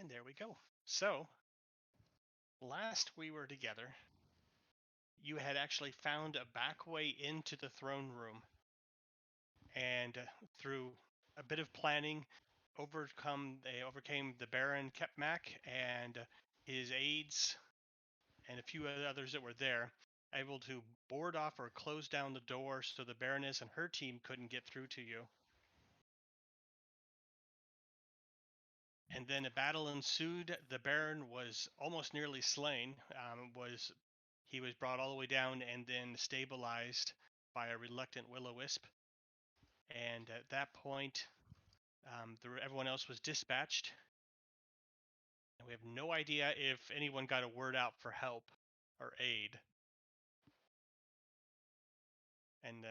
And there we go. So, last we were together, you had actually found a back way into the throne room. And through a bit of planning, they overcame the Baron Kepmak and his aides and a few others that were there, able to board off or close down the door so the Baroness and her team couldn't get through to you. And then a battle ensued. The Baron was almost nearly slain. He was brought all the way down and then stabilized by a reluctant will-o-wisp. And at that point, everyone else was dispatched. And we have no idea if anyone got a word out for help or aid. And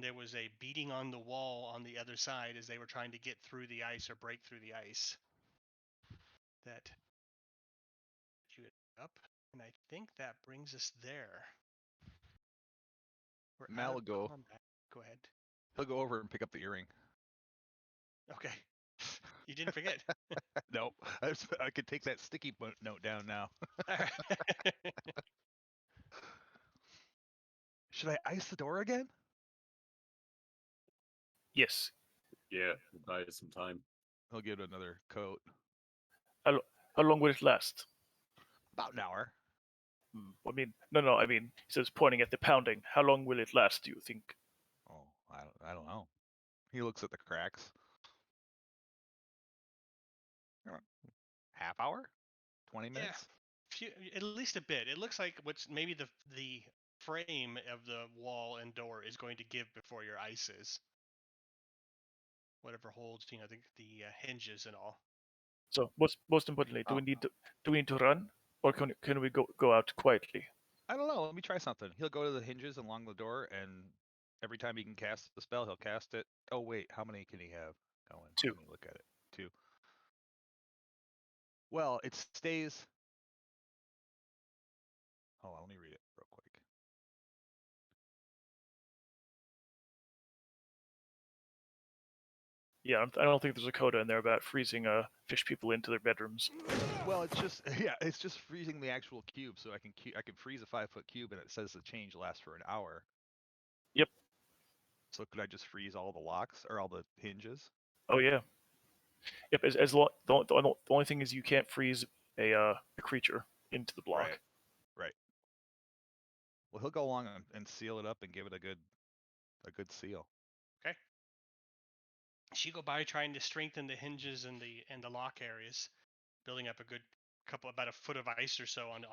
there was a beating on the wall on the other side as they were trying to get through the ice or break through the ice. That queued up, and I think that brings us there. Mal will go. Go ahead. He'll go over and pick up the earring. Okay. You didn't forget. Nope. I could take that sticky note down now. Should I ice the door again? Yes. Yeah, buy it some time. He'll give it another coat. How long will it last? About an hour. I mean, no. I mean, he says, pointing at the pounding. How long will it last? Do you think? Oh, I don't know. He looks at the cracks. Half hour? 20 minutes? Yeah, at least a bit. It looks like what's maybe the frame of the wall and door is going to give before your ices. Whatever holds, the hinges and all. So most importantly, do we need to run, or can we go out quietly? I don't know. Let me try something. He'll go to the hinges along the door, and every time he can cast the spell, he'll cast it. Oh wait, how many can he have going? 2. Let me look at it. 2. Well, it stays. Hold on, let me read it real quick. Yeah, I don't think there's a coda in there about freezing fish people into their bedrooms. Well, it's just freezing the actual cube, so I can freeze a 5-foot cube, and it says the change lasts for an hour. Yep. So could I just freeze all the locks or all the hinges? Oh yeah. Yep. The only thing is you can't freeze a creature into the block. Right. Well, he'll go along and seal it up and give it a good seal. Okay. So you go by trying to strengthen the hinges and the lock areas, building up a good about a foot of ice or so on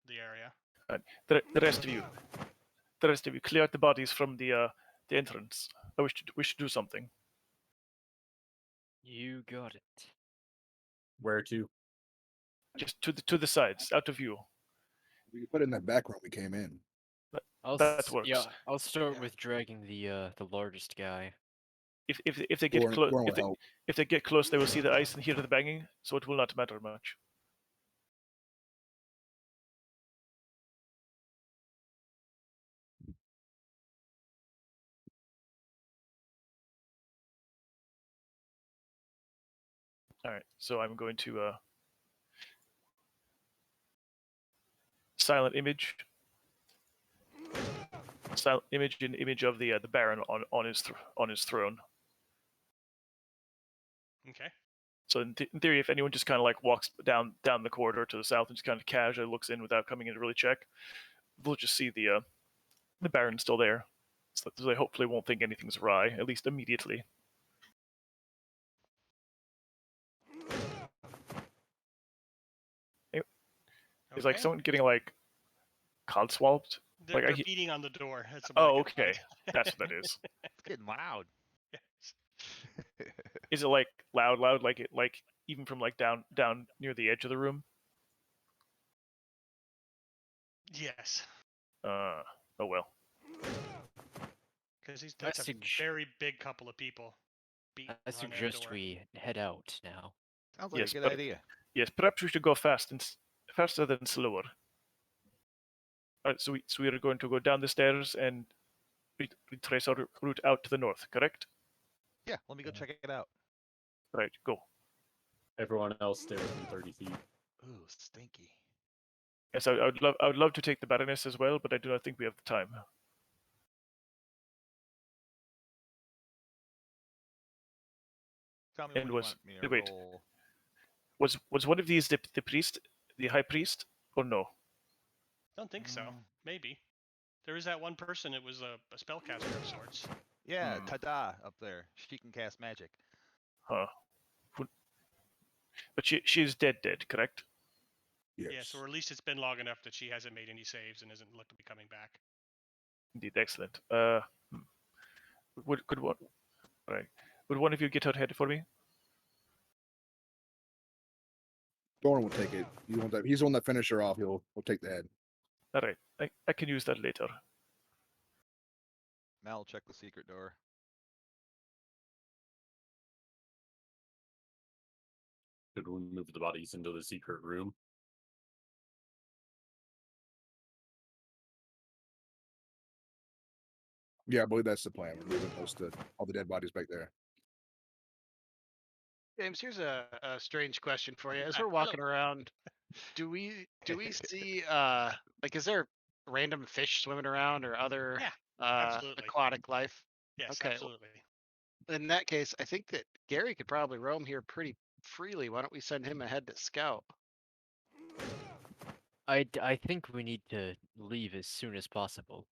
the area. The rest of you, clear out the bodies from the entrance. We should do something. You got it. Where to? Just to the sides, out of view. We can put it in that back room we came in. That works. Yeah, I'll start with dragging the largest guy. If they get close, if they get close, they will see the ice and hear the banging, so it will not matter much. All right, so I'm going to silent image an image of the Baron on his throne. Okay. So in theory, if anyone just kind of like walks down the corridor to the south and just kind of casually looks in without coming in to really check, they'll just see the Baron still there. So they hopefully won't think anything's awry, at least immediately. Is like someone getting like codswalloped? They're beating on the door. Okay. That's what that is. It's getting loud. Yes. Is it like loud, like even from like down near the edge of the room? Yes. Oh well. Because that's a very big couple of people. I suggest we head out now. Sounds like a good idea. Yes, perhaps we should go faster than slower. All right, so we are going to go down the stairs and retrace our route out to the north, correct? Yeah, let me go check it out. Right, go. Everyone else stay within 30 feet. Ooh, stinky. Yes, I would love to take the Baroness as well, but I do not think we have the time. Tell me And when you was- want me to wait. roll. Was one of these the priest, the high priest, or no? Don't think so. Mm. Maybe. There is that one person. It was a spellcaster of sorts. Yeah, Hmm. ta-da up there. She can cast magic. Huh. But she's dead, correct? Yes. Yes, or at least it's been long enough that she hasn't made any saves and isn't looked to be coming back. Indeed, excellent. Could one? Right. Would one of you get out ahead for me? Doran will take it. He's the one that finished her off. He'll take the head. All right. I can use that later. Mal will check the secret door. Could we move the bodies into the secret room? Yeah, I believe that's the plan. We're moving all the dead bodies back there. James, here's a strange question for you. As Hi, we're walking around, do we see like is there random fish swimming around or other Yeah, uh absolutely. aquatic life? Yes, Okay. absolutely. In that case, I think that Gary could probably roam here pretty freely. Why don't we send him ahead to scout? I think we need to leave as soon as possible.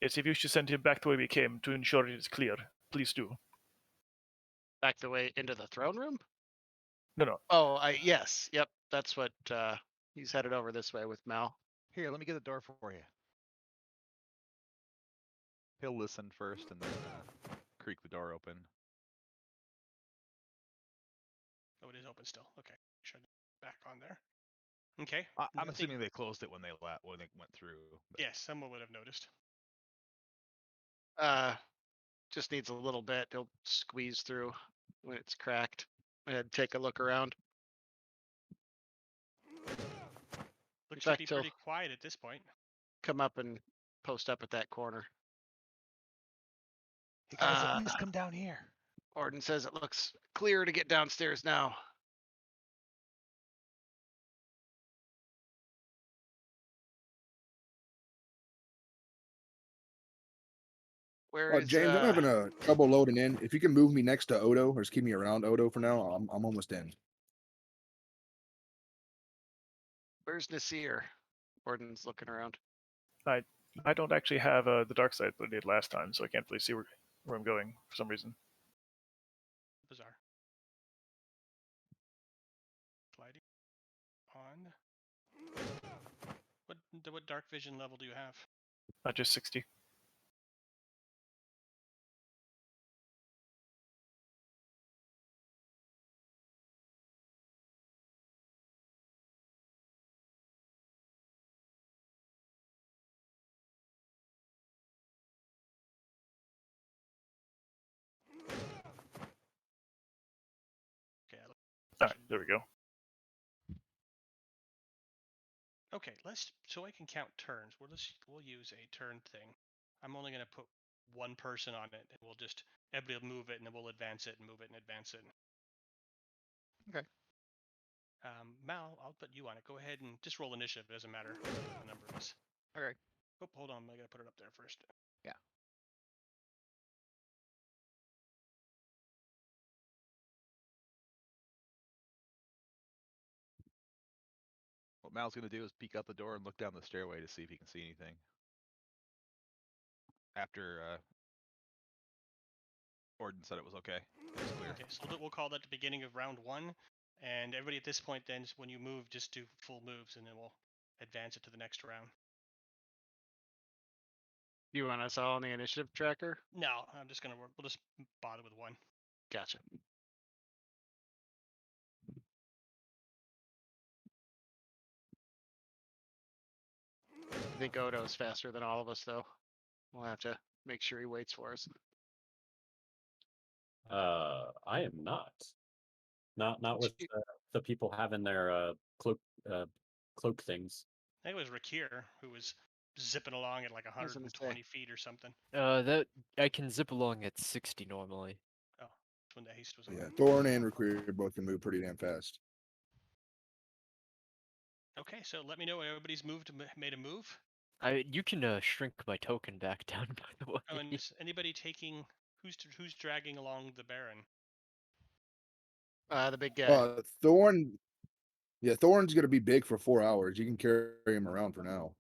Yes, if you should send him back the way we came to ensure it is clear, please do. Back the way into the throne room? No. Oh, yes. Yep, that's what he's headed over this way with Mal. Here, let me get the door for you. He'll listen first and then creak the door open. Oh, it is open still. Okay, should back on there. Okay. I'm I think- assuming they closed it when they went through. But... Yes, someone would have noticed. Just needs a little bit. He'll squeeze through when it's cracked and take a look around. Looks to fact, be he'll- pretty quiet at this point. Come up and post up at that corner. Hey guys, at least come down here. Orden says it looks clear to get downstairs now. Where is James, I'm having a trouble loading in. If you can move me next to Odo or just keep me around Odo for now, I'm almost in. where's Nasir? Orden's looking around. I don't actually have the dark side that I did last time, so I can't really see where I'm going for some reason. Bizarre. Gliding on. What dark vision level do you have? Not just 60. Okay. All right, there we go. Okay, so I can count turns. We'll use a turn thing. I'm only gonna put one person on it, and everybody will move it, and then we'll advance it and move it and advance it. Okay. Mal, I'll put you on it. Go ahead and just roll initiative. It doesn't matter what the number is. Okay. Oh, hold on. I gotta put it up there first. Yeah. What Mal's gonna do is peek out the door and look down the stairway to see if he can see anything. After Orden said it was okay. It was clear. Okay, so we'll call that the beginning of round 1, and everybody at this point then, when you move, just do full moves, and then we'll advance it to the next round. Do you want us all on the initiative tracker? No, we'll just bother with one. Gotcha. I think Odo's faster than all of us, though. We'll have to make sure he waits for us. I am not. Not with the people having their cloak things. I think it was Rakir who was zipping along at like was gonna 120 feet or something. That I can zip along at 60 normally. Oh, when the haste was Yeah, on. Thorn and Require both can move pretty damn fast. Okay, so let me know when everybody's made a move. You can shrink my token back down. By the way. Oh, and is anybody taking who's dragging along the Baron? The big guy. Thorn. Yeah, Thorn's gonna be big for 4 hours. You can carry him around for now.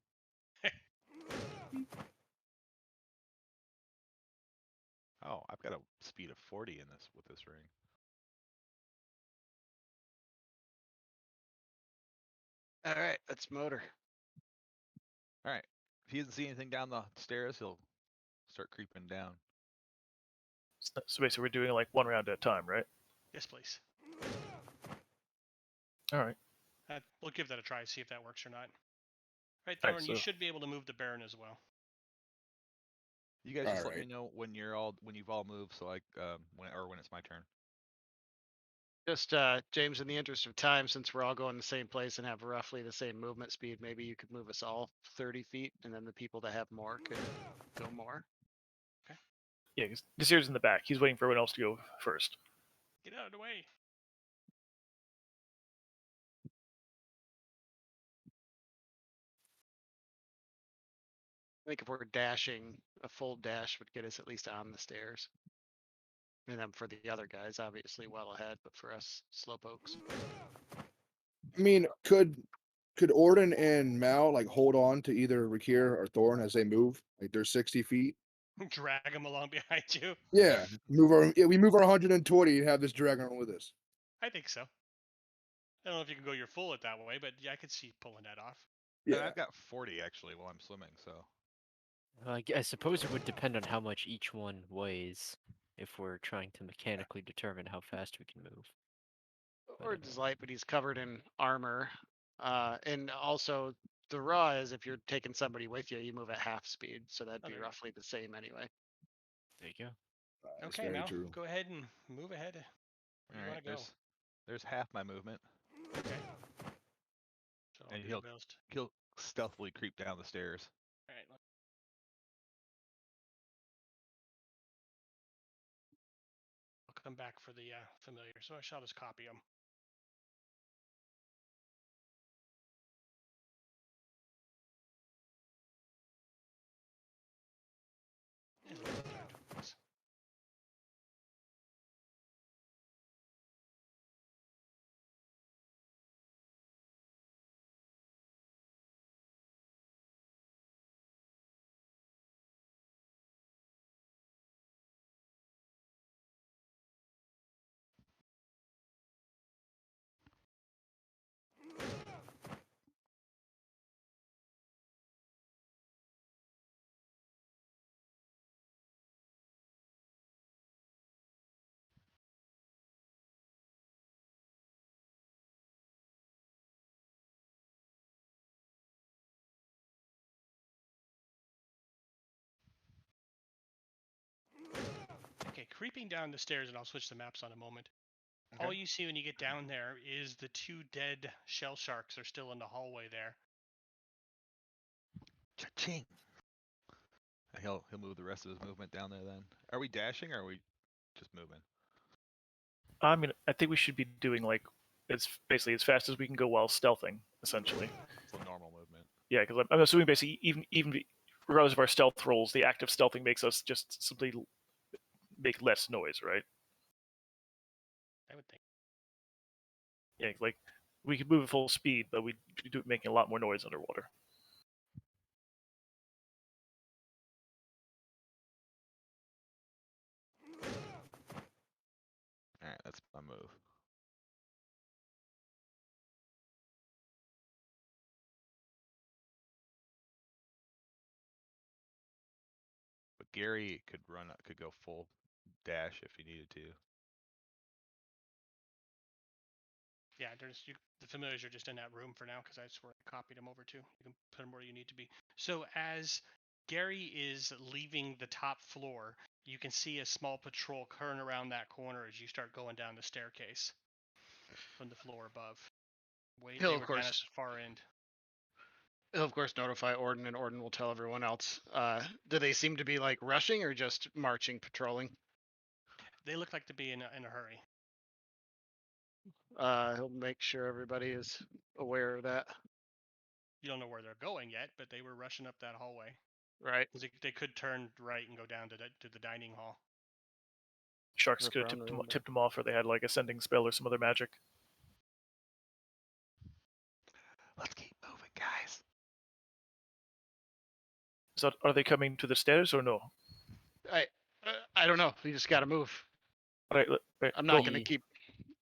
Oh, I've got a speed of 40 in this with this ring. All right, let's motor. All right. If he doesn't see anything down the stairs, he'll start creeping down. So basically, we're doing like one round at a time, right? Yes, please. All right. We'll give that a try, see if that works or not. Right, Alright, Thorn, you so- should be able to move the Baron as well. You guys just let me Alright. know when you've all moved, so when it's my turn. Just James, in the interest of time, since we're all going the same place and have roughly the same movement speed, maybe you could move us all 30 feet, and then the people that have more could go more. Yeah, because Desir's in the back. He's waiting for everyone else to go first. Get out of the way. I think if we're dashing, a full dash would get us at least on the stairs. And then for the other guys, obviously well ahead, but for us slowpokes. I mean, could Orden and Mal like hold on to either Rakir or Thorn as they move? Like they're 60 feet. Drag him along behind you. Yeah, we move our 120 and have this dragon with us. I think so. I don't know if you can go your full it that way, but yeah, I could see pulling that off. And Yeah, I've got 40 actually while I'm swimming, so I suppose it would depend on how much each one weighs if we're trying to mechanically determine how fast we can move. Orden's light, but he's covered in armor. And also the raw is if you're taking somebody with you, you move at half speed, so that'd be Okay. roughly the same anyway. There you go. that's Okay, very now true. go ahead and move ahead. Where all you right. want to go? There's half my movement, Okay. So I'll and do he'll the most. he'll stealthily creep down the stairs. All right. I'll come back for the familiar. So I shall just copy them. Okay, creeping down the stairs, and I'll switch the maps on a moment. Okay. All you see when you get down there is the two dead shell sharks are still in the hallway there. Cha-ching. And he'll move the rest of his movement down there. Then are we dashing or are we just moving? I mean, I think we should be doing like it's basically as fast as we can go while stealthing, essentially. It's a normal movement. Yeah, because I'm assuming basically even regardless of our stealth rolls, the act of stealthing makes us just simply make less noise, right? I would think. Yeah, like we could move at full speed, but we'd be making a lot more noise underwater. All right, that's my move. But Gary could go full dash if he needed to. Yeah, the familiars are just in that room for now because I swear I copied them over too. You can put them where you need to be. So as Gary is leaving the top floor, you can see a small patrol turn around that corner as you start going down the staircase from the floor above. He'll, They of were kind of course- far end. He'll of course notify Orden, and Orden will tell everyone else. Do they seem to be like rushing or just marching, patrolling? They look like to be in a hurry. He'll make sure everybody is aware of that. You don't know where they're going yet, but they were rushing up that hallway. Right. 'Cause they could turn right and go down to the dining hall. Sharks Rip could have around the room, but- tipped them off, or they had like ascending spell or some other magic. Let's keep moving, guys. So are they coming to the stairs or no? I don't know. You just got to move. All right, I'm not go. going to keep.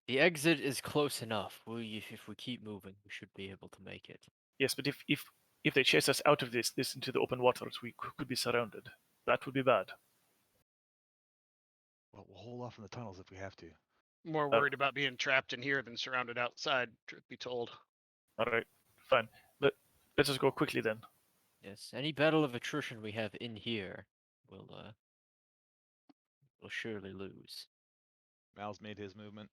The exit is close enough. If we keep moving, we should be able to make it. Yes, but if they chase us out of this into the open waters, we could be surrounded. That would be bad. Well, we'll hold off in the tunnels if we have to. More worried about being trapped in here than surrounded outside, truth be told. All right, fine. Let's just go quickly then. Yes, any battle of attrition we have in here will surely lose. Mal's made his movement.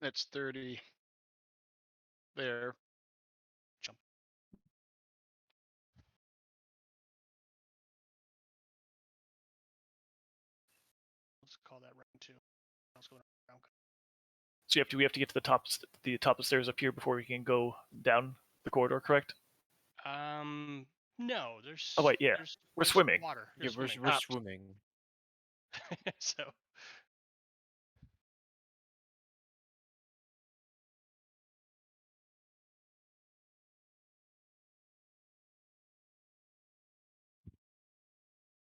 That's 30 there. Jump. Let's call that round 2. Let's go around. So we have to get to the top of the stairs up here before we can go down the corridor, correct? No, there's. Oh, wait, yeah. We're there's swimming. Water. Yeah, You're swimming. we're swimming. So.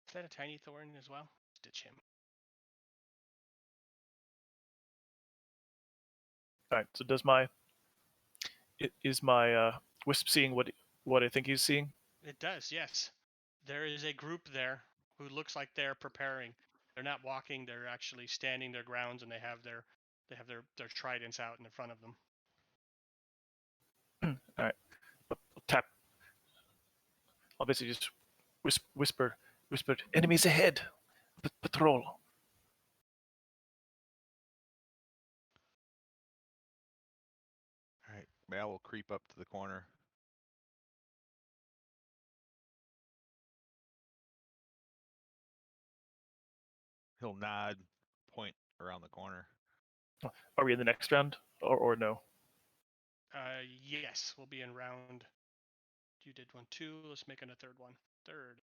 Is that a tiny thorn as well? Stitch him. All right. So is my wisp seeing what I think he's seeing? It does, yes. There is a group there who looks like they're preparing. They're not walking; they're actually standing their grounds, and they have their tridents out in the front of them. All right. Tap. I'll basically just whisper, enemies ahead. Patrol. All right, Mal will creep up to the corner. He'll nod, point around the corner. Are we in the next round or no? Yes, we'll be in round. You did 1, 2. Let's make it a third one. Third.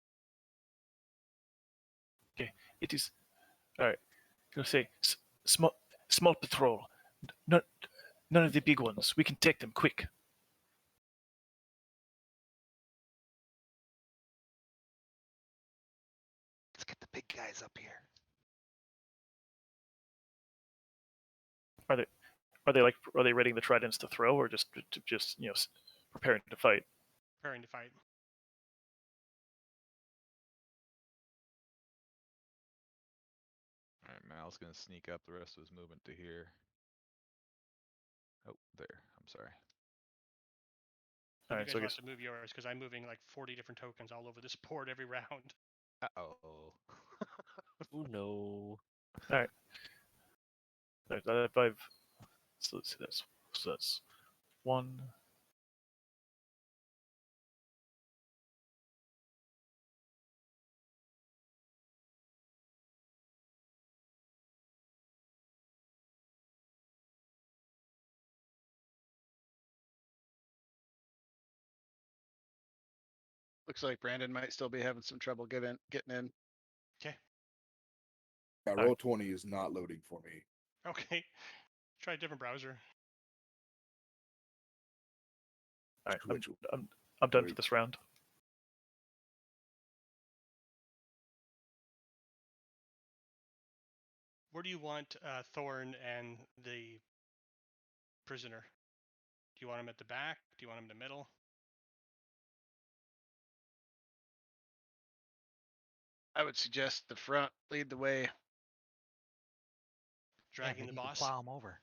Okay. It is. All right. You'll say small patrol. None of the big ones. We can take them quick. Let's get the big guys up here. Are they readying the tridents to throw, or just preparing to fight? Preparing to fight. All right, Mal's gonna sneak up the rest of his movement to here. Oh, there. I'm sorry. All You right. guys So I will guess have to move yours because I'm moving like 40 different tokens all over this board every round. Uh-oh. Oh no. all right. I've so let's see. That's 1. Looks like Brandon might still be having some trouble getting in. Okay. Yeah, Alright. Roll20 is not loading for me. Okay. Try a different browser. All right. Switch. I'm done for this round. Where do you want Thorn and the prisoner? Do you want him at the back? Do you want him in the middle? I would suggest the front, lead the way. Dragging the boss? Plow him over.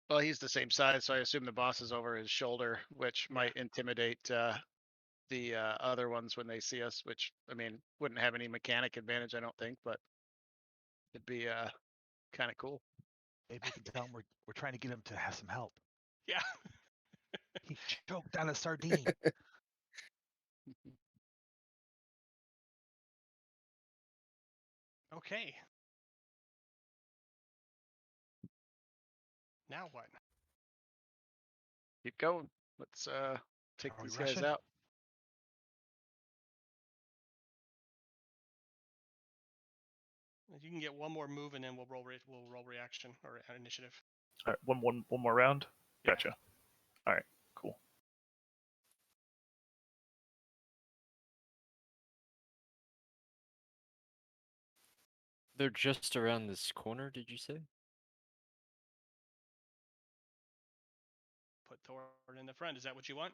Well, he's the same size, so I assume the boss is over his shoulder, which might intimidate the other ones when they see us, which, I mean, wouldn't have any mechanic advantage, I don't think, but it'd be kind of cool. Maybe we can tell him we're trying to get him to have some help. Yeah. He choked on a sardine. Okay. Now what? Keep going. Let's take Are we these guys rushing? out. You can get one more move, and then we'll roll reaction or initiative. All right, one more round. Yeah. Gotcha. All right, cool. They're just around this corner, did you say? Put Thor in the front. Is that what you want?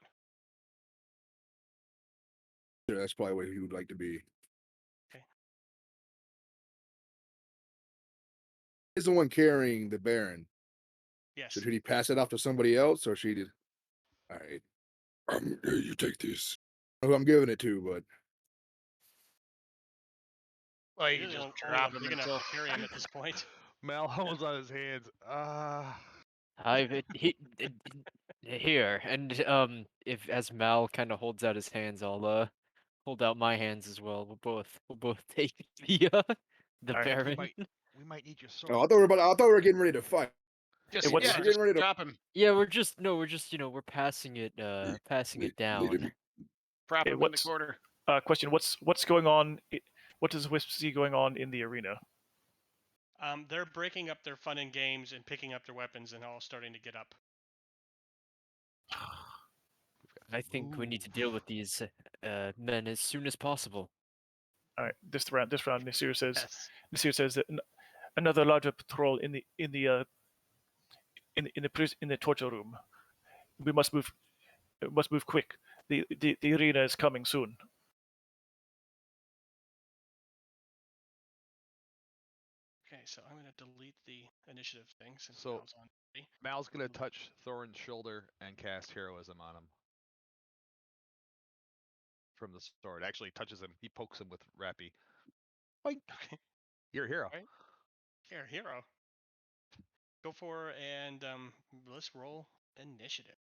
Yeah, that's probably where he would like to be. Okay. He's the one carrying the Baron. Yes. Should he pass it off to somebody else, or should he? All right, you take this. Who I'm giving it to, but Well, you You're can the just only drop one him big enough until. to carry him at this point. Malhone's on his hands. Here, and if as Mal kind of holds out his hands, I'll hold out my hands as well. We'll both take the All right. Baron. We might need your sword. I thought we were getting ready to fight. Just, what's- yeah, We're just getting ready to drop him. Yeah, we're just we're passing it down. Prop Hey, him in the what's- corner. Question: What's going on? What does Wisp see going on in the arena? They're breaking up their fun and games and picking up their weapons and all starting to get up. I think we need to deal with these men as soon as possible. All right, this round, Nasir says. Yes. Nasir says that another larger patrol in the torture room. We must move. Must move quick. The arena is coming soon. Okay, so I'm going to delete the initiative thing since So- Mal's on. Mal's gonna touch Thorin's shoulder and cast heroism on him. From the sword. Actually touches him. He pokes him with Rappy. Boink. Okay. You're a hero. Right. Here, hero. Go for and let's roll initiative.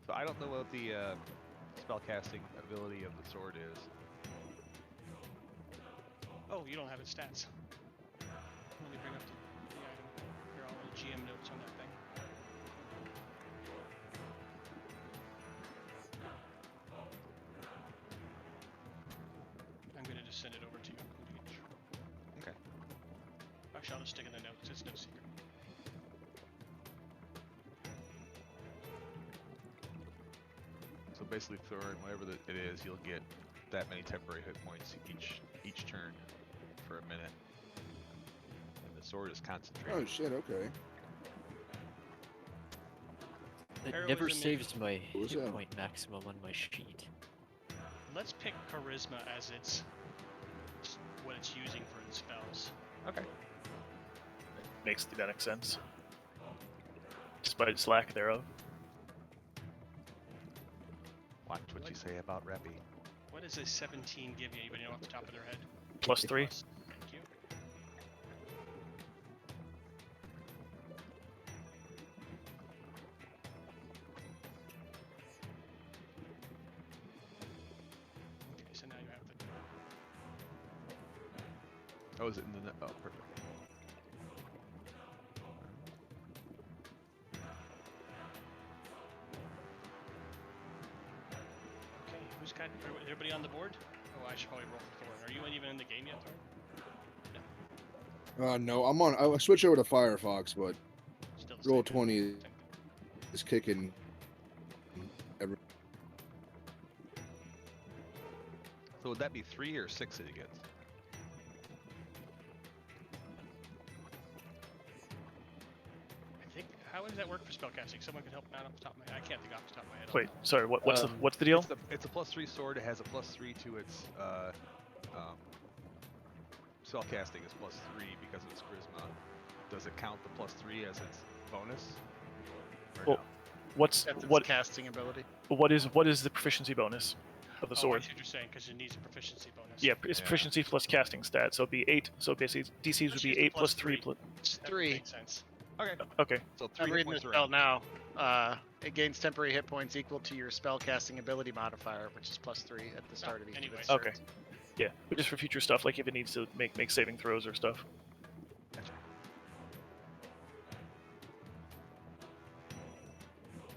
So I don't know what the spellcasting ability of the sword is. Oh, you don't have its stats. Let me bring up the item. Here, all the GM notes on that thing. I'm going to just send it over to you. Okay. Actually, I'll just stick in the notes. It's no secret. So basically, Thorin, whatever it is, you'll get that many temporary hit points each turn for a minute. And the sword is concentrated. Oh shit! Okay. It Heroism never is- saves my What's hit that? point maximum on my sheet. Let's pick charisma as its what it's using for its spells. Okay. Makes thematic sense, despite its lack thereof. Watch what you say about Rappy. What does a 17 give you? Anybody know off the top of their head? +3. Plus. Thank you. Okay, so now you have the. Oh, is it in the... Oh, perfect. Okay, who's got everybody on the board? Oh, I should probably roll for Thorin. Are you even in the game yet, Thorin? No, I'm on. I switch over to Firefox, but Still the roll same. 20. Same thing. is kicking. So would that be 3 or 6 that he gets? I think. How does that work for spellcasting? Someone can help me out off the top of my head. I can't think off the top of my head. Wait, sorry. What's the deal? It's a +3 sword. It has a +3 to its spell casting is +3 because of its charisma. Does it count the +3 as its bonus? Or Well, That's its what casting ability. what is the proficiency bonus of the Oh, I sword? see what you're saying because it needs a proficiency bonus. Yeah, it's proficiency plus casting stat, so it'd be 8. So basically, DCs would Let's be use the 8 plus 3 +3. plus. It's That 3. makes sense. Okay. Okay, So I'm 3 hit reading the points spell around. now. It gains temporary hit points equal to your spell casting ability modifier, which is +3 at the start of each anyway. of its Okay. turns. yeah, but just for future stuff, like if it needs to make saving throws or stuff. Gotcha.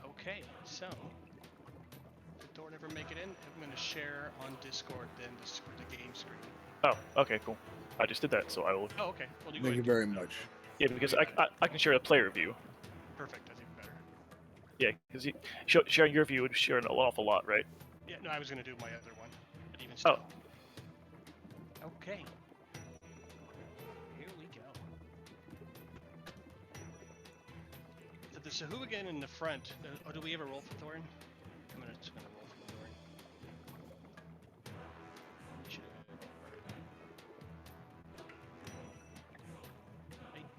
Okay, so did Thor ever make it in? I'm going to share on Discord then the game screen. Oh, okay, cool. I just did that, so I will. Oh, okay. Well, you go Thank you ahead. very much. Yeah, because I can share a player view. Perfect. That's even better. Yeah, because sharing your view would share an awful lot, right? Yeah, no, I was going to do my other one, but even still. Okay. Here we go. So the Sahuagin in the front. Oh, do we ever roll for Thorin? I'm just gonna roll for Thorin. Should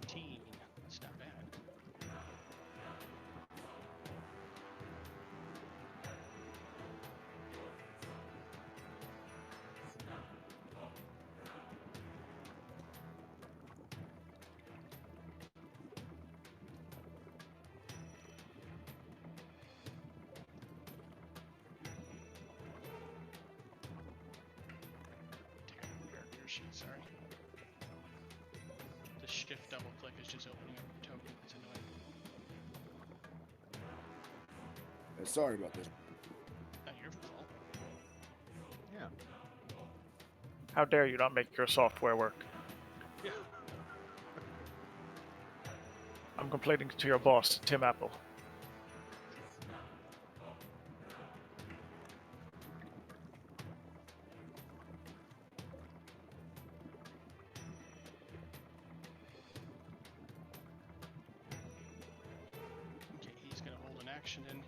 19. That's not bad. Take up the character sheet, sorry. The shift double click is just opening up the token. It's annoying. Sorry about this. Not your fault. Yeah. How dare you not make your software work? Yeah. I'm complaining to your boss, Tim Apple. Okay, he's gonna hold an action in.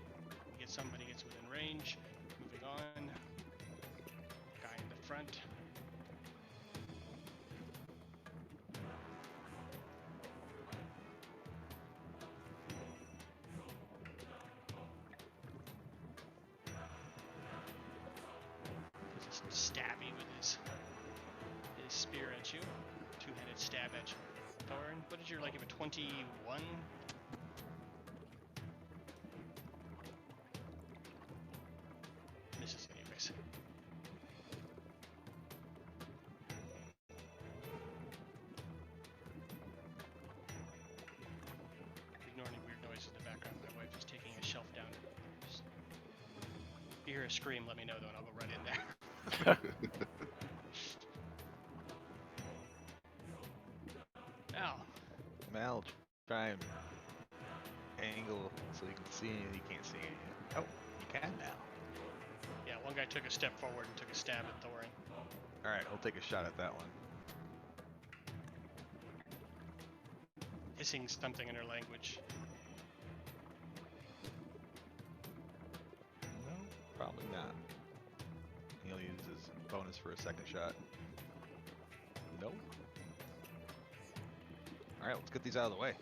Somebody gets within range. Moving on. Guy in the front. Does a stabby with his spear at you. Two-handed stab at you. Thorin, what did your like? Give a 21? Misses anyways. Ignore any weird noises in the background. My wife is taking a shelf down. Just... If you hear a scream, let me know though, and I'll go right in there. Ow. Mal, try and angle so you can see anything. You can't see anything. Oh, you can now. Yeah, one guy took a step forward and took a stab at Thorin. Alright, I'll take a shot at that one. Hissing something in her language. No, probably not. He'll use his bonus for a second shot. Nope. Alright, let's get these out of the way.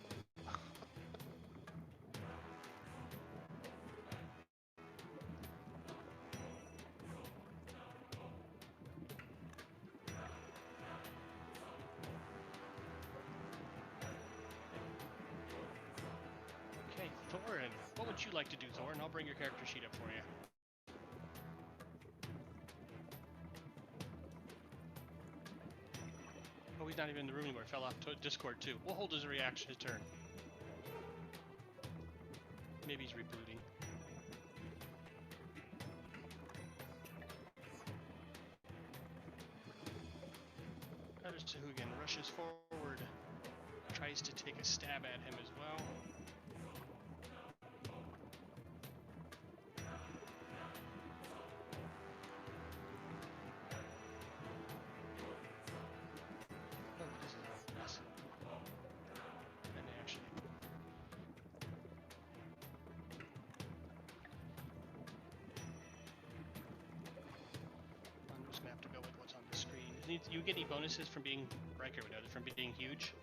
Okay, Thorin. What would you like to do, Thorin? I'll bring your character sheet up for you. Oh, he's not even in the room anymore. Fell off to Discord too. We'll hold his reaction, his turn. Maybe he's rebooting. Sahuagin rushes forward, tries to take a stab at him as well. you get any bonuses from being Riker would know, from being huge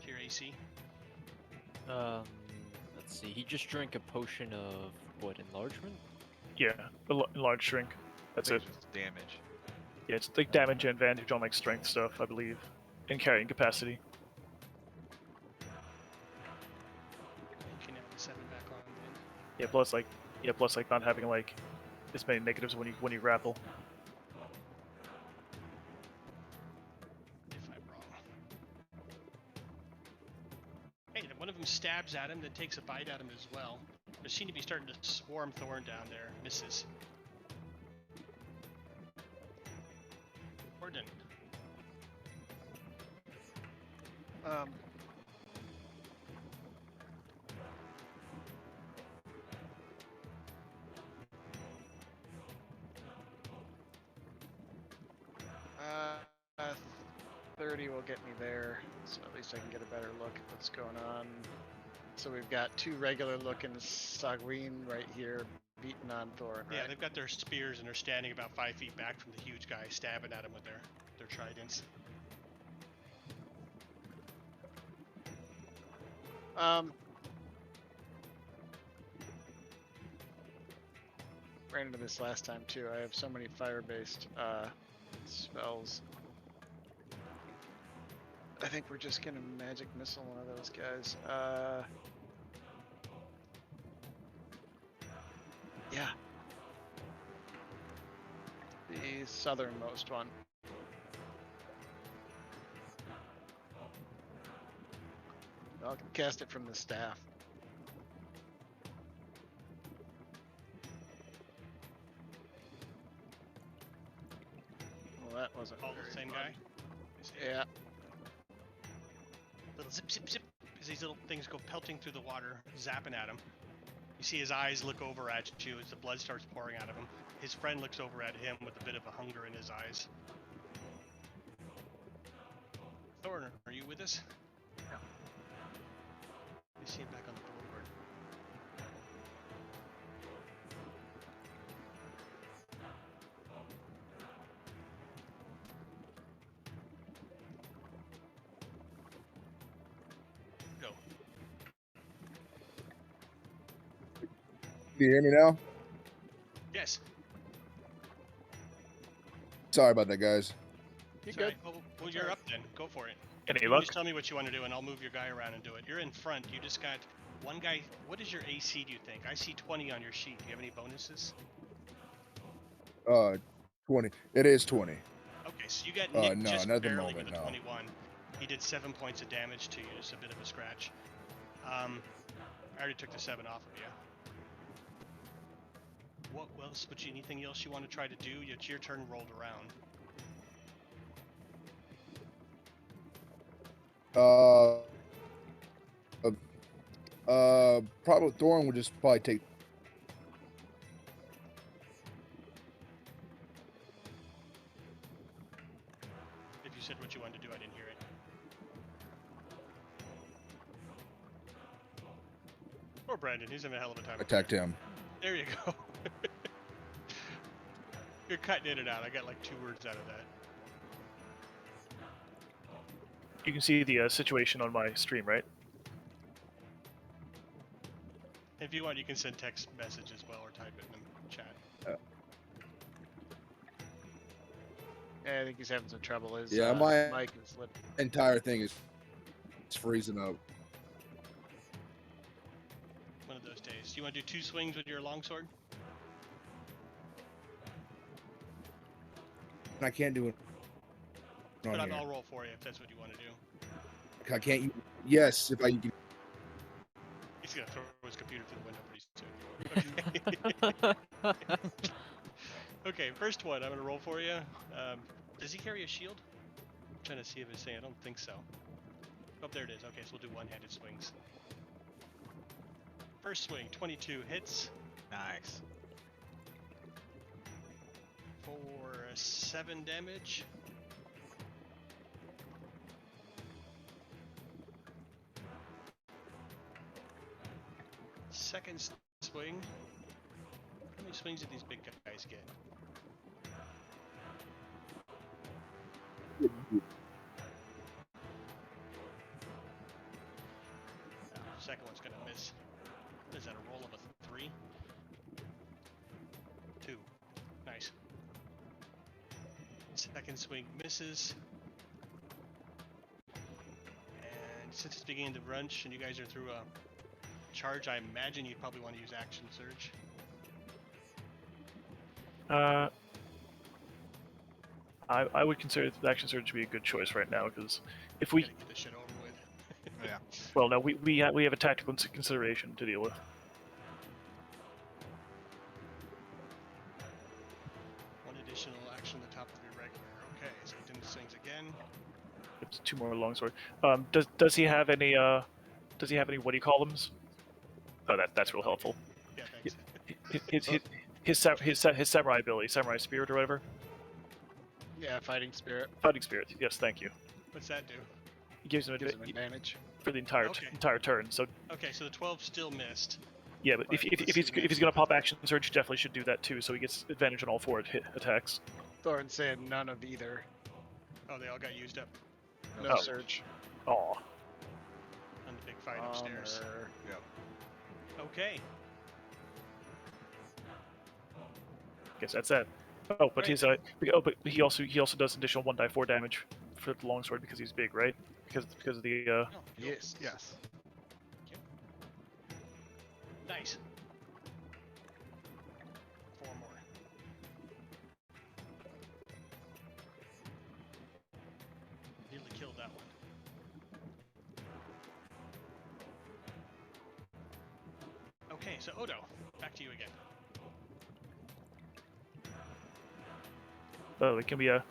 to your AC? Let's see. He just drank a potion of what, enlargement? Yeah, enlarge shrink. That's I it. think it's just damage. Yeah, it's like damage and advantage on like strength stuff, I believe, and carrying capacity. You can have the 7 back on then. Yeah, plus like not having like this many negatives when you grapple. If I'm wrong. Hey, then one of them stabs at him, then takes a bite at him as well. They seem to be starting to swarm Thorn down there. Misses. Gordon. Uh, 30 will get me there, so at least I can get a better look at what's going on. So we've got 2 regular looking Sahuagin right here beating on Thorin, Yeah, right? they've got their spears and they're standing about 5 feet back from the huge guy, stabbing at him with their tridents. Ran into this last time too. I have so many fire-based spells. I think we're just gonna magic missile one of those guys. Yeah. The southernmost one. I'll cast it from the staff. Well, that wasn't All very the same fun. guy? Yeah. Little zip, zip, zip, as these little things go pelting through the water, zapping at him. You see his eyes look over at you as the blood starts pouring out of him. His friend looks over at him with a bit of a hunger in his eyes. Thorn, are you with us? No. You see him back on the board. Go. Do you hear me now? Yes. Sorry about that, guys. You Sorry. good? Well, you're up then. Go for it. Any You luck? just tell me what you want to do, and I'll move your guy around and do it. You're in front. You just got one guy. What is your AC, do you think? I see 20 on your sheet. Do you have any bonuses? 20. It is 20. Okay, so you got Nick No, just not at the barely moment, with a no. 21. He did 7 points of damage to you, just a bit of a scratch. I already took the 7 off of you. What else? Anything else you want to try to do? It's your turn rolled around. Probably Thorn would just probably take. If you said what you wanted to do, I didn't hear it. Poor Brandon, he's having a hell of a time. Attacked him. There you go. You're cutting in and out. I got like 2 words out of that. You can see the situation on my stream, right? If you want, you can send text message as well or type it in the chat. Yeah, I think he's having some trouble. His Yeah, my mic is lit. entire thing is freezing up. One of those days. Do you want to do 2 swings with your longsword? And I can't do it. But On here. I'll roll for you if that's what you want to do. I can't. Yes, if I. He's gonna throw his computer through the window pretty soon. Okay. Okay, first one. I'm gonna roll for you. Does he carry a shield? I'm trying to see if it's saying. I don't think so. Oh, there it is. Okay, so we'll do one-handed swings. First swing, 22 hits Nice. for 7 damage. Second swing. How many swings did these big guys get? Second one's gonna miss. Is that a roll of a 3? 2. Nice. Second swing misses. And since it's beginning to brunch and you guys are through a charge, I imagine you'd probably want to use action surge. I would consider the action surge to be a good choice right now because if we, Gotta get this shit over with. Yeah. well, no, we have a tactical consideration to deal with. One additional action on the top of your regular. Okay, so he didn't swings again. It's 2 more longsword. Does he have any what do you call them? Oh, that's real helpful. Yeah, thanks. His samurai ability, samurai spirit or whatever. Yeah, fighting spirit. Fighting spirit. Yes, thank you. What's that do? He gives him Gives him advantage. for the entire Okay. entire turn. So Okay, so the 12 still missed. yeah, but Right, if let's he's see what if he's gonna pop action surge, he definitely should do that too. So he gets advantage on all 4 hit attacks. Thorn said none of either. Oh, they all got used up No Oh. surge. Aw. on the big fight upstairs. Yep. Okay. Guess that's that. Oh, but Right. he's but he also does additional 1d4 damage for the longsword because he's big, right? Because of the Oh, Yes. Yes. nice. 4 more. Nearly killed that one. Okay, so Odo, back to you again. oh, it can be a.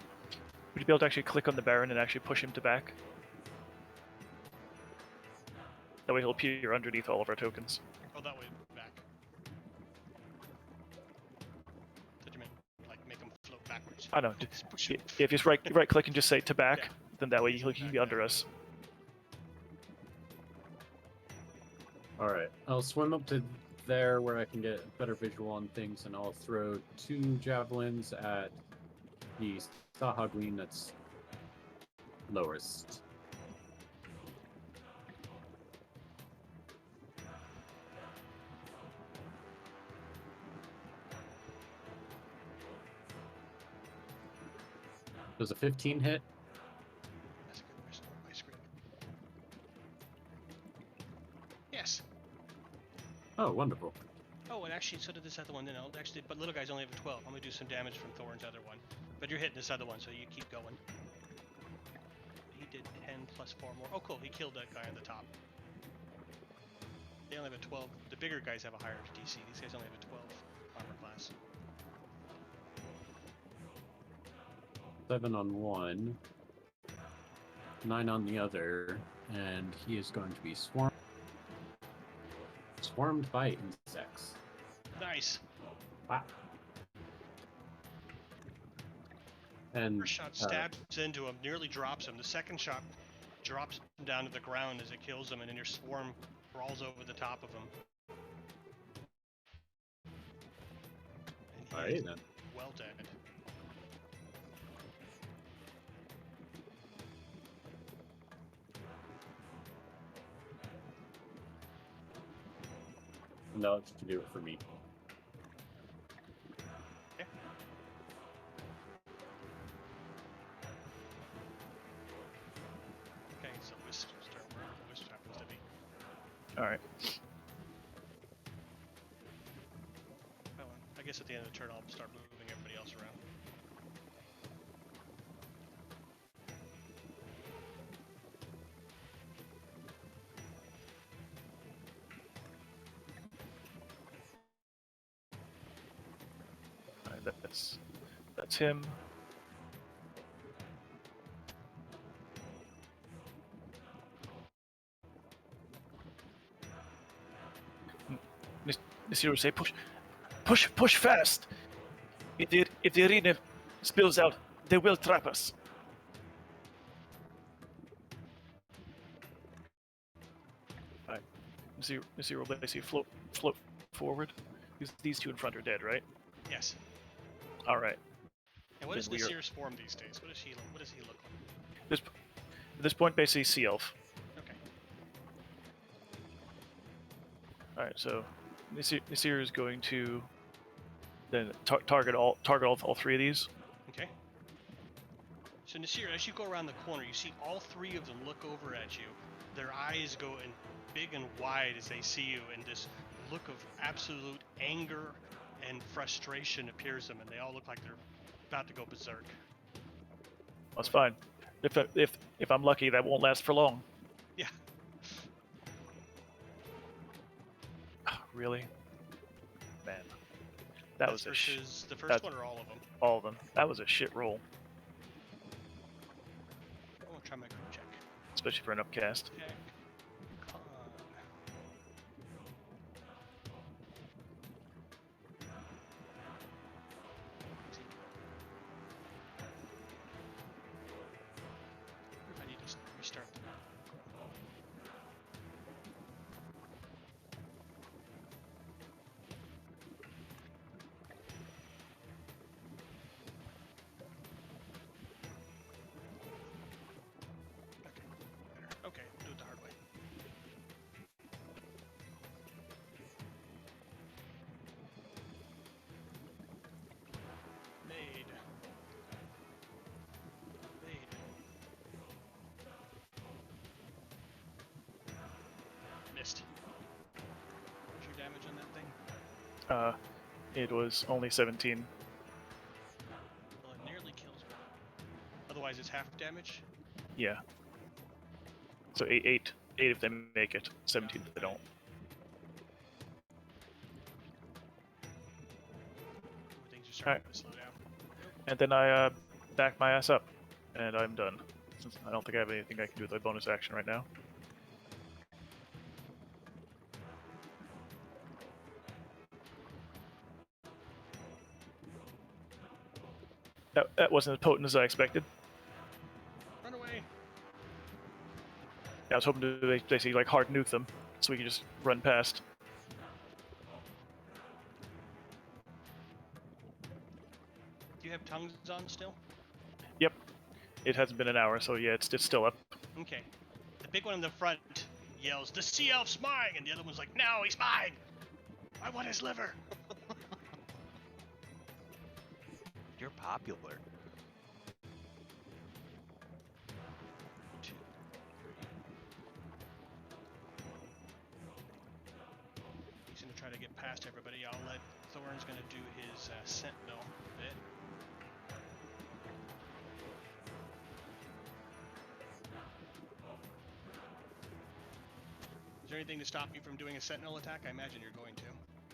Would you be able to actually click on the Baron and actually push him to back? That way he'll appear underneath all of our tokens. Oh, that way back. Did you mean like make them float backwards? I know. Just push 'em. If you just right click and just say to back, Yeah. then that way he can be under us. All right, I'll swim up to there where I can get a better visual on things, and I'll throw 2 javelins at the Sahuagin that's lowest. Does a 15 hit? That's a good question on my screen. Yes. Oh, wonderful. Oh, and actually, so did this other one. No, actually, but little guys only have a 12. I'm gonna do some damage from Thorn's other one. But you're hitting this other one, so you keep going. He did 10 plus 4 more. Oh, cool. He killed that guy on the top. They only have a 12. The bigger guys have a higher DC. These guys only have a 12 armor class. 7 on one, 9 on the other, and he is going to be swarmed by insects. Nice. Wow. And First shot stabs into him, nearly drops him. The second shot drops him down to the ground as it kills him, and then your swarm crawls over the top of him. And he alright is then. well dead. No, it's to do it for me. Okay, so Wisp start wherever the Wisp happens to be. Alright. Well, I guess at the end of the turn I'll start moving everybody else around. Alright, that's him. Nisiro say push fast. If the arena spills out, they will trap us. Alright. Nisiro basically float forward. These 2 in front are dead, right? Yes. Alright. And what is Then we are- Nasir's form these days? What does he look like? At this point, basically Sea Elf. Okay. Alright, so Nasir is going to then target all three of these. Okay. So Nasir, as you go around the corner, you see all three of them look over at you. Their eyes go in big and wide as they see you, and this look of absolute anger and frustration appears them, and they all look like they're about to go berserk. That's fine. If I'm lucky, that won't last for long. Yeah. Really? Man. That was a versus the first that's- one or all of them? all of them. That was a shit roll, I'm gonna try my group check. especially for an upcast. Check. Con. I need to restart the Okay, we'll do it the hard way. Made. Missed. What's your damage on that thing? It was only 17. Well, it nearly kills me. Otherwise, it's half damage. Yeah. So eight if they make it, 17 if they don't. Things are starting to slow down. And then I back my ass up, and I'm done. Since I don't think I have anything I can do with my bonus action right now. That wasn't as potent as I expected. Run away! I was hoping to basically like hard nuke them, so we could just run past. Do you have tongues on still? Yep. It hasn't been an hour, so yeah, it's still up. Okay. The big one in the front yells, "The sea elf's mine!" And the other one's like, "No, he's mine! I want his liver!" You're popular. 2, 3. He's gonna try to get past everybody. I'll let Thorn's gonna do his sentinel bit. Is there anything to stop you from doing a sentinel attack? I imagine you're going to.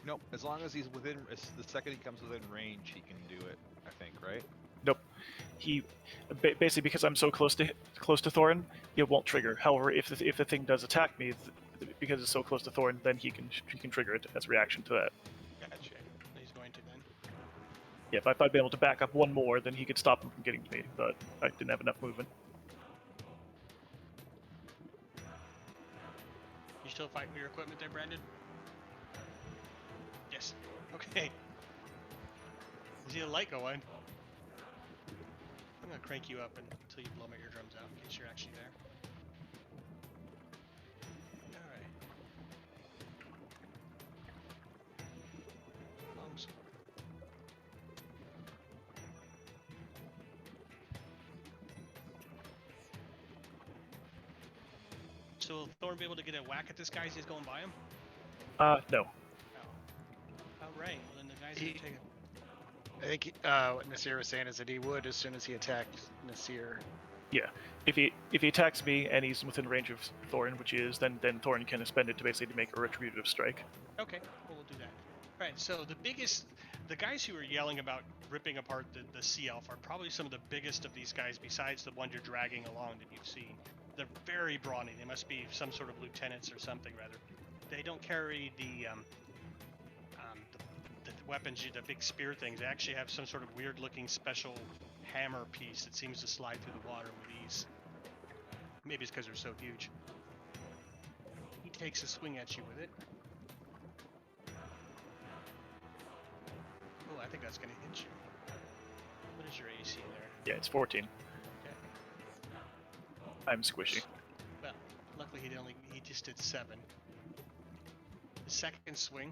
Nope. As long as he's within, the second he comes within range, he can do it. I think, right? Nope. He basically, because I'm so close to Thorin, it won't trigger. However, if the thing does attack me, because it's so close to Thorin, then he can trigger it as a reaction to that. Gotcha. He's going to then. Yeah, if I'd been able to back up one more, then he could stop him from getting to me, but I didn't have enough movement. You still fighting with your equipment there, Brandon? Yes. Okay. I see a light going. I'm gonna crank you up until you blow my eardrums out in case you're actually there. Alright. Lungs. So will Thorn be able to get a whack at this guy as he's going by him? No. Oh, right. Well, then the guy's gonna take it. I think what Nasir was saying is that he would as soon as he attacked Nasir. Yeah. If he attacks me and he's within range of Thorin, which he is, then Thorin can spend it to basically make a retributive strike. Okay, well, we'll do that. All right, so the guys who are yelling about ripping apart the sea elf are probably some of the biggest of these guys besides the one you're dragging along that you've seen. They're very brawny. They must be some sort of lieutenants or something, rather. They don't carry the weapons, the big spear things. They actually have some sort of weird-looking special hammer piece that seems to slide through the water with ease. Maybe it's because they're so huge. He takes a swing at you with it. Oh, I think that's going to hit you. What is your AC there? Yeah, it's 14. Okay. I'm squishy. Well, luckily he just did 7. The second swing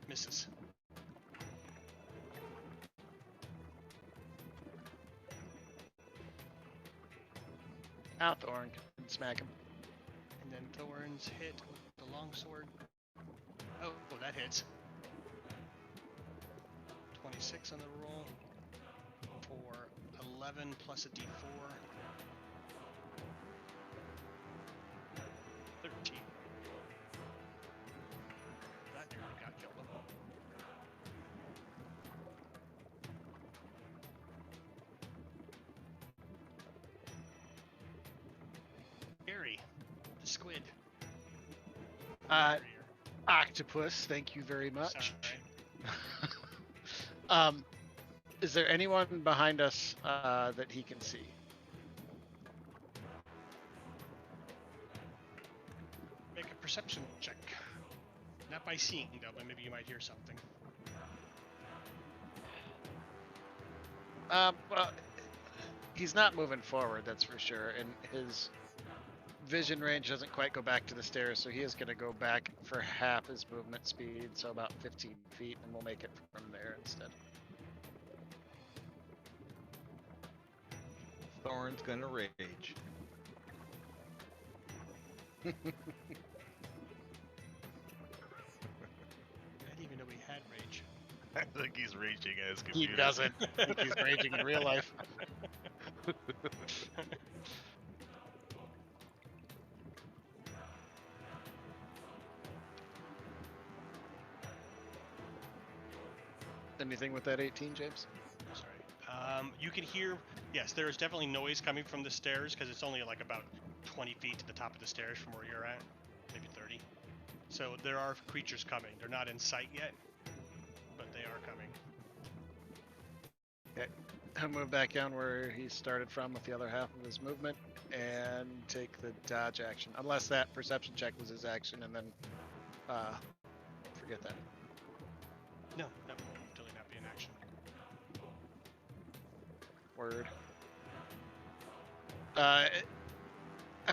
misses. Out Thorn can smack him. And then Thorns hit with the longsword. Oh, that hits. 26 on the roll for 11 plus a d4. 13. That nearly got killed him. Gary, the squid. Octopus, thank you very much. Sorry. Is there anyone behind us that he can see? Make a perception check. Not by seeing, though, but maybe you might hear something. Well, he's not moving forward, that's for sure, and his vision range doesn't quite go back to the stairs, so he is going to go back for half his movement speed, so about 15 feet, and we'll make it from there instead. Thorn's gonna rage. I didn't even know we had rage. I think he's raging at his He computer. doesn't. I think he's raging in real life. Anything with that 18, James? Sorry. You can hear, yes, there is definitely noise coming from the stairs because it's only like about 20 feet to the top of the stairs from where you're at, maybe 30. So there are creatures coming. They're not in sight yet, but they are coming. Okay. I'll move back down where he started from with the other half of his movement and take the dodge action. Unless that perception check was his action and then forget that. No, that will totally not be an action. Word. I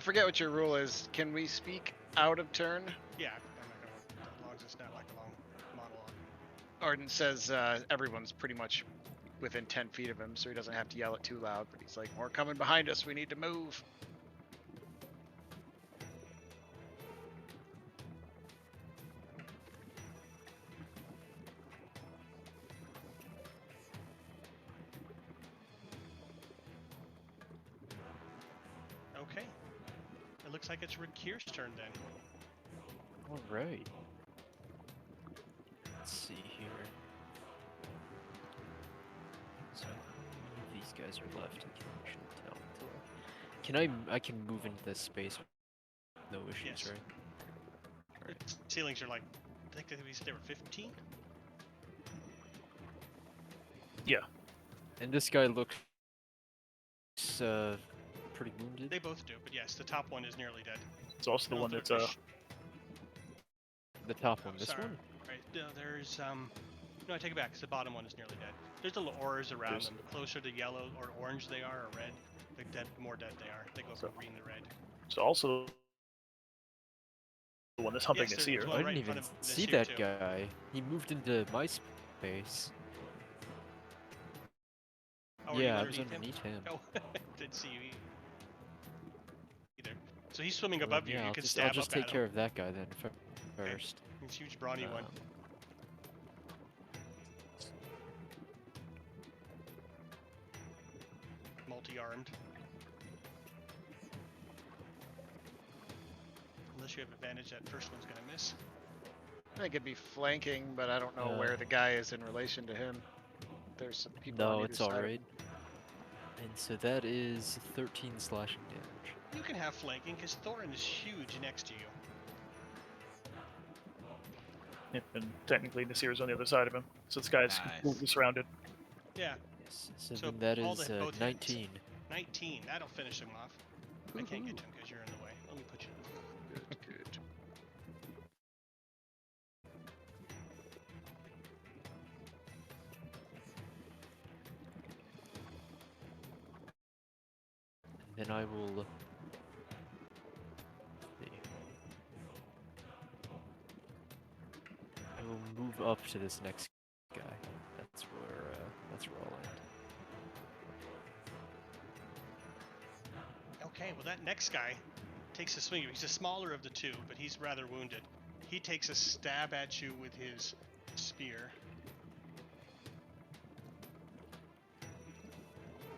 forget what your rule is. Can we speak out of turn? Yeah, I'm not gonna, as long as it's not like a long monologue. Arden says everyone's pretty much within 10 feet of him, so he doesn't have to yell it too loud, but he's like, "More coming behind us, we need to move." Okay. It looks like it's Rakir's turn then. All right. Let's see here. So how many of these guys are left? I can actually tell. I can move into this space with no issues, Yes. right? Alright. The ceilings are like, I think they were 15? And this guy looks pretty wounded. They both do, but yes, the top one is nearly dead. It's also the No, one they're- that's The top oh, one, this sorry. one? Right, no, there's no, I take it back. 'Cause the bottom one is nearly dead. There's little auras around There's- them. The closer to yellow or orange they are, or red, the more dead they are. They go from So- green to red. it's also the one that's humping Yes, the there's seer. one I right didn't in front even of the see seer, that too. guy. He moved into my space. Oh, were you Yeah, I was underneath him? underneath him. Oh, didn't see you either. So he's swimming Well, above you. yeah, You I'll can just, stab I'll just up take at care him. of that guy then first. He's a huge brawny one. Multi-armed. Unless you have advantage, that first one's gonna miss. I think it'd be flanking, but I don't know where the guy is in relation to him. There's some people on No, either it's side of alright. And so that is 13 slashing damage. You can have flanking because Thorin is huge next to you. Yep, and technically the seer's on the other side of him, so this guy's Nice. completely surrounded. Yeah, Yes, so, So then that all is the- both hits. 19. 19. That'll finish him off. I can't get to him because you're in the way. Let me put you. Good, good. then I will. See. I will move up to this next guy. That's where I'll end. Okay, well that next guy takes a swing. He's the smaller of the two, but he's rather wounded. He takes a stab at you with his spear.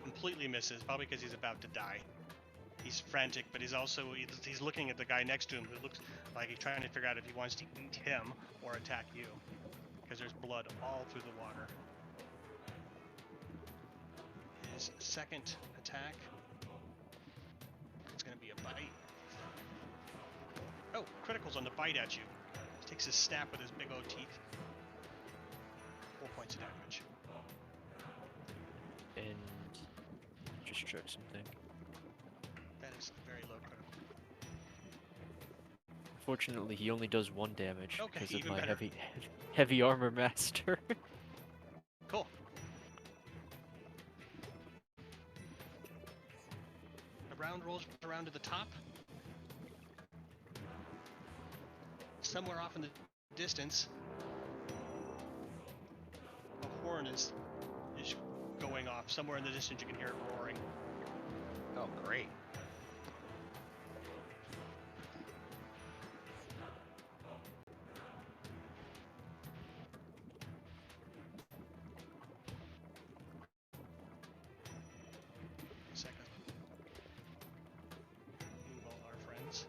Completely misses, probably because he's about to die. He's frantic, but he's looking at the guy next to him who looks like he's trying to figure out if he wants to eat him or attack you, because there's blood all through the water. His second attack, it's going to be a bite. Oh, criticals on the bite at you. He takes a snap with his big old teeth. 4 points of damage. And just check something. That is a very low critical. Fortunately, he only does 1 damage Okay, because of even my better. heavy armor master. Cool. The round rolls around to the top. Somewhere off in the distance, a horn is going off. Somewhere in the distance, you can hear it roaring. Oh, great. Second. Move all our friends.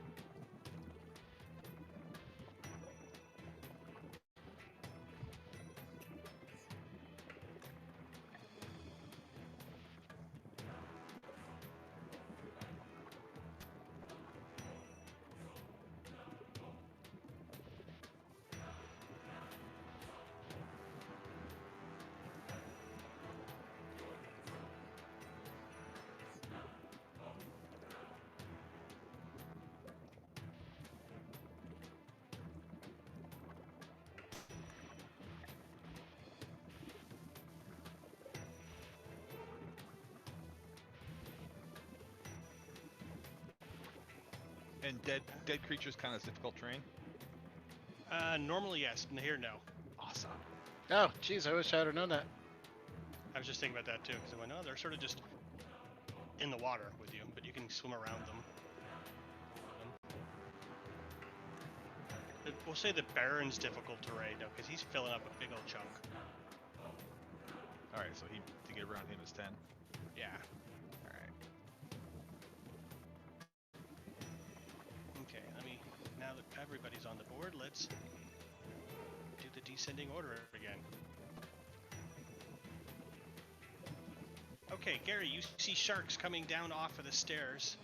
And dead creatures kind of difficult terrain. Normally, yes. Here, no. Awesome. Oh, jeez, I wish I would have known that. I was just thinking about that too, because I went, oh, they're sort of just in the water with you, but you can swim around them. We'll say the Baron's difficult terrain, though, because he's filling up a big old chunk. All right, so to get around him is 10. Yeah. All right. Okay, now that everybody's on the board, let's do the descending order again. Okay, Gary, you see sharks coming down off of the stairs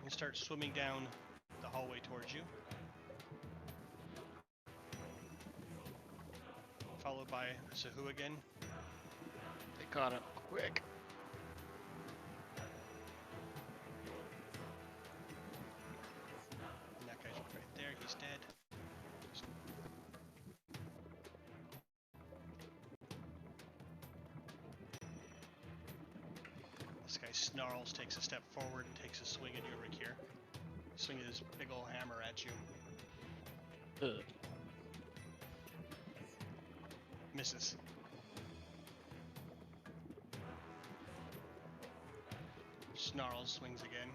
and start swimming down the hallway towards you. Followed by Sahuagin. They caught him quick. And that guy's right there, he's dead. This guy snarls, takes a step forward, and takes a swing at you, Rick. Swinging his big old hammer at you. Misses. Snarls, swings again.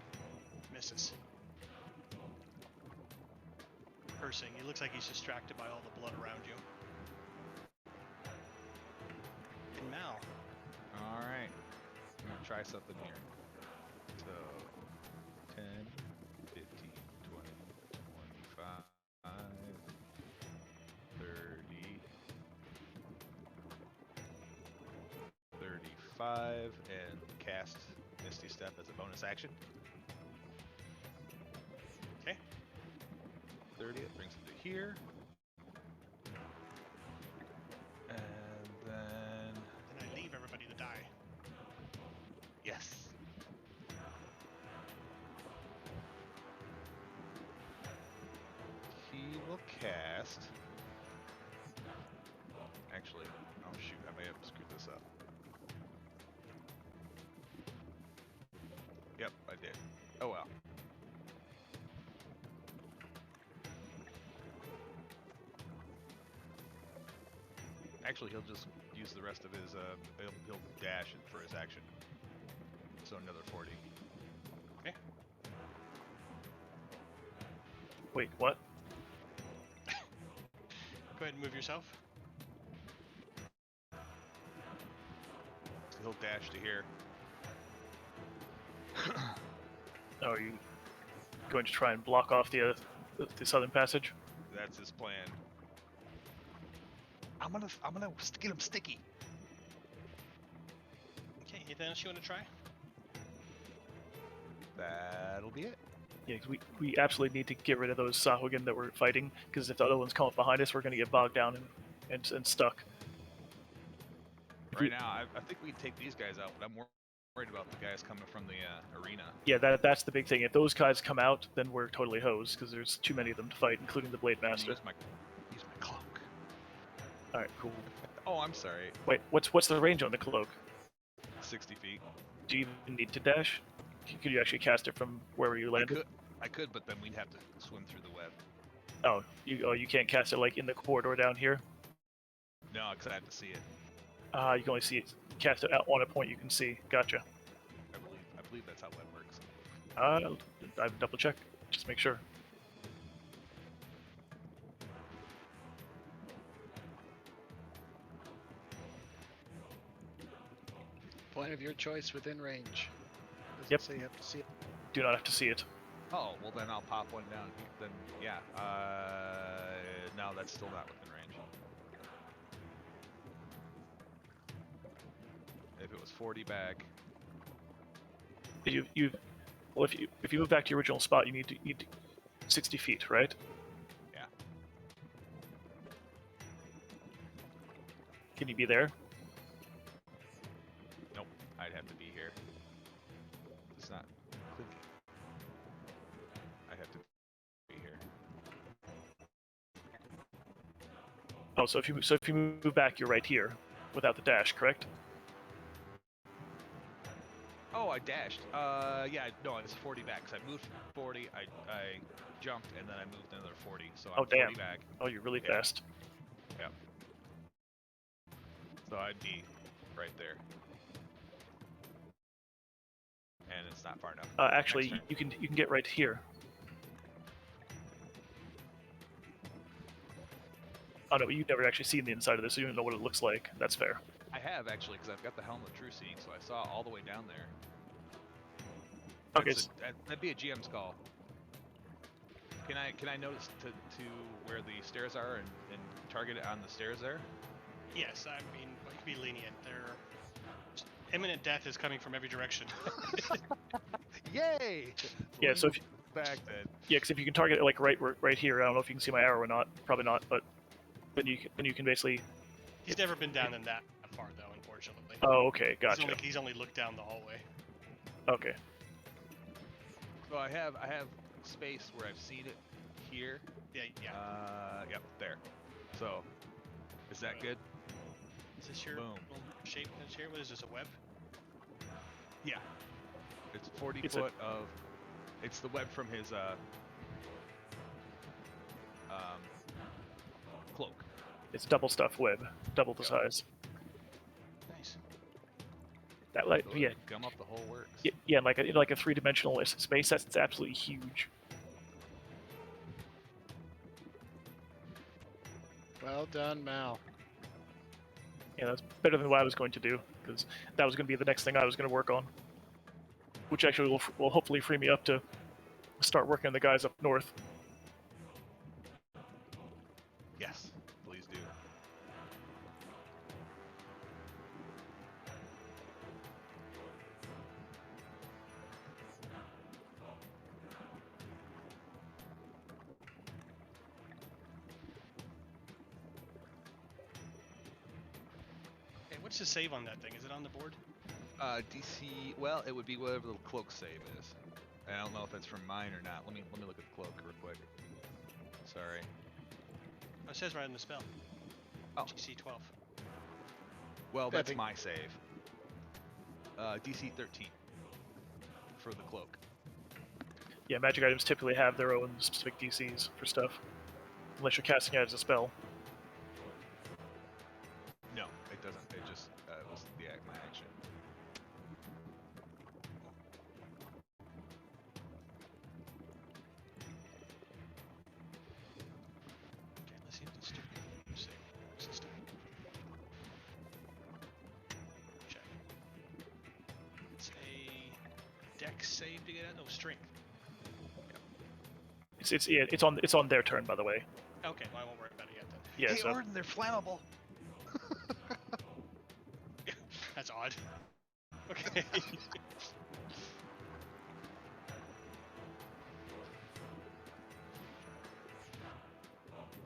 Misses. Cursing. He looks like he's distracted by all the blood around you. And Mal. All right. I'm going to try something here. So, 10, 15, 20, 25, 30, 35, and cast Misty Step as a bonus action. Okay. 30, it brings him to here. And then... Then I leave everybody to die. Yes. He will cast... Actually, oh shoot, I may have screwed this up. Yep, I did. Oh well. Actually, he'll just use the rest of his. He'll dash it for his action. So another 40. Okay. Wait, what? Go ahead and move yourself. So he'll dash to here. Oh, are you going to try and block off the southern passage? That's his plan. I'm gonna get him sticky. Okay, anything else you want to try? That'll be it. Yeah, 'cause we absolutely need to get rid of those Sahuagin that we're fighting, because if the other ones come up behind us, we're going to get bogged down and stuck. Right now, I think we can take these guys out, but I'm more worried about the guys coming from the arena. Yeah, that's the big thing. If those guys come out, then we're totally hosed, because there's too many of them to fight, including the Blade Master. Use my cloak. All right, cool. Oh, I'm sorry. Wait, what's the range on the cloak? 60 feet. Do you even need to dash? Could you actually cast it from wherever you landed? I could, but then we'd have to swim through the web. Oh, you can't cast it like in the corridor down here. No, because I have to see it. You can only see it cast it out on a point you can see. Gotcha. I believe that's how web works. I would double check, just make sure. Point of your choice within range. Doesn't Yep. say you have to see it. Do not have to see it. Oh, well then I'll pop one down. Then yeah. No, that's still not within range. If it was 40 back. Well, if you move back to your original spot, you need to 60 feet, right? Yeah. Can you be there? Nope. I'd have to be here. It's not clicking. I'd have to be here. Oh, so if you move back, you're right here, without the dash, correct? Oh, I dashed. Yeah, no, it's 40 back. Cause I moved 40, I jumped, and then I moved another 40. So I'm 40 damn. back. Oh, you're really Yeah. fast. Yeah. So I'd be right there. And it's not far enough. Actually, Next turn. you can get right here. Oh no, you've never actually seen the inside of this, so you don't know what it looks like. That's fair. I have actually, because I've got the Helm of True Seeing, so I saw all the way down there. Okay. That'd be a GM's call. Can I notice to where the stairs are and target it on the stairs there? Yes, I mean, we can be lenient. Imminent death is coming from every direction. Yay! Yeah, so if back then. Yeah, because if you can target it like right here, I don't know if you can see my arrow or not. Probably not, but then you can basically. He's never been down in that far though, unfortunately. Oh, okay, gotcha. He's only looked down the hallway. Okay. So I have space where I've seen it here. Yeah. Yep, there. So, is that good? Is this your Boom. little shape that's here? What is this, a web? Yeah. It's 40 It's foot of. It's the web from his cloak. It's double stuff web, double the Yep. size. Nice. That like So yeah, gum up the whole works. yeah, in like a 3-dimensional space. That's absolutely huge. Well done, Mal. Yeah, that's better than what I was going to do, because that was going to be the next thing I was going to work on. Which actually will hopefully free me up to start working on the guys up north. Yes, please do. Hey, what's the save on that thing? Is it on the board? DC. Well, it would be whatever the cloak save is. I don't know if it's from mine or not. Let me look at the cloak real quick. Sorry. Oh, it says right in the spell. Oh. GC 12. Well, I that's think- my save. DC 13. for the cloak. Yeah, magic items typically have their own specific DCs for stuff, unless you're casting it as a spell. No, it doesn't. It just was my action. Okay, let's see if this stupid save works this time. Check. It's a dex save to get out. Oh, strength. It's on their turn, by the way. Okay, well, I won't worry about it yet then. Yeah, Hey, so Orden, they're flammable. That's odd. Okay.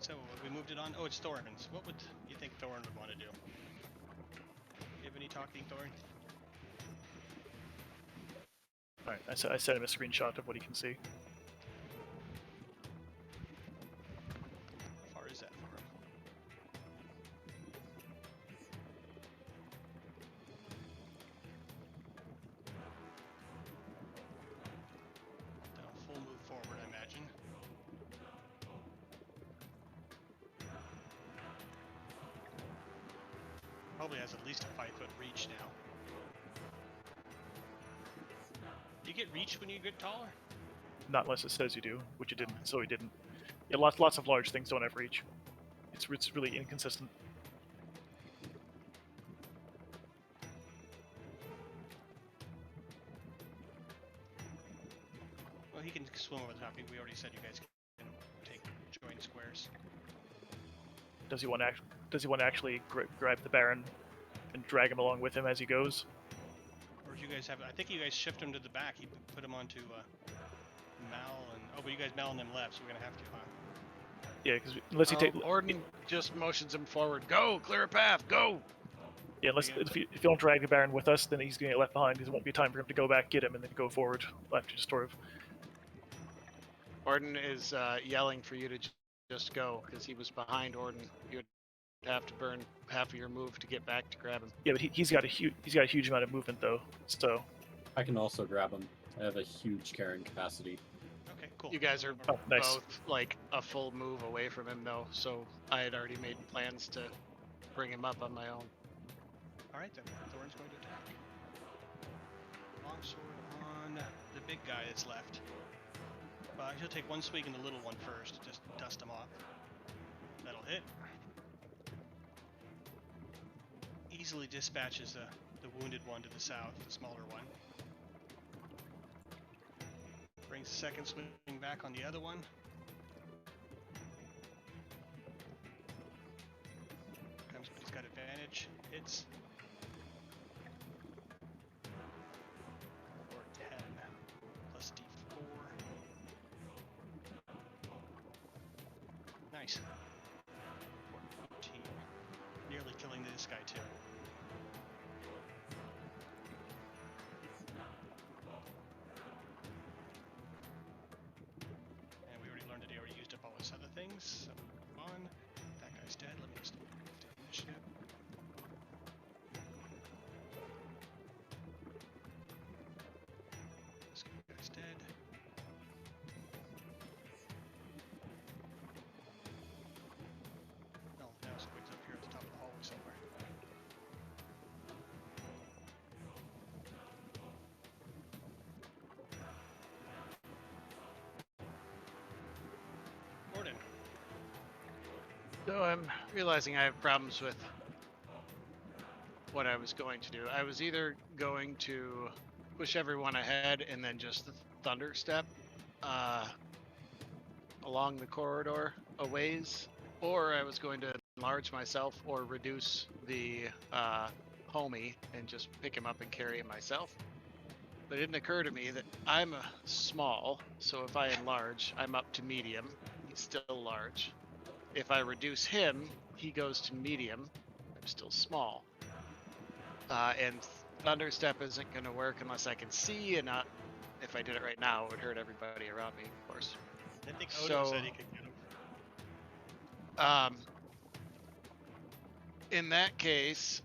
So we moved it on. Oh, it's Thorin's. What would you think Thorin would want to do? You have any talking, Thorin? all right, I sent him a screenshot of what he can see. How far is that for him? Then a full move forward, I imagine. Probably has at least a 5-foot reach now. Do you get reach when you get taller? Not unless it says you do, which it didn't, so he didn't. Yeah, lots of large things don't have reach. It's really inconsistent. Well, he can swim over the top. We already said you guys can take join squares. Does he want to actually grab the Baron and drag him along with him as he goes? Or do you guys have? I think you guys shift him to the back. He put him onto Mal and but you guys Mal and them left, so we're gonna have to, huh? Yeah, because unless he take Orden just motions him forward. Go, clear a path. Go. yeah, unless if you don't drag the Baron with us, then he's gonna get left behind. There won't be time for him to go back, get him, and then go forward after just sort of. Orden is yelling for you to just go because he was behind Orden. You'd have to burn half of your move to get back to grab him. Yeah, but he's got a huge amount of movement though, so. I can also grab him. I have a huge carrying capacity. Okay, cool. You guys are Oh, nice. both like a full move away from him though, so I had already made plans to bring him up on my own. All right then. Thorin's going to attack. Longsword on the big guy that's left. He'll take one swing in the little one first, just dust him off. That'll hit. Easily dispatches the wounded one to the south, the smaller one. Brings the second swing back on the other one. Comes, but he's got advantage. Hits. Or 10 plus D4. Nice. 14. Nearly killing this guy too. And we already learned that he already used up all his other things, so move on. That guy's dead. Let me just take initiative. This guy's dead. No, now Squid's up here at the top of the hallway somewhere. Gordon. So I'm realizing I have problems with what I was going to do. I was either going to push everyone ahead and then just thunder step along the corridor a ways, or I was going to enlarge myself or reduce the homie and just pick him up and carry him myself. But it didn't occur to me that I'm small, so if I enlarge, I'm up to medium. He's still large. If I reduce him, he goes to medium. I'm still small. And thunder step isn't going to work unless I can see, and not if I did it right now, it would hurt everybody around me, of course. I think Odo So- said he could get him. In that case,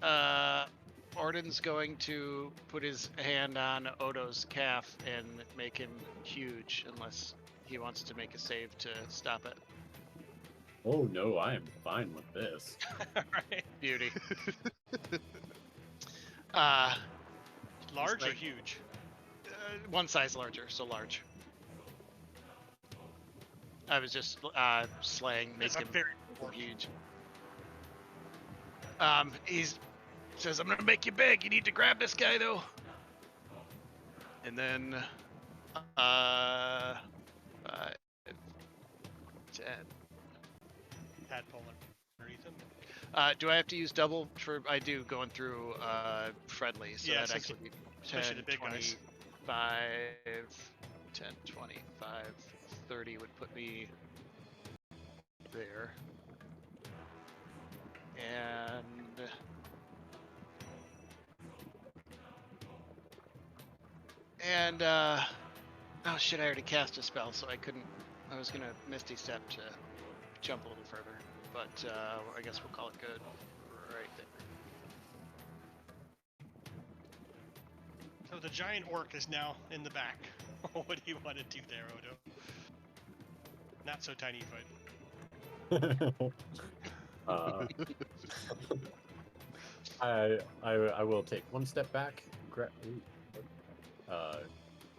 Orden's going to put his hand on Odo's calf and make him huge, unless he wants to make a save to stop it. Oh no, I am fine with this. Right. Beauty. Large or like- huge? One size larger, so large. I was just slaying, make That's a him very huge. He's says, "I'm gonna make you big. You need to grab this guy though." And then, 5, 10. Tadpole underneath him. Do I have to use double for? I do going through friendly, so Yeah, that'd since actually be 10, especially the big guys. 25, 10, 25, 30 would put me there. And oh shit, I already cast a spell, so I couldn't. I was gonna Misty Step to jump a little further, but I guess we'll call it good right there. So the giant orc is now in the back. What do you want to do there, Odo? Not so tiny foot. I will take one step back,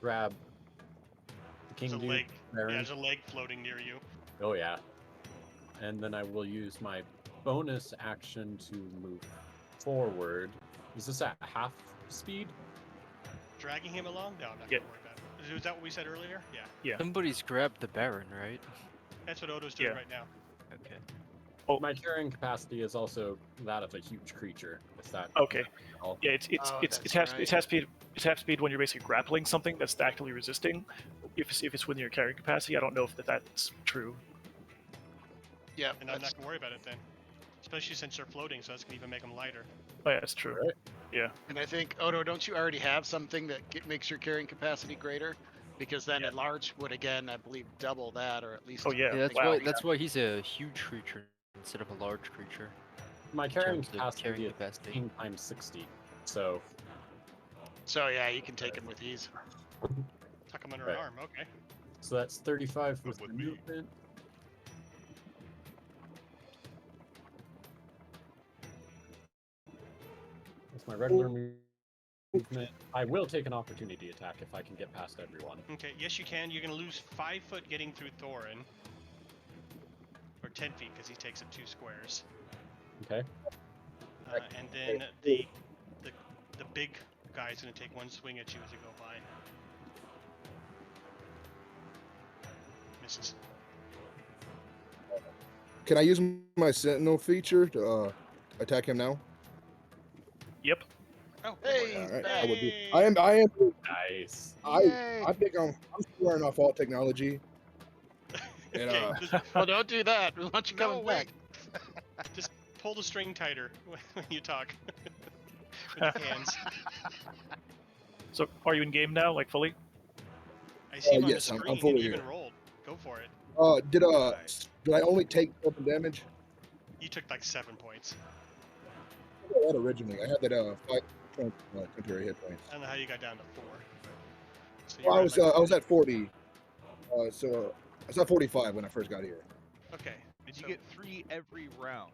grab the king There's a dude, leg. Baron. Yeah, there's a leg floating near you. Oh yeah. And then I will use my bonus action to move forward. Is this at half speed? Dragging him along? No, I'm not Yeah. gonna worry about it. Was that what we said earlier? Yeah. Yeah. Somebody's grabbed the Baron, right? That's what Odo's doing Yeah. right now. Okay. Oh, My carrying capacity is also that of a huge creature. Is that okay. all? Yeah, it's Oh, it's that's half right. it's half speed. It's half speed when you're basically grappling something that's actively resisting. If it's within your carrying capacity, I don't know if that's true. Yeah, And I'm not gonna worry about it then. Especially since they're floating, so that's gonna even make them lighter. Oh yeah, that's true. Right. Yeah. and I think Odo, don't you already have something that makes your carrying capacity greater? Because then Yeah. a large would again, I believe, double that, or at least. Oh yeah. Yeah, that's wow. why he's a huge creature instead of a large creature. My In carrying terms of capacity carrying is capacity. 15 times 60. So So yeah, you can take him with ease. Tuck him under Right. an arm. Okay. so that's 35 But with with the me. movement. That's my regular movement. I will take an opportunity attack if I can get past everyone. Okay. Yes, you can. You're gonna lose 5 foot getting through Thorin, or 10 feet because he takes up 2 squares. Okay. And then the big guy's gonna take 1 swing at you as you go by. Misses. Can I use my sentinel feature to attack him now? Yep. Oh, Hey, All he's right, back. I will do. Hey! I am. Nice. Yay. I think I'm swearing off all technology. And, Okay, just, Well, don't do that. We want you no, coming wait. back. Just pull the string tighter when you talk. With your hands. So are you in game now, like fully? I see him on yes, the I'm screen. fully He even here. rolled. Go for it. Did I only take 7 damage? You took like 7 points. I had that originally. I had that 5 point, temporary hit points. I don't know how you got down to 4. So Well, I you're was at, like, I was at 40. So I was at 45 when I first got here. okay. And you so- get 3 every round.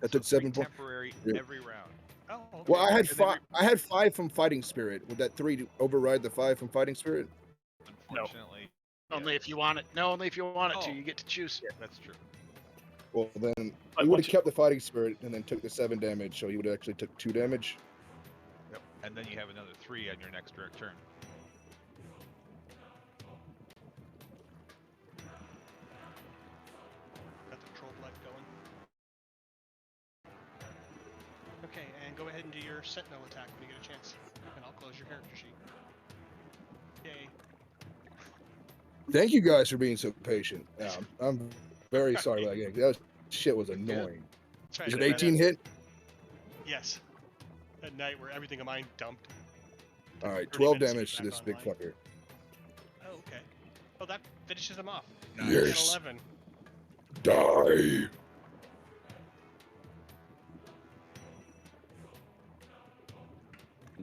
I So took 3 7 points. temporary Yeah. every round. Oh, okay. Well, I had And then 5. I had 5 from Fighting Spirit. Would that 3 override the 5 from Fighting Spirit? Unfortunately, yeah, Only if you want it. No, only if you want it to. Oh. You get to choose. that's true. Well, then But he would once have kept the Fighting Spirit and then took the 7 damage, so he would have actually took 2 damage. Yep. And then you have another 3 on your next direct turn. Got the troll blood going. Okay, and go ahead and do your sentinel attack when you get a chance. And I'll close your character sheet. Yay. Thank you guys for being so patient. I'm very sorry about that. That shit was annoying. Try Is to it do that. 18 hit? Yes. At night where everything of mine dumped. All right, 30 12 minutes to damage get to back this big online. fucker. Oh, okay. Oh, that finishes him off. Yes. 11. Die.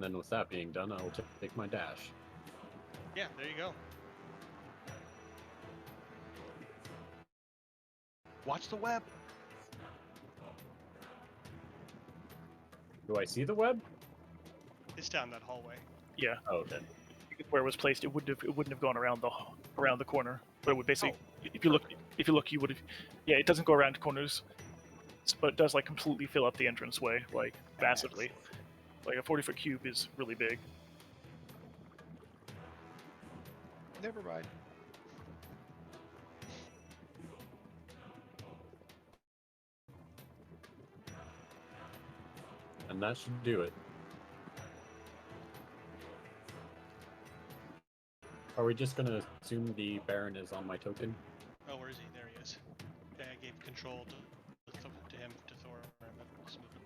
And then with that being done, I will take my dash. Yeah, there you go. Watch the web. Do I see the web? It's down that hallway. Yeah, Oh, okay. where it was placed, it wouldn't have gone around the corner. But it would basically, Oh, if you look, you would have. Yeah, it doesn't go around corners, but it does like completely fill up the entranceway, like massively. Like a 40-foot cube is really big. Never mind. And that should do it. Are we just gonna assume the Baron is on my token? Oh, where is he? There he is. Okay, I gave control to him, to Thor. Let's move him.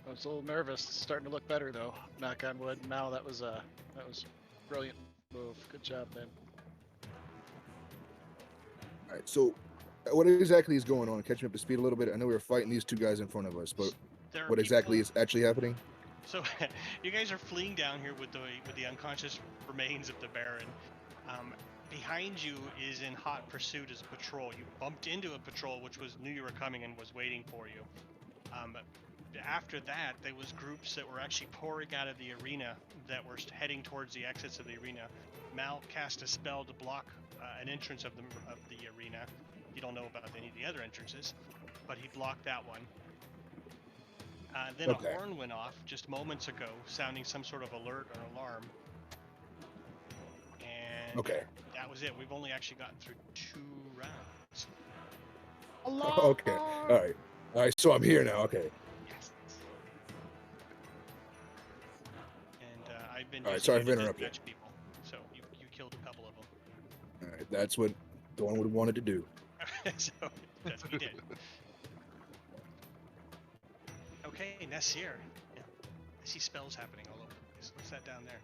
I was a little nervous. It's starting to look better though. Knock on wood. Mal, that was a brilliant move. Good job, man. All right, so what exactly is going on? Catch me up to speed a little bit. I know we were fighting these two guys in front of us, but There are what exactly people- is actually happening? So you guys are fleeing down here with the unconscious remains of the Baron. Behind you is in hot pursuit is a patrol. You bumped into a patrol which knew you were coming and was waiting for you. After that, there was groups that were actually pouring out of the arena that were heading towards the exits of the arena. Mal cast a spell to block an entrance of the arena. You don't know about any of the other entrances, but he blocked that one. Then Okay. a horn went off just moments ago, sounding some sort of alert or alarm. And Okay. that was it. We've only actually gotten through 2 rounds. Okay. All right. So I'm here now. Okay. Yes. And I've been. All right, using sorry you for to interrupting. dispatch people, so you killed a couple of them. All right. That's what Dawn would have wanted to do. So that's what you did. Okay, Nasir. Yeah. I see spells happening all over the place. What's that down there?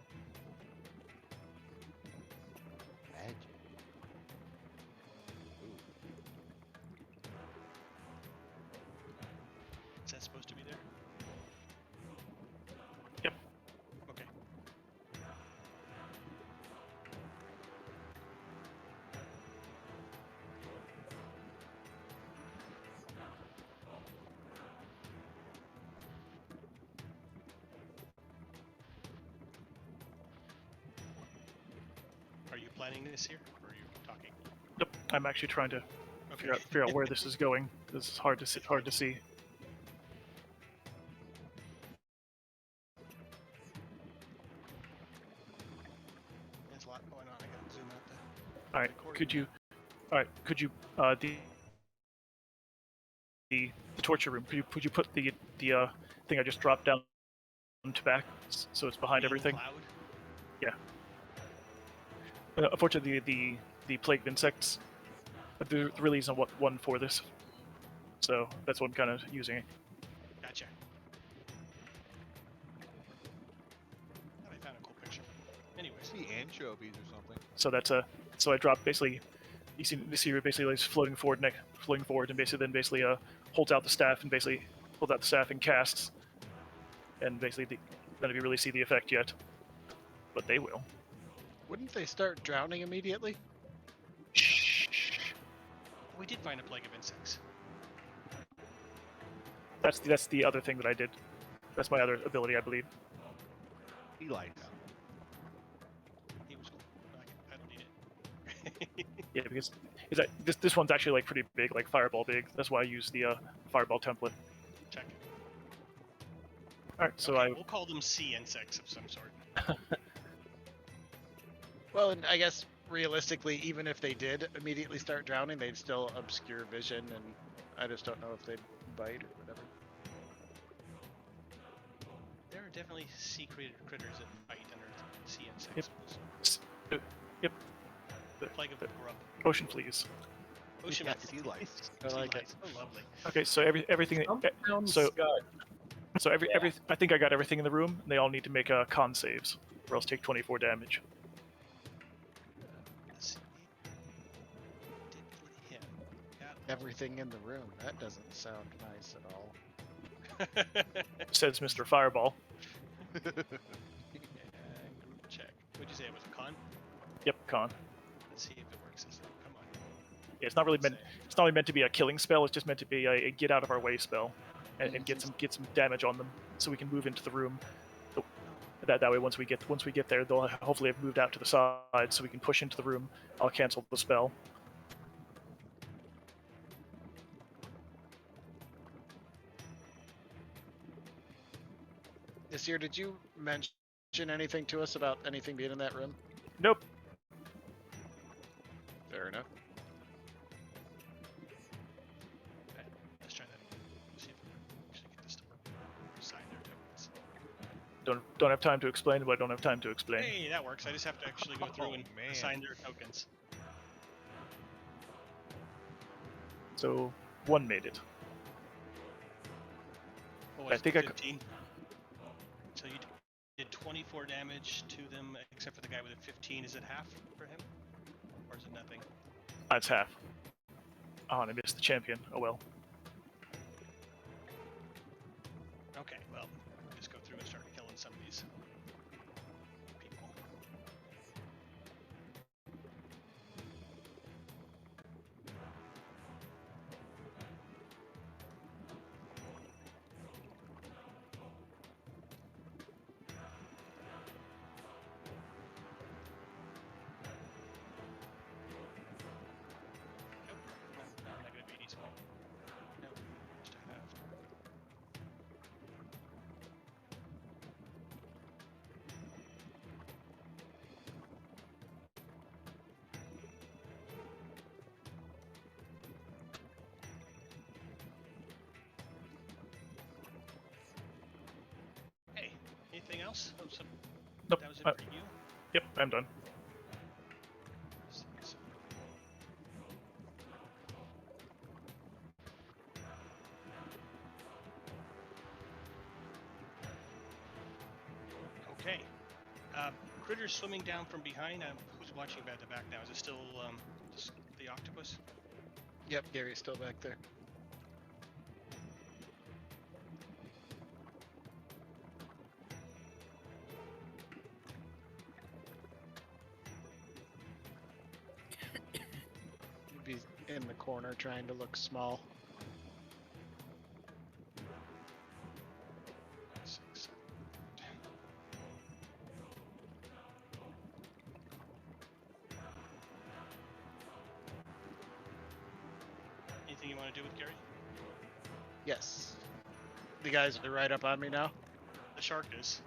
Magic. Is that supposed to be there? Yep. Okay. Are you planning this here, or are you talking? Yep, I'm actually trying to Okay. figure out where this is going. This is hard to see. There's a lot going on. I gotta zoom out the. All right, could you the torture room? Could you put the thing I just dropped down to back so it's behind Green everything? Cloud? Unfortunately, the plague of insects, there really isn't one for this, so that's what I'm kind of using. Gotcha. Oh, I found a cool picture. Anyways, See anchovies or something. So that's so I dropped basically. You see basically like floating forward, and basically holds out the staff and basically holds out the staff and casts, and basically none of you really see the effect yet, but they will. Wouldn't they start drowning immediately? we did find a plague of insects. That's the other thing that I did. That's my other ability, I believe. He likes. He was cool. I don't need it. Yeah, because this one's actually like pretty big, like fireball big. That's why I use the fireball template. Check. All right, so Okay, we'll call them sea insects of some sort. Well, and I guess realistically, even if they did immediately start drowning, they'd still obscure vision, and I just don't know if they'd bite or whatever. There are definitely sea critters that fight under sea insects. Yep. The plague of the grub. Ocean fleas. Ocean Yeah, mice. sea lice. I like it. Oh, lovely. Okay, so everything. So I think I got everything in the room. They all need to make con saves, or else take 24 damage. Let's see. Did hit him. everything in the room. That doesn't sound nice at all. Says Mr. Fireball. And group check. What'd you say? It was a con? Yep, con. Let's see if it works. Come on. Yeah, it's not really meant. It's not really meant to be a killing spell. It's just meant to be a get out of our way spell, and get some damage on them, so we can move into the room. That way, once we get there, they'll hopefully have moved out to the side, so we can push into the room. I'll cancel the spell. This year, did you mention anything to us about anything being in that room? Nope. Fair enough. Okay, let's try that again. See if we can actually get this to work. Assign their tokens. Don't have time to explain what I don't have time to explain. Hey, that works. I just have to actually go through and man. assign their tokens. So one made it. What was I think it, I could- 15? So you did 24 damage to them, except for the guy with a 15. Is it half for him? Or is it nothing? That's half. Oh, and I missed the champion. Oh well. Okay, well, we'll just go through and start killing some of these people. Nope, negative 80s. Nope, just a half. Hey, anything else? Oh, Nope. that was it Uh, for you? Yep, I'm done. Okay. Critters swimming down from behind. Who's watching at the back now? Is it still just the octopus? Yep, Gary's still back there. He'd be in the corner trying to look small. 6, 7, 8. Anything you want to do with Gary? Yes. The guys are right up on me now. The shark is.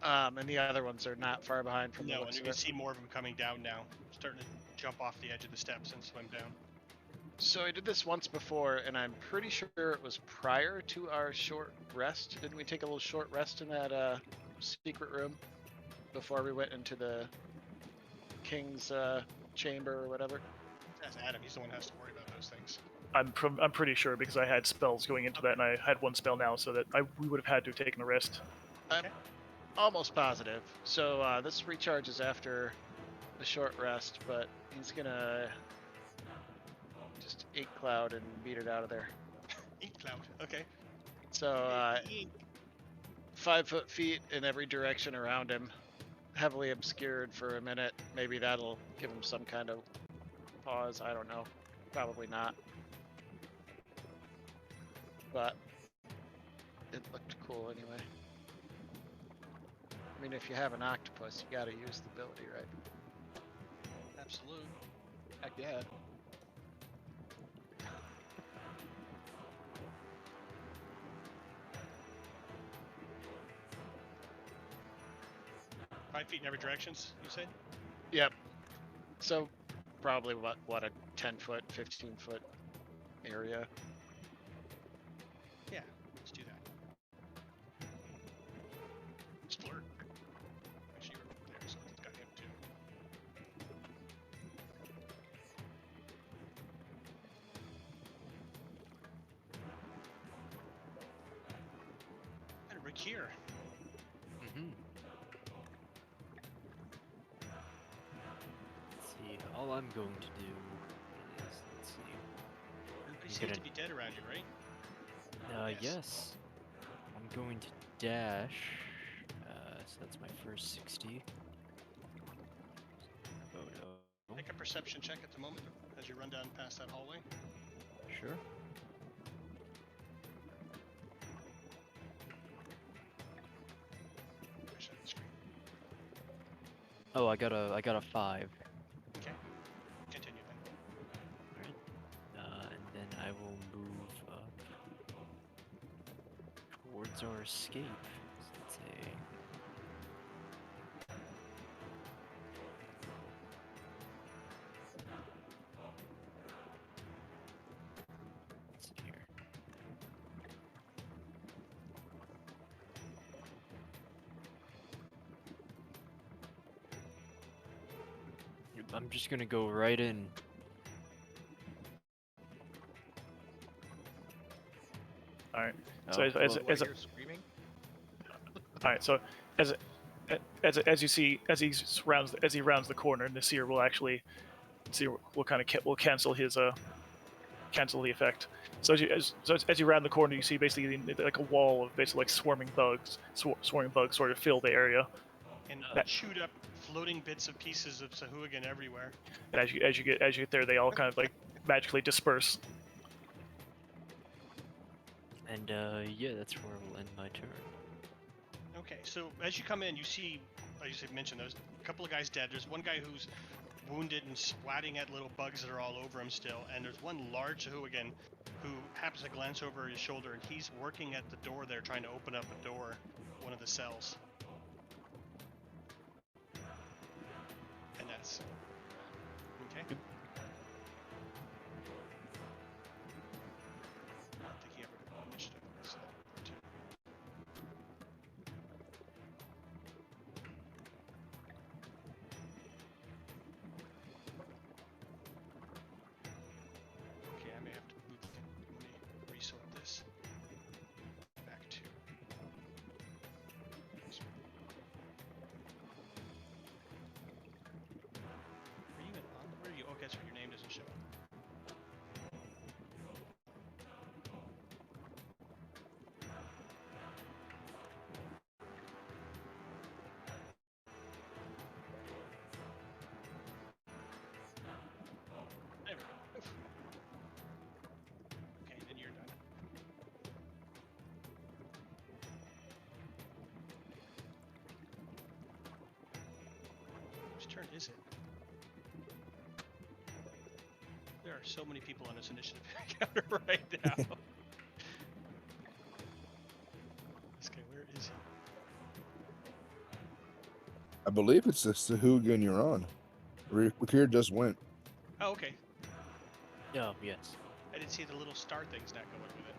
And the other ones are not far behind from the No, and looks you of can it. see more of them coming down now. Starting to jump off the edge of the steps and swim down. So I did this once before, and I'm pretty sure it was prior to our short rest. Didn't we take a little short rest in that secret room before we went into the king's chamber or whatever? That's Adam. He's the one who has to worry about those things. I'm pretty sure because I had spells going into that, and I had one spell now, so that we would have had to have taken a rest. I'm almost positive. So this recharges after the short rest, but he's gonna just ink cloud and beat it out of there. Ink cloud. Okay. So Ink. 5 feet in every direction around him, heavily obscured for a minute. Maybe that'll give him some kind of pause. I don't know. Probably not. But it looked cool anyway. I mean, if you have an octopus, you gotta use the ability, right? Absolute. Heck yeah. Five feet in every directions, you said? Yep. So probably what a 10-foot, 15-foot area. Yeah, let's do that. Explore. Actually, you're there, so it's got him too. And Rick here. Mm-hmm. Let's see. All I'm going to do is, let's see. seem gonna to be dead around you, right? Yes. yes. I'm going to dash. So that's my first 60. Photo. Make a perception check at the moment as you run down past that hallway. Sure. Push out the screen. Oh, I got a 5. Okay. Continue then. And then I will move up towards our escape. So let's say. Let's see here. I'm just gonna go right in. All right. Oh, So as While you're screaming, all right. So as you see as he rounds the corner, Nasir will actually will kind of will cancel his cancel the effect. So as you round the corner, you see basically like a wall of basically like swarming bugs sort of fill the area. And That- shoot up floating bits of pieces of Sahuagin everywhere. And as you get there, they all kind of like magically disperse. And yeah, that's where we'll end my turn. Okay, so as you come in, you see, like you mentioned, there's a couple of guys dead. There's one guy who's wounded and splatting at little bugs that are all over him still, and there's one large Sahuagin who happens to glance over his shoulder, and he's working at the door there, trying to open up a door, one of the cells. And that's okay. I don't think he ever got initiative on this too. Okay, I may have to move. Let me resort this back to. Are you even on? Where are you? Okay, that's where your name doesn't show up. There we go. Oof. Okay, then you're done. Whose turn is it? There are so many people on this initiative counter right now. This guy, where is he? I believe it's the Sahuagin you're on. Rakir just went. Oh, okay. Oh, yes. I didn't see the little star things not going with it.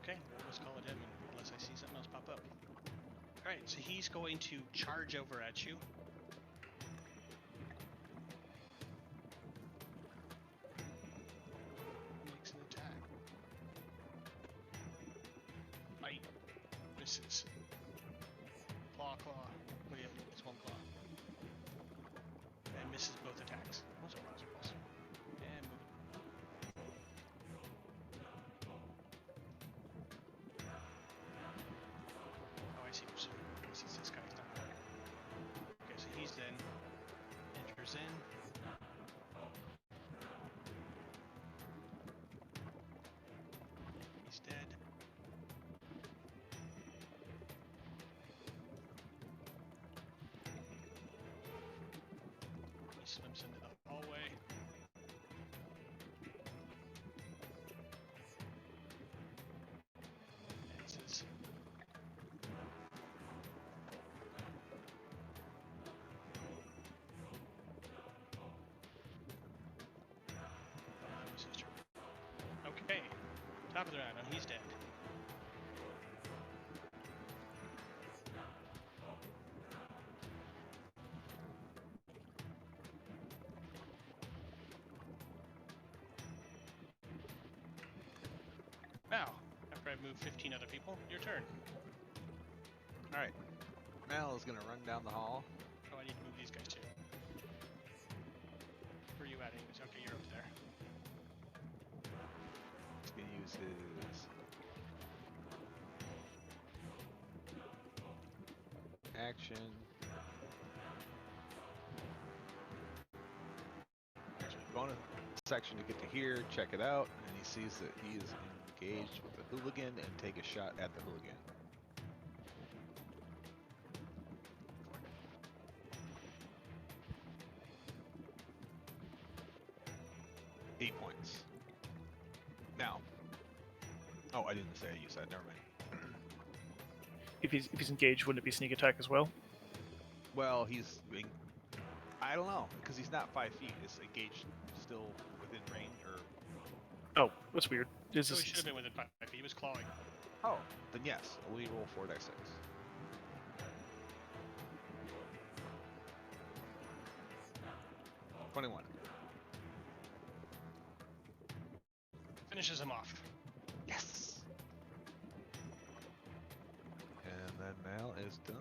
Okay, we'll just call it him unless I see something else pop up. Alright, so he's going to charge over at you. Makes an attack. Bite. Misses. Claw. Oh yeah, it's one claw. And misses both attacks. Those are possibles. And move. Oh, I see. So this is this guy's not. Okay, so he's then enters in. He's dead. He slips into the hallway. And says, that was his turn. Okay, top of the round. Now he's dead. Now, after I've moved 15 other people, your turn. all right. Mal is gonna run down the hall. Oh, I need to move these guys too. about anyways. Okay, you're up there. He's gonna use his action. Actually, bonus section to get to here, check it out, and he sees that he is engaged with the hooligan and take a shot at the hooligan. Eight points. Now. Oh, I didn't say I used that. Never mind. If he's engaged, wouldn't it be sneak attack as well? Well, he's being. I don't know because he's not 5 feet. Is engaged still within range or? Oh, that's weird. Is So he this should have been within 5 feet. He was clawing. Oh, then yes. We roll 4d6. $21. Finishes him off. Yes. And then Mal is done.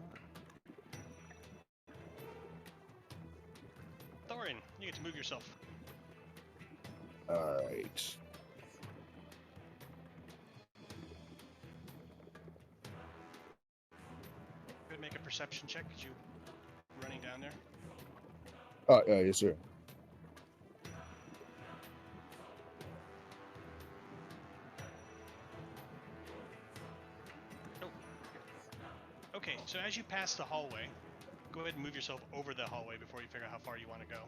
Thorin, you get to move yourself. Alright. Go ahead and make a perception check because you running down there. Yes, sir. Okay, so as you pass the hallway, go ahead and move yourself over the hallway before you figure out how far you want to go.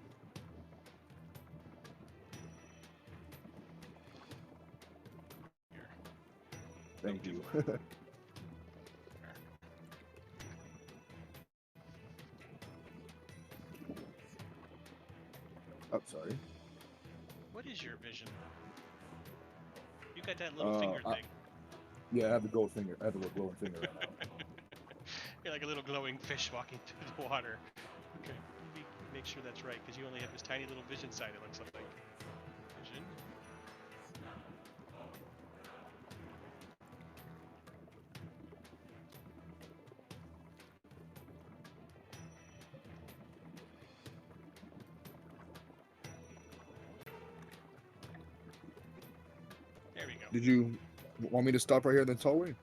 Here. Thank you. Oh, sorry. What is your vision? You got that little finger thing. Yeah, I have the gold finger. I have the glowing finger right now. You're like a little glowing fish walking through the water. Okay, let me make sure that's right, because you only have this tiny little vision sight, it looks like. Vision. There we go. Did you want me to stop right here in the hallway?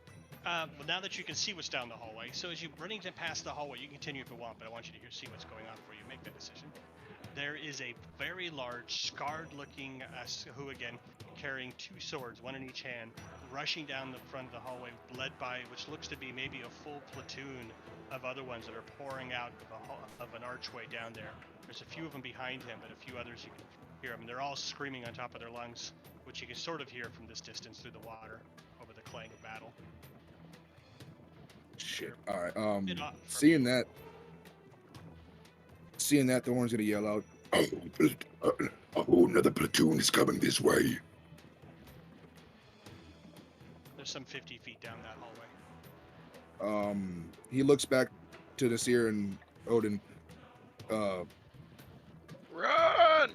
Well, now that you can see what's down the hallway, so as you're running past the hallway, you can continue if you want, but I want you to see what's going on before you make that decision. There is a very large, scarred-looking Sahuagin carrying 2 swords, one in each hand, rushing down the front of the hallway, led by, which looks to be maybe a full platoon of other ones that are pouring out of an archway down there. There's a few of them behind him, but a few others you can hear them. And they're all screaming on top of their lungs, which you can sort of hear from this distance through the water over the clang of battle. Shit. All right. Bit off from Seeing you. that, the horn's gonna yell out. Oh, another platoon is coming this way. There's some 50 feet down that hallway. He looks back to Nasir and Odin. Run! All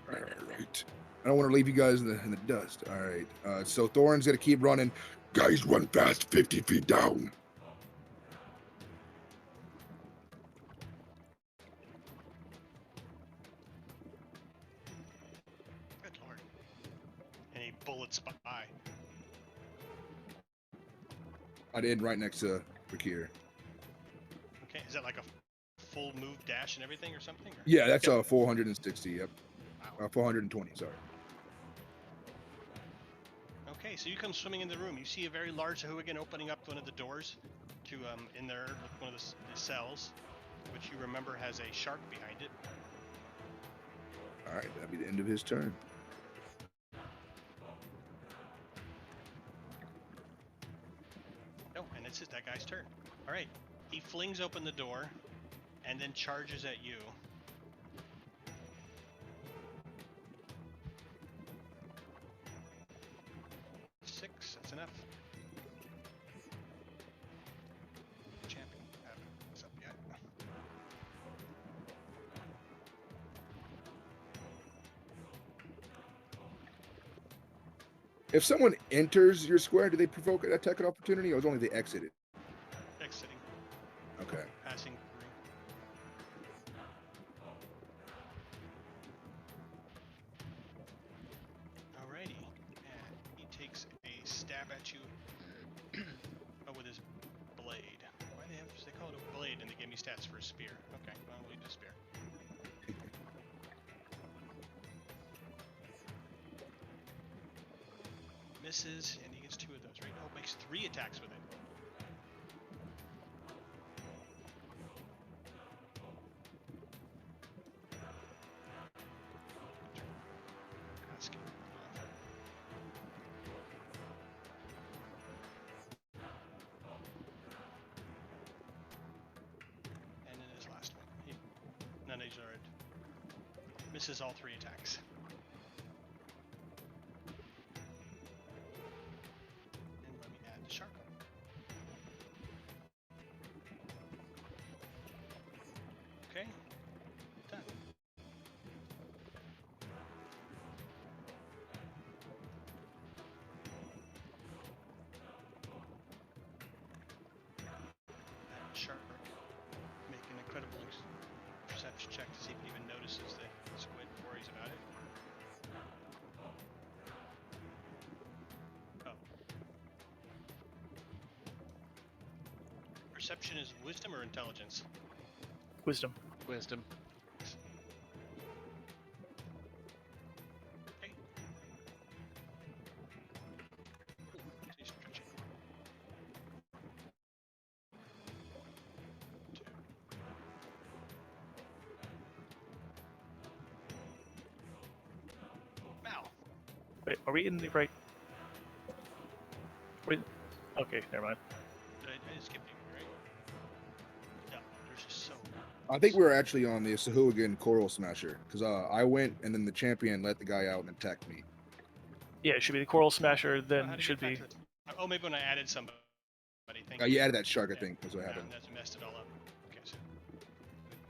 right. I don't want to leave you guys in the dust. All right. So Thorin's gonna keep running. Guys, run fast, 50 feet down. Good lord. And he bullets by. I did right next to Rakir. Okay, is that like a full move dash and everything or something? Or? Yeah, that's 460. Yep. Wow. 420. Sorry. Okay, so you come swimming in the room. You see a very large Sahuagin opening up one of the doors to in there, one of the cells, which you remember has a shark behind it. All right, that'll be the end of his turn. Oh, and it's that guy's turn. All right, he flings open the door and then charges at you. Six, that's enough. Champion, what's up yet? If someone enters your square, do they provoke an attack opportunity, or is it only they exited? Exiting, Okay. passing me stats for a spear. Okay, well, we'll use a spear. Misses, and he gets 2 of those, right? Oh, makes 3 attacks with it. And then his last one. None of these are. Misses all 3 attacks. And let me add the shark. Okay, done. That shark. Make an incredible perception check to see if he even notices the squid before he's about it. Oh. Perception is wisdom or intelligence? Wisdom. Wisdom. Okay. He's stretching. 2. Mal. Wait, are we in the right? Wait. Okay, never mind. I just skipped you, right? No, there's just so. I think we were actually on the Sahuagin Coral Smasher because I went and then the champion let the guy out and attacked me. Yeah, it should be the Coral Smasher. Oh, Then how did it should you be. get back to oh, maybe when I added somebody. Thank You added that shark, I think, was what Yeah, happened. that's messed it all up. Okay, so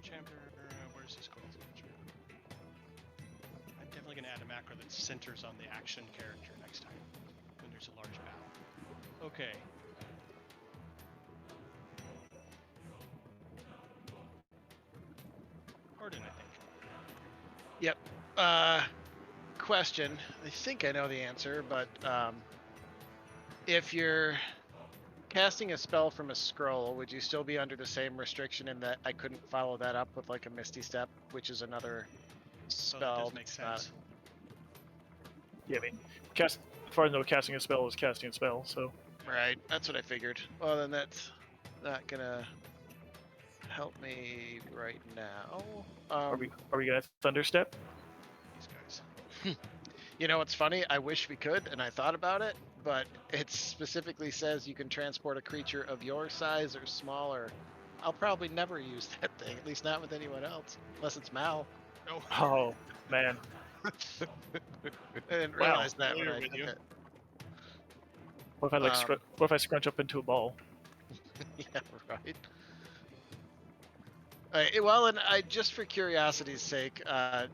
chapter. Where's this called? I'm definitely gonna add a macro that centers on the action character next time when there's a large battle. Okay. Gordon, I think. Yep. Question. I think I know the answer, but if you're casting a spell from a scroll, would you still be under the same restriction in that I couldn't follow that up with like a Misty Step, which is another So that spell? does make sense. Yeah, I mean, as far as I know, casting a spell is casting a spell. So Right. That's what I figured. Well, then that's not gonna help me right now. are we gonna thunderstep? These guys. You know what's funny? I wish we could, and I thought about it, but it specifically says you can transport a creature of your size or smaller. I'll probably never use that thing, at least not with anyone else, unless it's Mal. Oh, Oh man. I didn't Wow. realize that when Familiar I with did you. it. What if I like? Um, What if I scrunch up into a ball? Yeah, right. Well, and I just for curiosity's sake,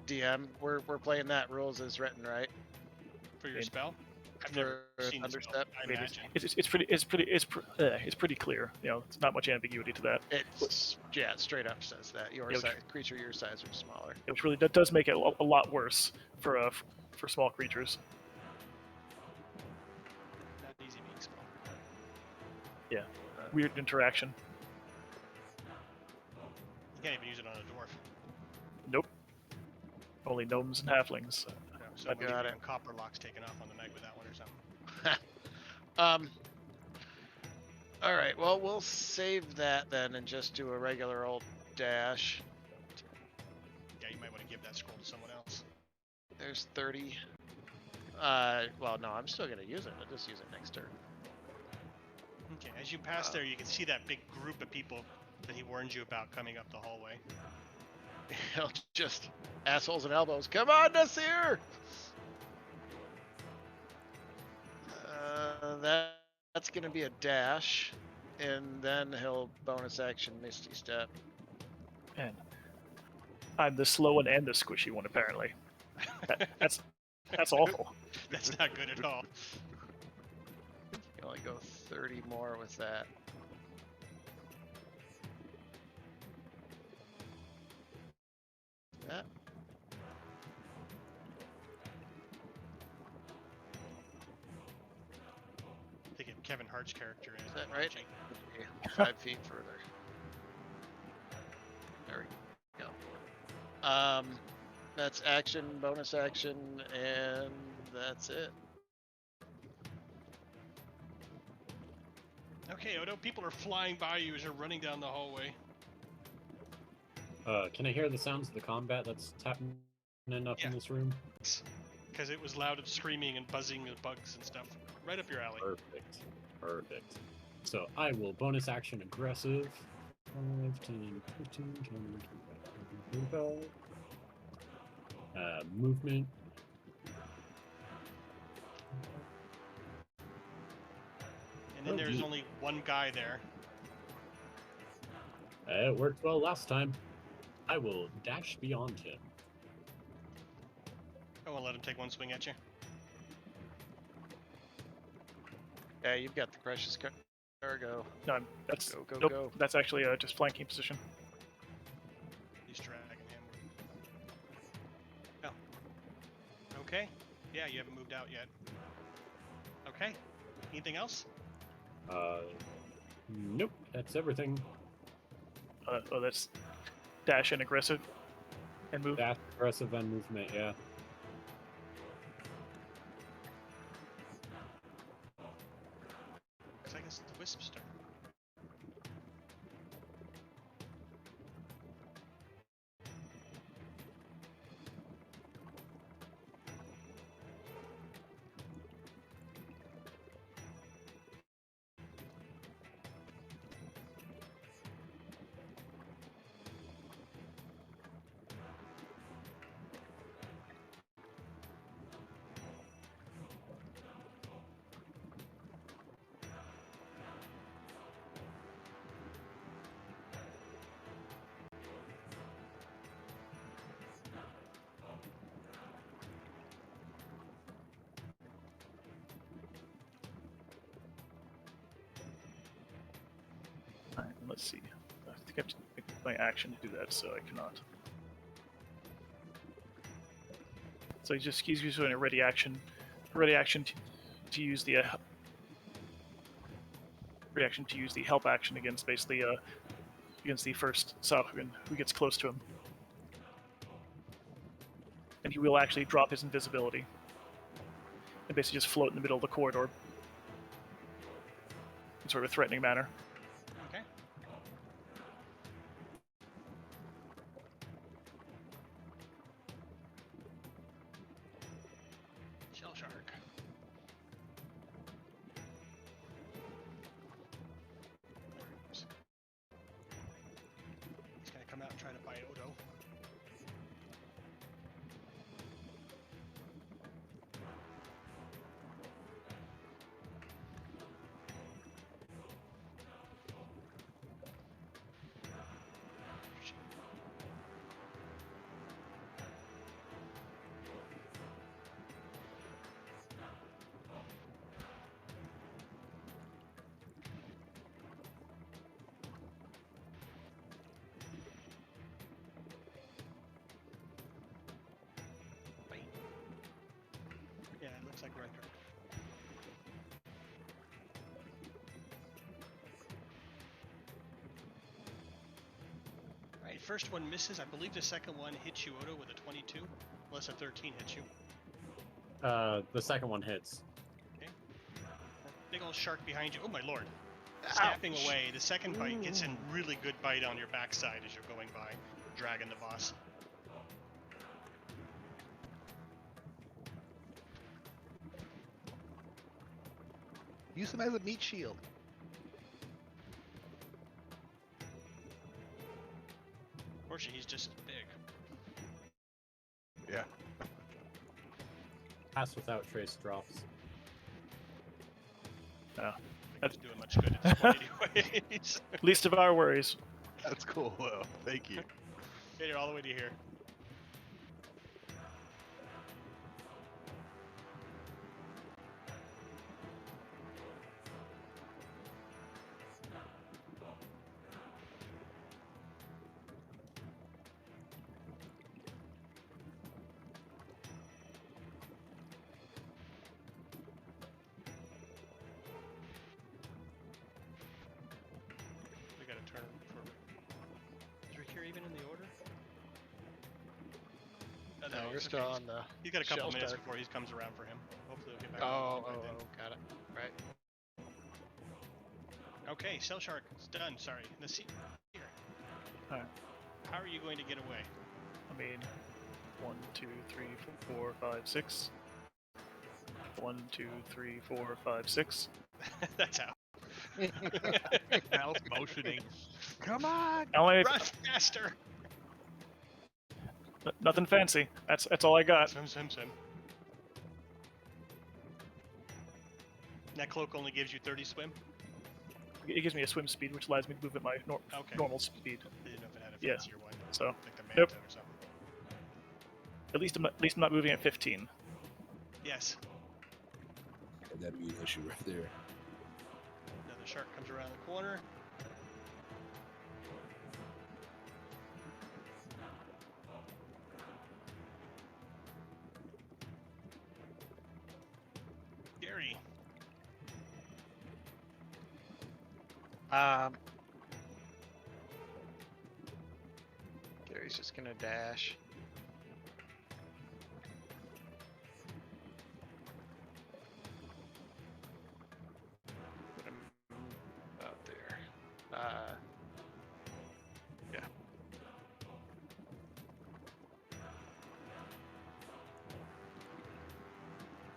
DM, we're playing that rules as written, right? for your In- spell? I've never For seen the spell. Thunderstep? I I mean, imagine. it's pretty clear. You know, it's not much ambiguity to that. It straight up says that your Yeah, which- size, creature your size or smaller. Which really that does make it a lot worse for small creatures. Not easy being small. Weird interaction. You can't even use it on a dwarf. Nope. Only gnomes and halflings. No, so we're Got getting it. copper locks taken off on the night with that one or something. All right. Well, we'll save that then and just do a regular old dash. Yeah, you might want to give that scroll to someone else. There's 30. Well, no, I'm still gonna use it. I'll just use it next turn. Okay, as you pass there, you can see that big group of people that he warned you about coming up the hallway. He'll just assholes and elbows. Come on, Nasir! That's gonna be a dash, and then he'll bonus action Misty Step. And I'm the slow one and the squishy one apparently. That's awful. That's not good at all. You can only go 30 more with that. That. They get Kevin Hart's character in. Is that right? launching. 5 feet further. That's action, bonus action, and that's it. Okay, Odo, people are flying by you as you're running down the hallway. Can I hear the sounds of the combat that's happening up Yeah. in this room? Because it was loud and screaming and buzzing and bugs and stuff. Right up your alley. Perfect. Perfect. So I will bonus action aggressive. 5, 10, 15, 20, 25. Movement. And then there's only one guy there. It worked well last time. I will dash beyond him. I won't let him take one swing at you. Yeah, you've got the precious cargo. No, that's Go, go, nope, go. that's actually just flanking position. He's dragging him. Oh. Okay. Yeah, you haven't moved out yet. Okay. Anything else? Nope, that's everything. Oh, that's dash and aggressive and move. Dash, aggressive, and movement, yeah. Because I guess the Wisp's turn. Alright, let's see. I think I have to make my action to do that, so I cannot. So he's using a ready action to use the reaction to use the help action against basically against the first Sahuagin who gets close to him, and he will actually drop his invisibility and basically just float in the middle of the corridor in sort of a threatening manner. Okay. Shell shark. He's gonna come out and try to bite Odo. Bite. Yeah, it looks like we're under. Alright, first one misses. I believe the second one hits you, Odo, with a 22. Unless a 13 hits you. The second one hits. Big old shark behind you. Oh my lord. Snapping away. The second bite gets in really good bite on your backside as you're going by, dragging the boss. Use him as a meat shield. Unfortunately, he's just as big. Yeah. Pass without trace drops. That's doing much good at this point anyways. Least of our worries. That's cool, though. Thank you. Get it all the way to here. We got a turn for. Is Rakir even in the order? No, we're it's still okay. on the. He's got a couple shell minutes start. before he comes around for him. Hopefully he'll get back Oh, online by then. got it. Right. Okay, Cell Shark, it's done. Sorry. Let's see here. Alright. How are you going to get away? I mean, 1, 2, 3, 4, 5, 6. 1, 2, 3, 4, 5, 6. That's how. Mal's motioning. Come on! Only Run faster! nothing fancy. That's all I got. Swim. That cloak only gives you 30 swim? It gives me a swim speed, which allows me to move at my Okay. normal speed. I didn't know if it had a Yeah. fancier one. So, Like the Manta nope. or something. At least I'm not moving at 15. Yes. That'd be an issue right there. Another shark comes around the corner. Gary. Gary's just gonna dash. Put him out there. Yeah.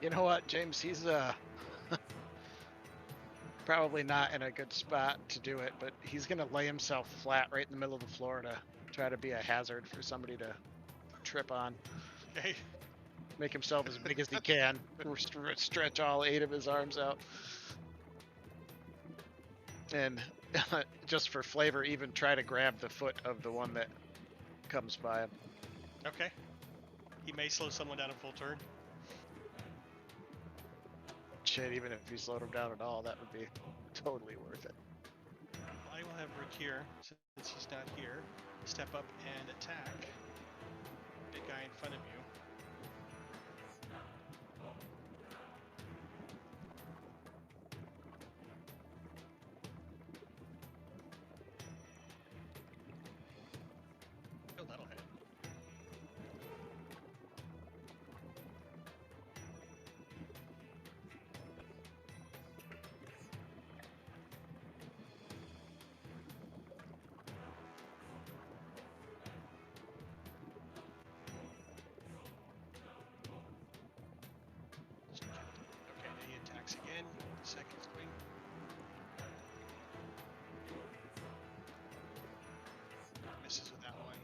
You know what, James? He's probably not in a good spot to do it, but he's gonna lay himself flat right in the middle of the floor to try to be a hazard for somebody to trip on. Okay. Make himself as big as he can. Stretch all 8 of his arms out. And just for flavor, even try to grab the foot of the one that comes by him. Okay. He may slow someone down a full turn. Shit, even if he slowed him down at all, that would be totally worth it. I will have Rick here, since he's not here, step up and attack. Big guy in front of you. Oh, that'll hit. Okay, then he attacks again. Second swing. Misses with that one. I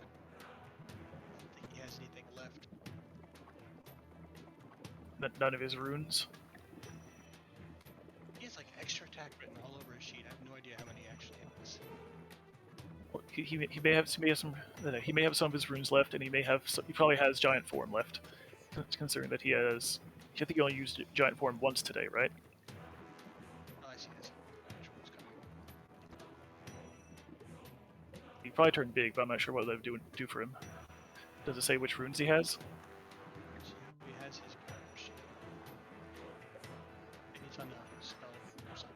don't think he has anything left. None of his runes. He has like extra attack written all over his sheet. I have no idea how many he actually has. Well, he may have some of his runes left, and he probably has giant form left. Considering that I think he only used giant form once today, right? Oh, I see this. Which one's coming? He probably turned big, but I'm not sure what that would do for him. Does it say which runes he has? Let's see who he has his powers. Maybe it's on the spell or something.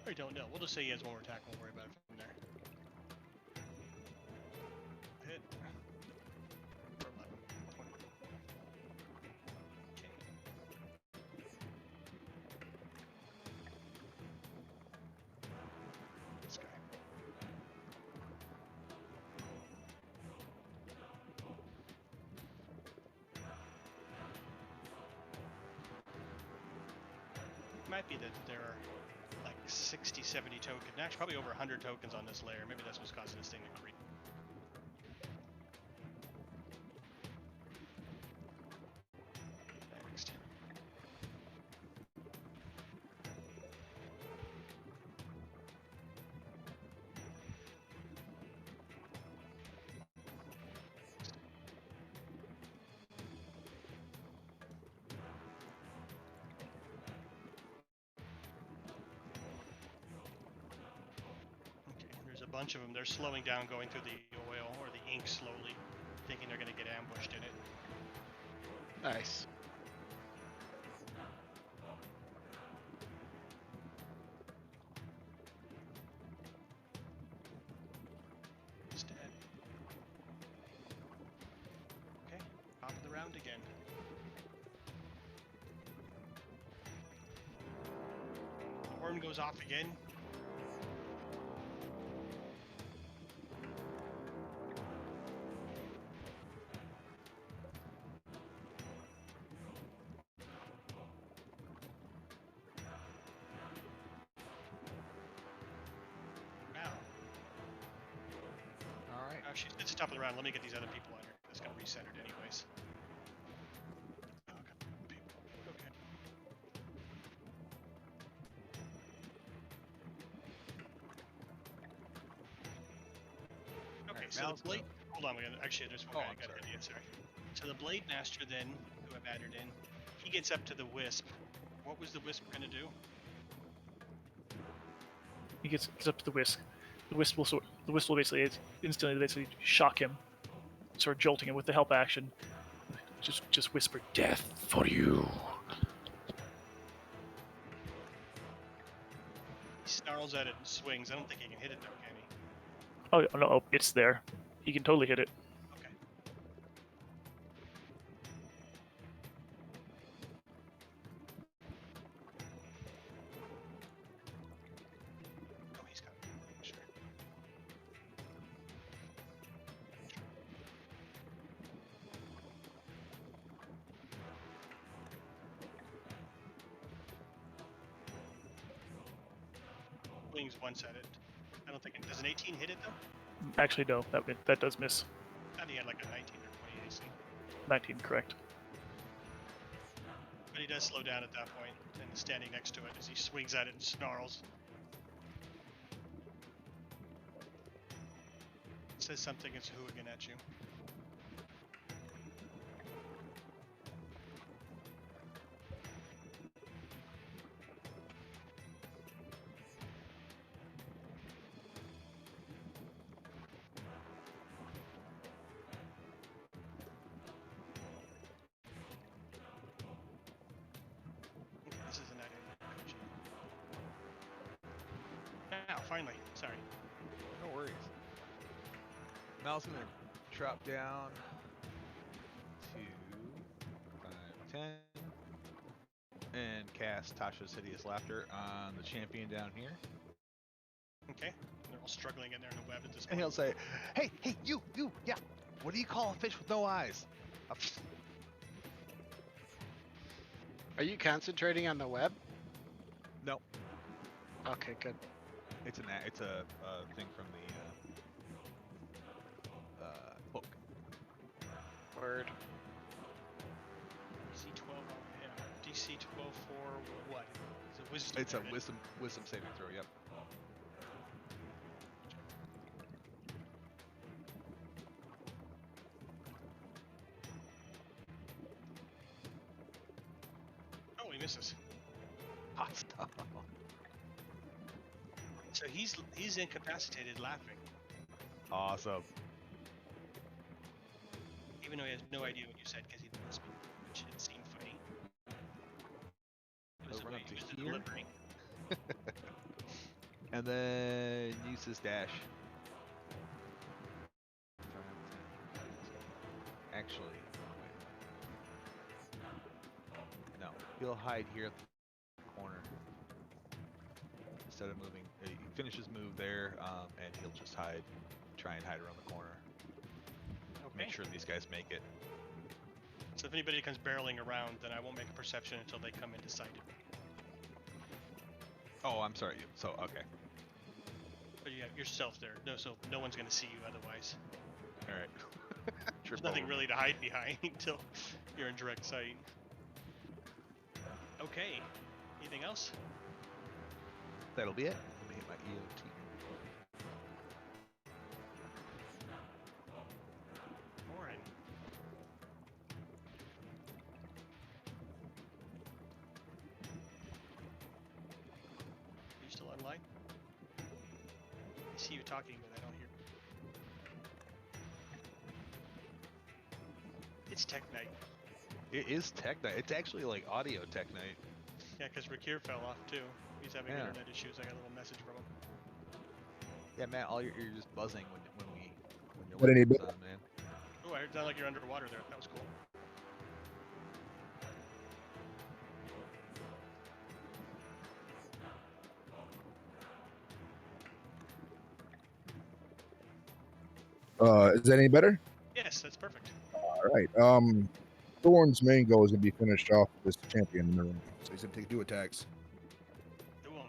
I don't know. We'll just say he has more attack. We'll worry about it from there. Hit. For 11. 20. Okay. This guy. Might be that there are like 60, 70 tokens, actually probably over 100 tokens on this layer. Maybe that's what's causing this thing to creep. Next. Okay, there's a bunch of them. They're slowing down going through the oil or the ink slowly, thinking they're going to get ambushed in it. Nice. horn goes off again. Wow. All right. It's the top of the round. Let me get these other people on here. It's gonna reset it anyways. Oh, got people. Okay. Okay, Alright, so Mal's the blade. Hold on, actually, there's one Oh, guy I I'm got sorry. an idiot, sorry. So the blade master then, who I've added in, he gets up to the wisp. What was the wisp gonna do? He gets up to the whisk. The whisk will basically instantly shock him, sort of jolting him with the help action. Just whisper death for you. He snarls at it and swings. I don't think he can hit it though, can he? Oh no, it's there. He can totally hit it. Okay. Oh, he's got it. Sure. Swings once at it. I don't think it does. An 18 hit it though? Actually, no, that does miss. I thought he had like a 19 or 20 AC. 19, correct. But he does slow down at that point and is standing next to it as he swings at it and snarls. It says something as Sahuagin at you. Okay, this is an idea. Now, finally. Sorry. No worries. Mal's gonna drop down to 5, 10, and cast Tasha's Hideous Laughter on the champion down here. Okay. They're all struggling in there in the web at this And point. he'll say, "Hey, you, yeah. What do you call a fish with no eyes?" Are you concentrating on the web? No, Okay, good. it's a thing from the book. Word. DC 12 on him. DC 12 for what? It's a wisdom. It's a isn't it? wisdom saving throw. Yep. Oh, he misses. Hot stuff. So he's incapacitated laughing, Awesome. even though he has no idea what you said because he didn't speak, which didn't seem funny. It was He'll the run way up he was to here. delivering. And then use his dash. Actually, wait. No, he'll hide here at the corner instead of moving. He finishes move there, and he'll just try and hide around the corner. Okay. Make sure these guys make it. So if anybody comes barreling around, then I won't make a perception until they come into sight. Oh, I'm sorry. So okay. But you have yourself there. So no one's going to see you otherwise. All right. There's nothing really to hide behind until you're in direct sight. Okay. Anything else? That'll be it. Let me hit my EOT. Warren. Are you still online? I see you talking, but I don't hear. It's Tech Night. It is Tech Night. It's actually like audio Tech Night. Yeah, because Rakir fell off too. He's having Yeah. internet issues. I got a little message from him. Yeah, Matt, you're just buzzing when your What, any light comes on, man. Oh, I heard sound like you're underwater there. That was cool. Is that any better? Yes, that's perfect. All right. Thorn's main goal is gonna be finished off this champion in the room. So he's gonna take 2 attacks. Do 'em.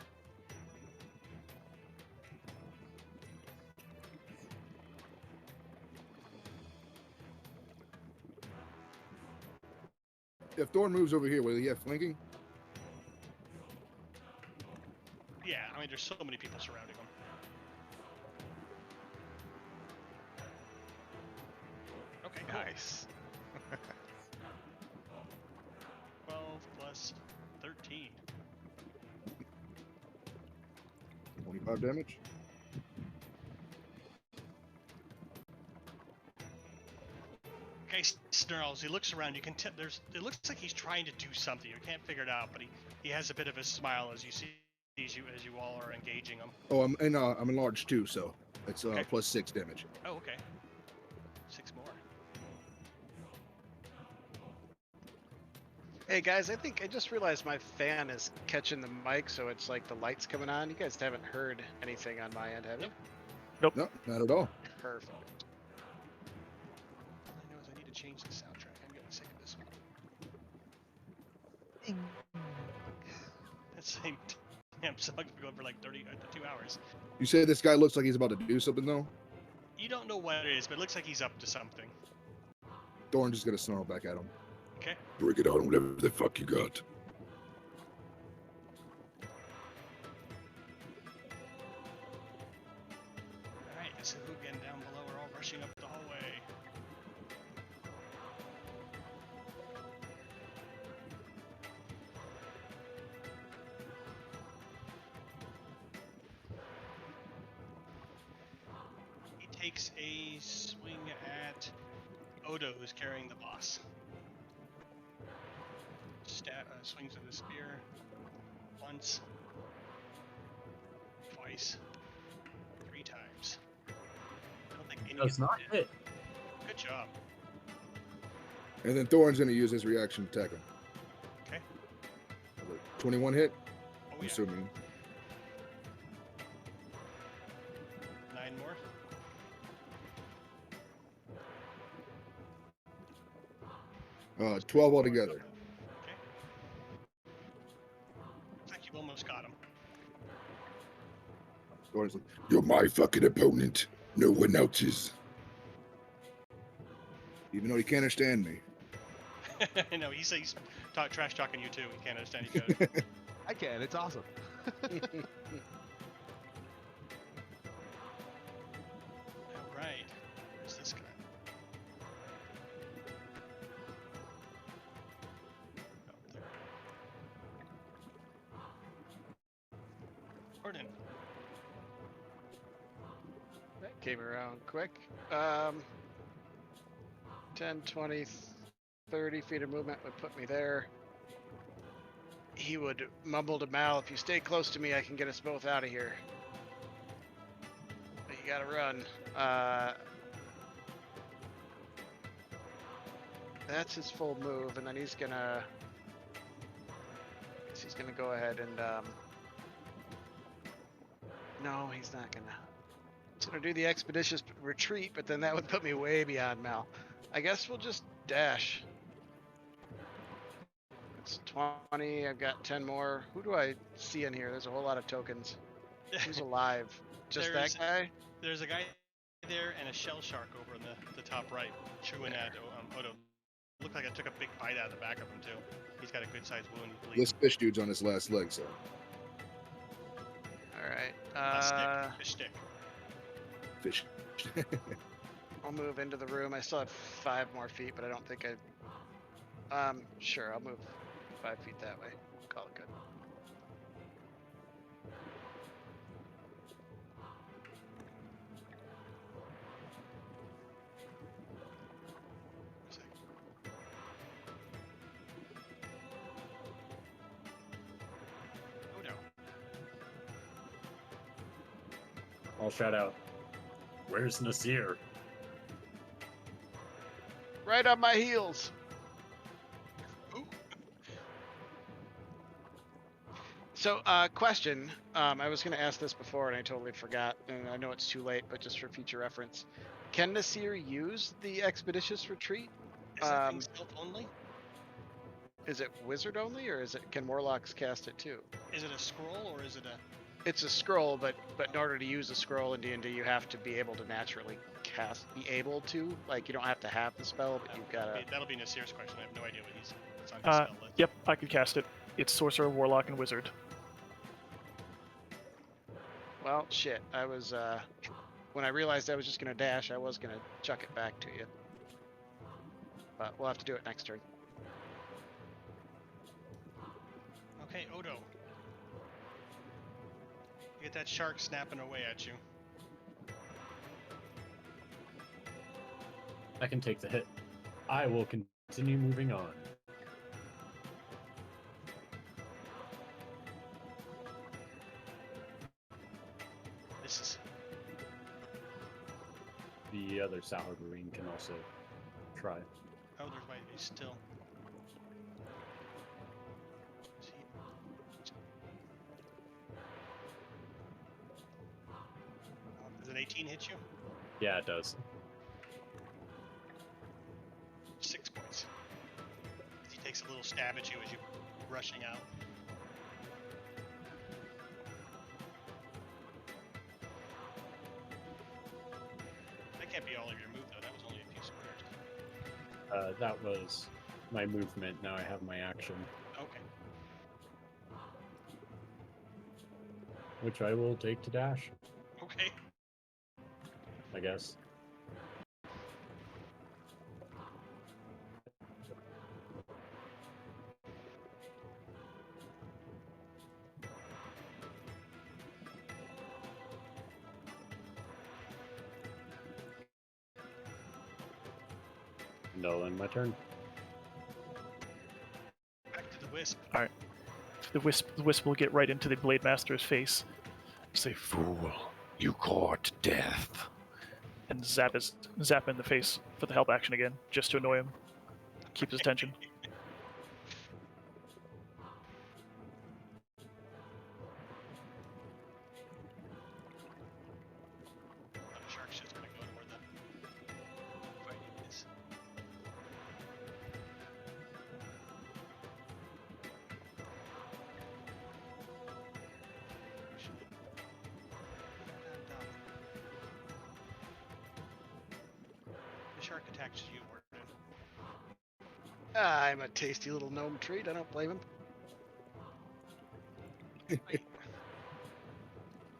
If Thorn moves over here, will he have flanking? Yeah, I mean, there's so many people surrounding him. Okay, cool. Nice. 12 plus 13. 25 damage. Okay, snarls. He looks around. You can tell it looks like he's trying to do something. You can't figure it out, but he has a bit of a smile as you see as you all are engaging him. Oh, I'm enlarged too, so it's Okay. plus 6 damage. Oh, okay. 6 more. Hey guys, I think I just realized my fan is catching the mic, so it's like the lights coming on. You guys haven't heard anything on my end, have you? Nope. No, not at all. Perfect. All I know is I need to change the soundtrack. I'm getting sick of this one. That same damn song's been going for like 2 hours. You say this guy looks like he's about to do something though? You don't know what it is, but it looks like he's up to something. Thorn just gonna snarl back at him. Okay. Bring it on, whatever the fuck you got. Alright, the Sahuagin down below are all rushing up the hallway. He takes a swing at Odo, who's carrying the boss. Swings with the spear. Once. Twice. 3 times. I don't think any Does of them not did. hit. Good job. And then Thorn's gonna use his reaction to attack him. Okay. 21 hit, Oh I'm yeah. assuming. 9 more. 12 altogether. Okay. Looks like you almost got him. Thorn's like, you're my fucking opponent. No one else's. Even though he can't understand me. No, he's trash talking you too. He can't understand each other. I can. It's awesome. Alright. Where's this guy? Oh, there. Gordon. That came around quick. 10, 20, 30 feet of movement would put me there. He would mumble to Mal, if you stay close to me, I can get us both out of here. But you gotta run. That's his full move, and then he's gonna go ahead and no, he's not gonna. He's gonna do the expeditious retreat, but then that would put me way beyond Mal. I guess we'll just dash. It's 20. I've got 10 more. Who do I see in here? There's a whole lot of tokens. Who's alive? Just that guy? There's a guy there and a shell shark over in the top right, chewing at Odo. Looked like I took a big bite out of the back of him too. He's got a good sized wound. This fish dude's on his last leg, so. Alright. Fish stick. Fish. I'll move into the room. I still have 5 more feet, but I don't think I... sure, I'll move 5 feet that way. Call it good. Oh no. I'll shout out, where's Nasir? Right on my heels. Ooh. So, question. I was going to ask this before and I totally forgot, and I know it's too late, but just for future reference. Can Nasir use the expeditious retreat? Is that thing stealth only? Is it wizard only, or can warlocks cast it too? Is it a scroll or is it a? It's a scroll, but in order to use a scroll in D&D, you have to be able to naturally be able to. Like, you don't have to have the spell, but you've got to. That'll be Nasir's question. I have no idea what what's on his spell list. Yep, I can cast it. It's sorcerer, warlock, and wizard. Well, shit. I was when I realized I was just gonna dash, I was gonna chuck it back to you. But we'll have to do it next turn. Okay, Odo. You get that shark snapping away at you. I can take the hit. I will continue moving on. This is The other Sahuagin can also try. oh, there's might be still. Does an 18 hit you? Yeah, it does. 6 points. He takes a little stab at you as you're rushing out. That can't be all of your move though. That was only a few squares. That was my movement. Now I have my action, Okay. which I will take to dash, Okay. I guess. And I'll end my turn. Back to the wisp. The wisp will get right into the Blade Master's face. Say, Fool, you court death. and zap in the face for the help action again, just to annoy him. Keep his attention. The shark's just gonna go to where the fighting is. The shark attacks you, Warden. I'm a tasty little gnome treat. I don't blame him.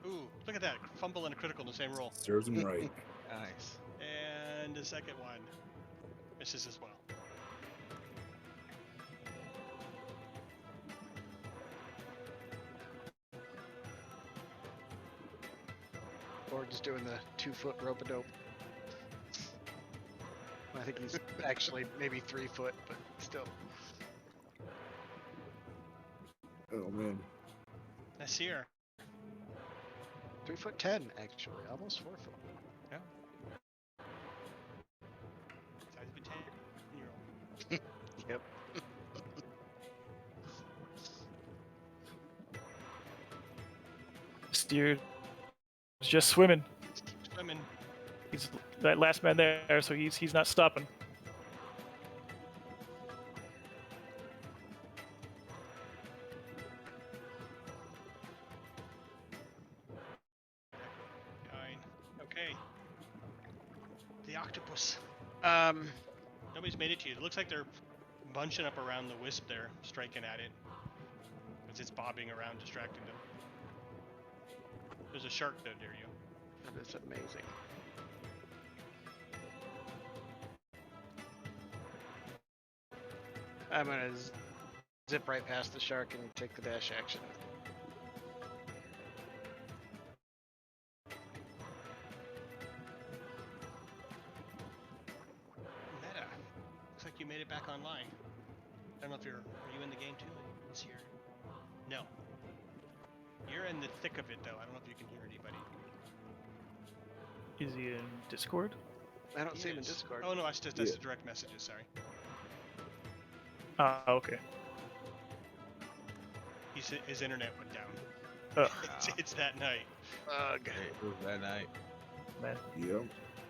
Ooh, look at that. Fumble and a critical in the same roll. Serves him right. Nice. And the second one misses as well. Or just doing the 2-foot rope-a-dope. I think he's actually maybe 3 foot, but still. Oh man. Nasir. 3'10", actually, almost 4 foot. Yeah. Size of a 10-year-old. Yep. Steer is just swimming. Just keep swimming. He's that last man there, so he's not stopping. Fine. Okay. The octopus. Nobody's made it to you. It looks like they're bunching up around the wisp there, striking at it. As it's bobbing around, distracting them. There's a shark though near you. That is amazing. I'm gonna zip right past the shark and take the dash action. Meta. Looks like you made it back online. I don't know if are you in the game too? Is here? No. You're in the thick of it though. I don't know if you can hear anybody. Is he in Discord? I don't He see him in is. Discord. Oh no, that's the direct messages. Sorry. Okay. His internet went down. Oh, It's that night. Ugh. It was that night. man. Yep.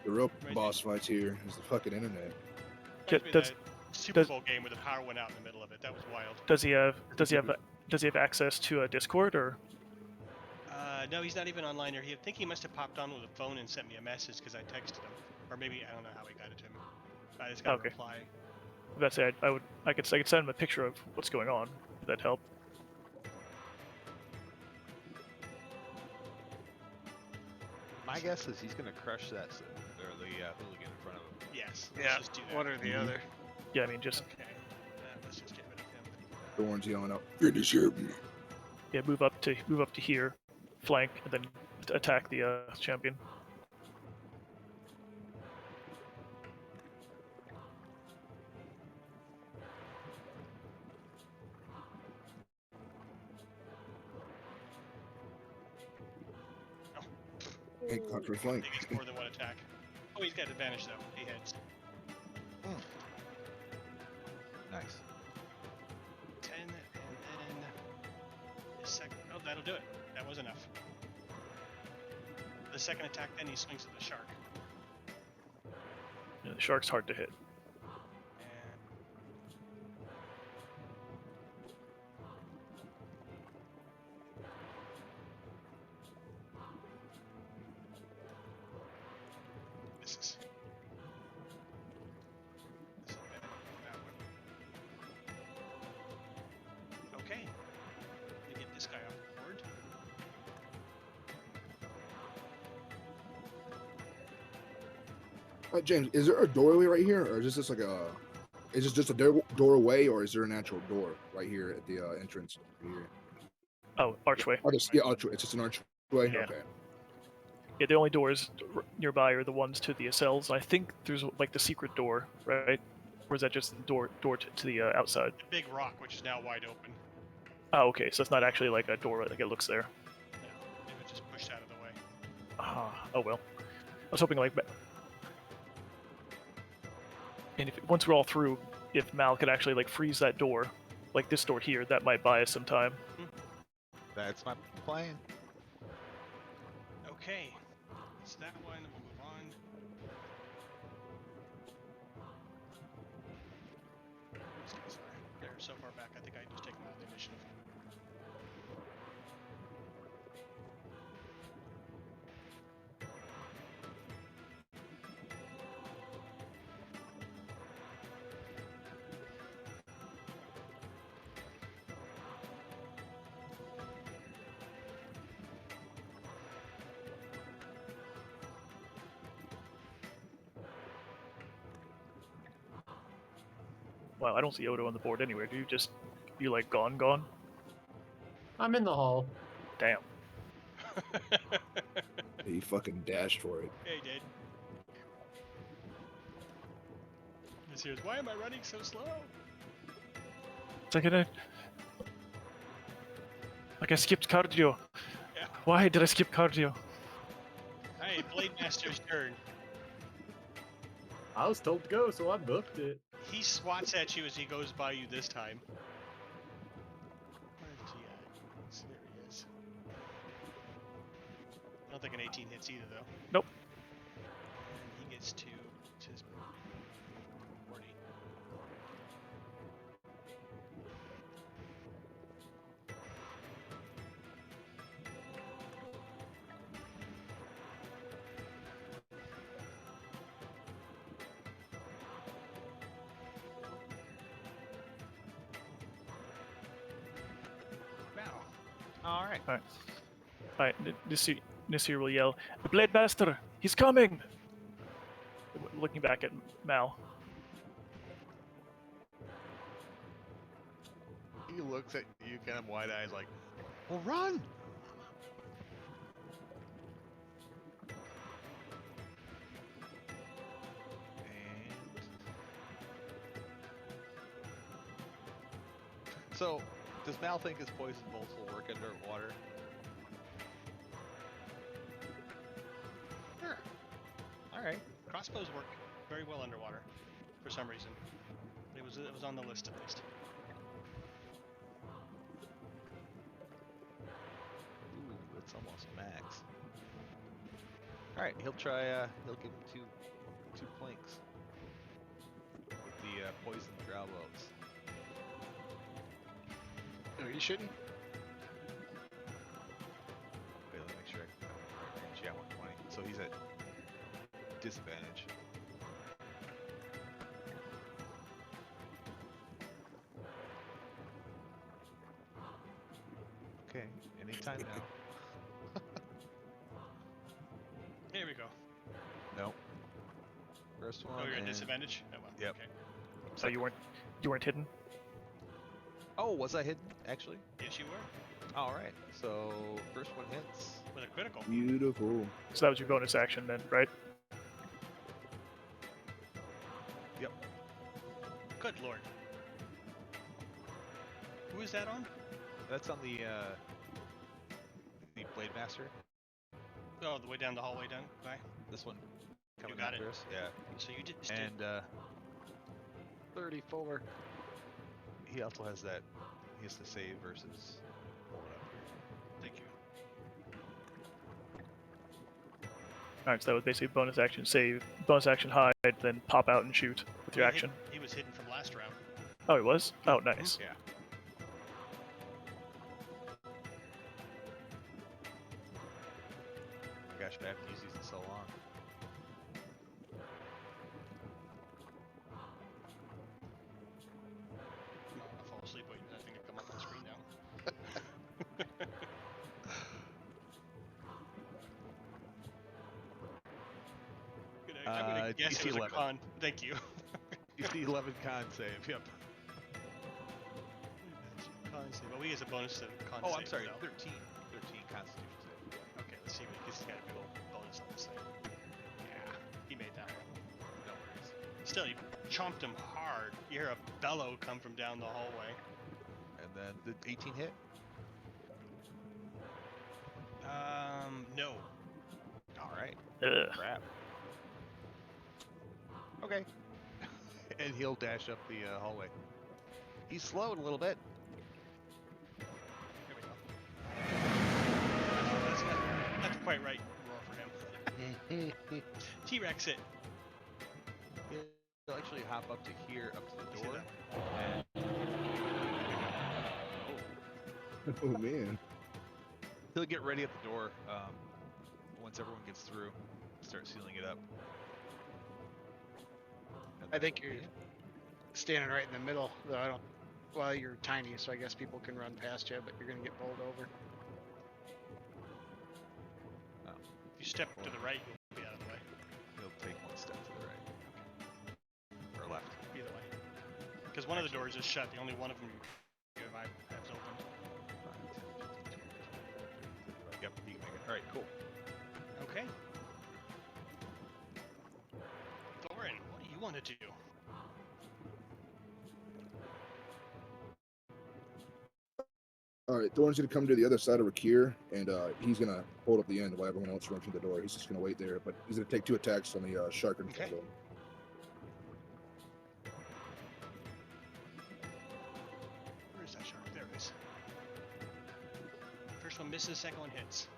The real Right. boss fights here is the fucking internet. Reminds me of does- that Super Bowl game where the power went out in the middle of it. That was wild. Does he have access to a Discord or? No, he's not even online there. I think he must have popped on with a phone and sent me a message because I texted him, or maybe I don't know how he got it to me. I just got a Okay. reply. That's it. I could send him a picture of what's going on. If that help. My guess is he's gonna crush that or the hooligan in front of him. Yes. Yeah, Let's just do that. one or the Mhm. other. Yeah, I mean just Okay. Let's just get rid of him. Thorn's yelling out, finish him. yeah, move up to here, flank, and then attack the champion. Can't conquer flank. I think it's more than one attack. Oh, he's got advantage though. He heads. Nice. 10, and then his second. Oh, that'll do it. That was enough. The second attack, then he swings at the shark. Yeah, the shark's hard to hit. And misses. This is bad. That one. Okay. Let me get this guy off the board. James, is there a doorway right here, or is this just like a? Is this just a doorway, or is there an actual door right here at the entrance here? Oh, archway. Yeah, archway. It's just an archway. Yeah. Okay. Yeah, the only doors nearby are the ones to the cells. I think there's like the secret door, right? Or is that just the door to the outside? The big rock, which is now wide open. Oh, okay. So it's not actually like a door like it looks there. No, it was just pushed out of the way. Oh well. I was hoping like, and if once we're all through, if Mal could actually like freeze that door, like this door here, that might buy us some time. That's my plan. Okay, it's that one. We'll move on. These guys are they're so far back. I think I just take them out of the initiative. Wow, I don't see Odo on the board anywhere. Do you just you like gone? I'm in the hall. Damn. He fucking dashed for it. Hey, did. This here's why am I running so slow? It's like I skipped cardio. Yeah. Why did I skip cardio? Hey, Blade Master's turn. I was told to go, so I booked it. He swats at you as he goes by you this time. Where is he at? So there he is. I don't think an 18 hits either, though. Nope. And he gets to his 40. Now, All right. Alright, Nisir will yell, "The Blade Master! He's coming!" Looking back at Mal. He looks at you kind of wide eyes like, well, run! And so, does Mal think his poison bolts will work underwater? sure. Alright. Crossbows work very well underwater, for some reason. It was on the list at least. Ooh, that's almost max. All right, he'll try. He'll give him two planks with the poison drow bolts. Are you shooting? Wait, let me make sure I can right range. Yeah, 120. So he's at disadvantage. Okay, anytime now. Here we go. Nope. First one. Oh, you're at and- disadvantage? Oh, well. Yep. Okay. So you weren't hidden. Oh, was I hidden? Actually. Yes, you were. All right. So first one hits. With a critical. Beautiful. So that was your bonus action then, right? Yep. Good lord. Who is that on? That's on the Blade Master. Oh, the way down the hallway down. Bye. This one coming got after it. us. Yeah. So you did. And 34. he also has that. He has to save versus. Pull it up here. Thank you. Alright, so that was basically bonus action save, bonus action hide, then pop out and shoot with your He hid- action. He was hidden from last round. Oh, he was? Oh, nice. Yeah. Oh my gosh, I haven't used these in so long. I'll fall asleep waiting for that thing to come up on the screen now. I'm gonna guess DC it was a 11. con. Thank you. DC 11 con save. Yep. Con save. Well, we get a bonus to con Oh, save. I'm sorry. though. 13 Constitution save. Okay, let's see. He's got a big old bonus on this thing. Yeah, he made that one. No worries. Still, you chomped him hard. You hear a bellow come from down the hallway. And then the 18 hit. No. All right. Ugh. Crap. Okay. And he'll dash up the hallway. He's slowed a little bit. Here we go. That's not the quite right roar for him. T-Rex it. He'll actually hop up to here, up to the See door. that one? Oh man. He'll get ready at the door once everyone gets through. Start sealing it up. And I then think we'll you're be- standing right in the middle, though. I don't. Well, you're tiny, so I guess people can run past you, but you're gonna get bowled over. If you step to the right, you'll be out of the way. He'll take one step to the right. Or left. Either way. Because one of the doors is shut. The only one of them you have opened. 5, 10, 15, 20, 25. Yep, you can make it. Alright, cool. Okay. Thorin, what do you want to do? All right, Thorn's gonna come to the other side of Rakir, and he's gonna hold up the end while everyone else runs through the door. He's just gonna wait there, but he's gonna take 2 attacks on the shark and Okay. Where is that shark? There it is. First one misses, second one hits.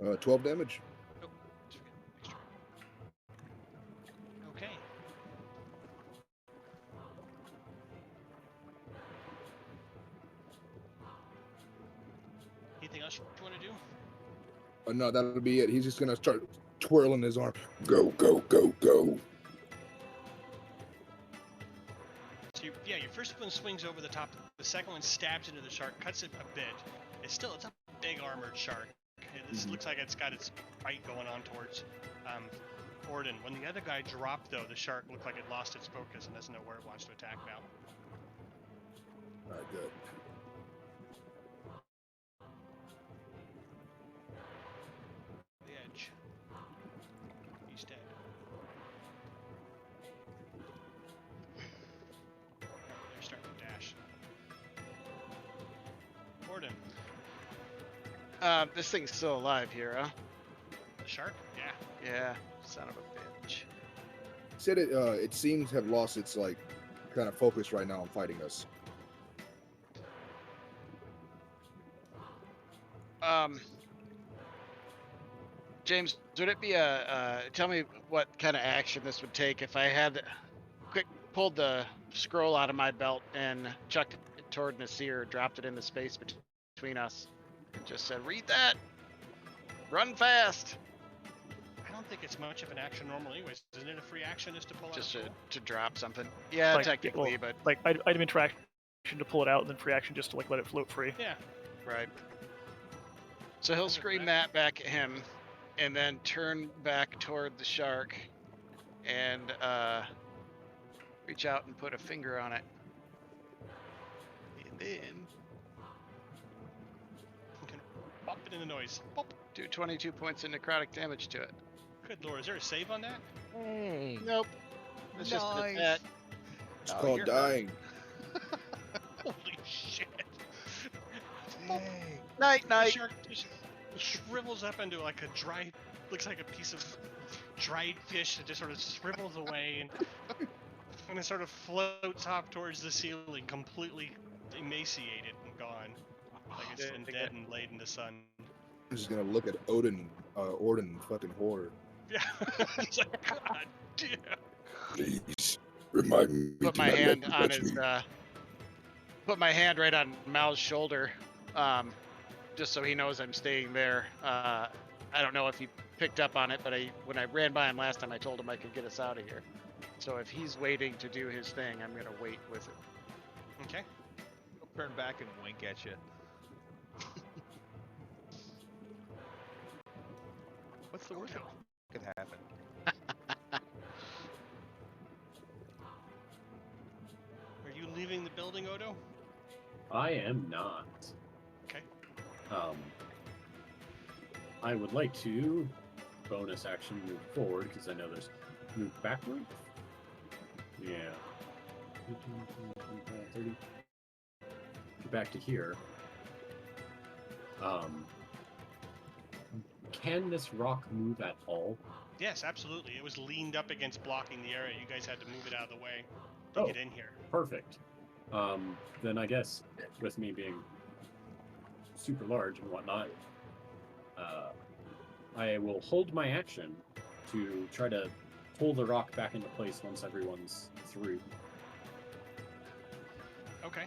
Oh, 12 damage. Oh, extra. Okay. Anything else you want to do? No, that'll be it. He's just gonna start twirling his arm. Go, go, go, go. So yeah, your first one swings over the top. The second one stabs into the shark, cuts it a bit. It's a big armored shark. This looks like it's got its bite going on towards Orden. When the other guy dropped, though, the shark looked like it lost its focus and doesn't know where it wants to attack now. All right, good. The edge. He's dead. They're starting to dash. Orden, This thing's still alive here, huh? the shark? Yeah. Yeah. Son of a bitch. Said it. It seems to have lost its kind of focused right now on fighting us. James, would it be tell me what kind of action this would take if I had pulled the scroll out of my belt and chucked it toward Nasir, dropped it in the space between us, and just said, "Read that. Run fast." I don't think it's much of an action normally anyways. Isn't it a free action just to pull Just out? to drop something. Yeah, Like, technically, well, but like item interaction to pull it out, and then free action just to like let it float free. Yeah. right. So he'll scream that back at him, and then turn back toward the shark, and reach out and put a finger on it, and then You can pop it in the noise. Pop. do 22 points of necrotic damage to it. Good lord, is there a save on that? Hey. Nope. It's just an Nice. attack. It's Oh, called you're dying. Holy shit. Dang. Night, The night. shark just shrivels up into like a dry, looks like a piece of dried fish that just sort of shrivels away and it sort of floats off towards the ceiling, completely emaciated and gone. Like it's been dead and laid in the sun. I'm just gonna look at Orden fucking horror. Yeah. It's like, God damn. Please remind me. Put to my not let hand you on touch his, me. put my hand right on Mal's shoulder, just so he knows I'm staying there. I don't know if he picked up on it, but when I ran by him last time, I told him I could get us out of here. So if he's waiting to do his thing, I'm gonna wait with it. Okay. He'll turn back and wink at you. What's the worst that could happen? Are you leaving the building, Odo? I am not. Okay. I would like to bonus action move forward because I know there's move backward. Yeah. 15, 20, 25, 30. Get back to here. Can this rock move at all? Yes, absolutely. It was leaned up against blocking the area. You guys had to move it out of the way to get in here. Perfect. Then I guess with me being super large and whatnot, I will hold my action to try to pull the rock back into place once everyone's through. Okay.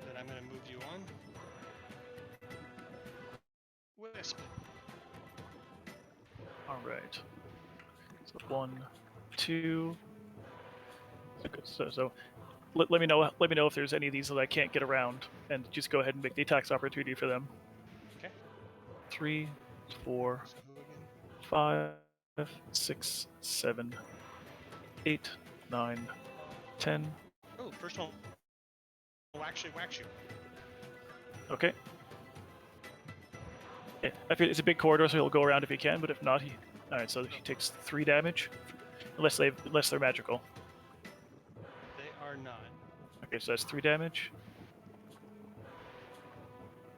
Then I'm going to move you on. Wisp. All right. So 1, 2. So let me know. Let me know if there's any of these that I can't get around, and just go ahead and make the attacks opportunity for them. Okay. 3, 4, Sahuagin. 5, 6, 7, 8, 9, 10. Oh, first one will actually wax you. Okay. Yeah, I feel it's a big corridor, so he'll go around if he can. But if not, he. All right. So he takes 3 damage, unless they're magical. They are not. Okay, so that's 3 damage.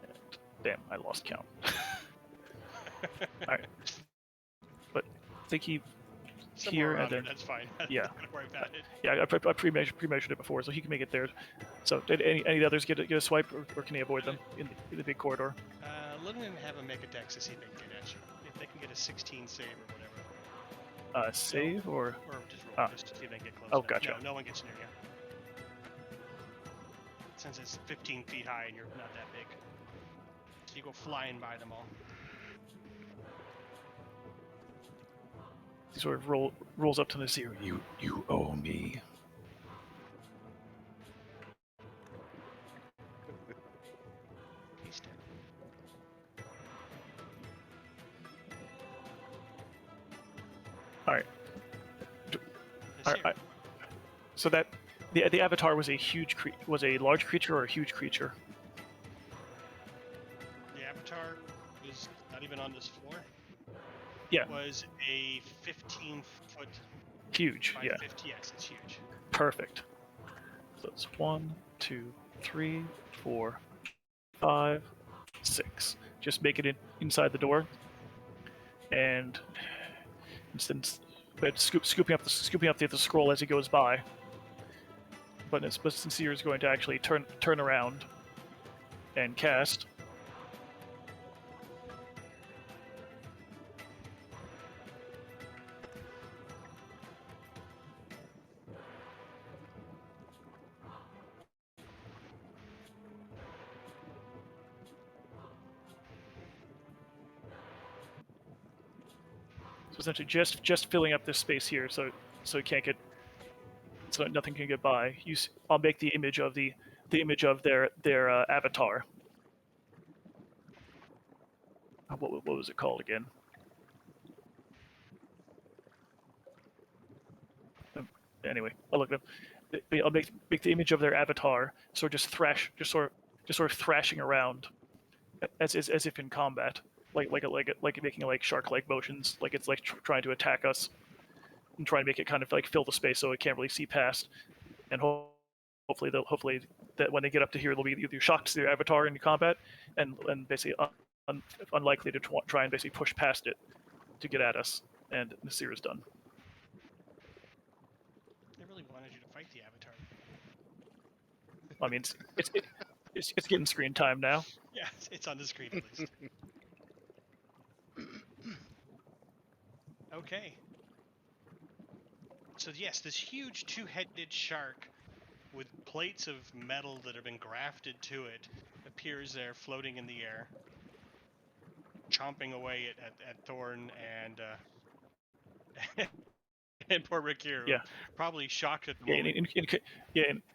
And, damn, I lost count. Alright. But I think he Somewhere here around and there, then that's fine. yeah. Don't worry about it. Yeah, I pre-measured it before, so he can make it there. So did any of the others get a swipe, or can he avoid them in the big corridor? Let them have a make a dex to see if they can get at you. If they can get a 16 save or whatever. Save or Just roll, Ah. just to see if they can get close Oh, enough. gotcha. No one gets near you. Since it's 15 feet high and you're not that big. So you go flying by them all. he sort of rolls up to the Nasir. You owe me. He's dead. Alright. Nasir. Alright. So that the avatar was a large creature or a huge creature? The avatar was not even on this floor. Yeah. Was a 15-foot Huge, by yeah. 50. Yes, it's huge. Perfect. So it's 1, 2, 3, 4, 5, 6. Just make it inside the door. And since but scooping up the scroll as he goes by. But Sincere is going to actually turn around and cast. So essentially, just filling up this space here, so it can't get, so nothing can get by. I'll make the image of the image of their avatar. What was it called again? Anyway, I'll look at them. I'll make the image of their avatar, so just sort of thrashing around, as if in combat, like making like shark-like motions, like it's like trying to attack us, and try and make it kind of like fill the space so it can't really see past, and hopefully that when they get up to here, they'll be either shocked to their avatar in combat, and basically unlikely to try and basically push past it to get at us, and Nasir is done. I really wanted you to fight the avatar. I mean, it's getting screen time now. Yeah, it's on the screen at least. Okay. So yes, this huge two-headed shark with plates of metal that have been grafted to it appears there floating in the air, chomping away at Thorn and and poor Rikir, Yeah. probably shocked at the Yeah, moment.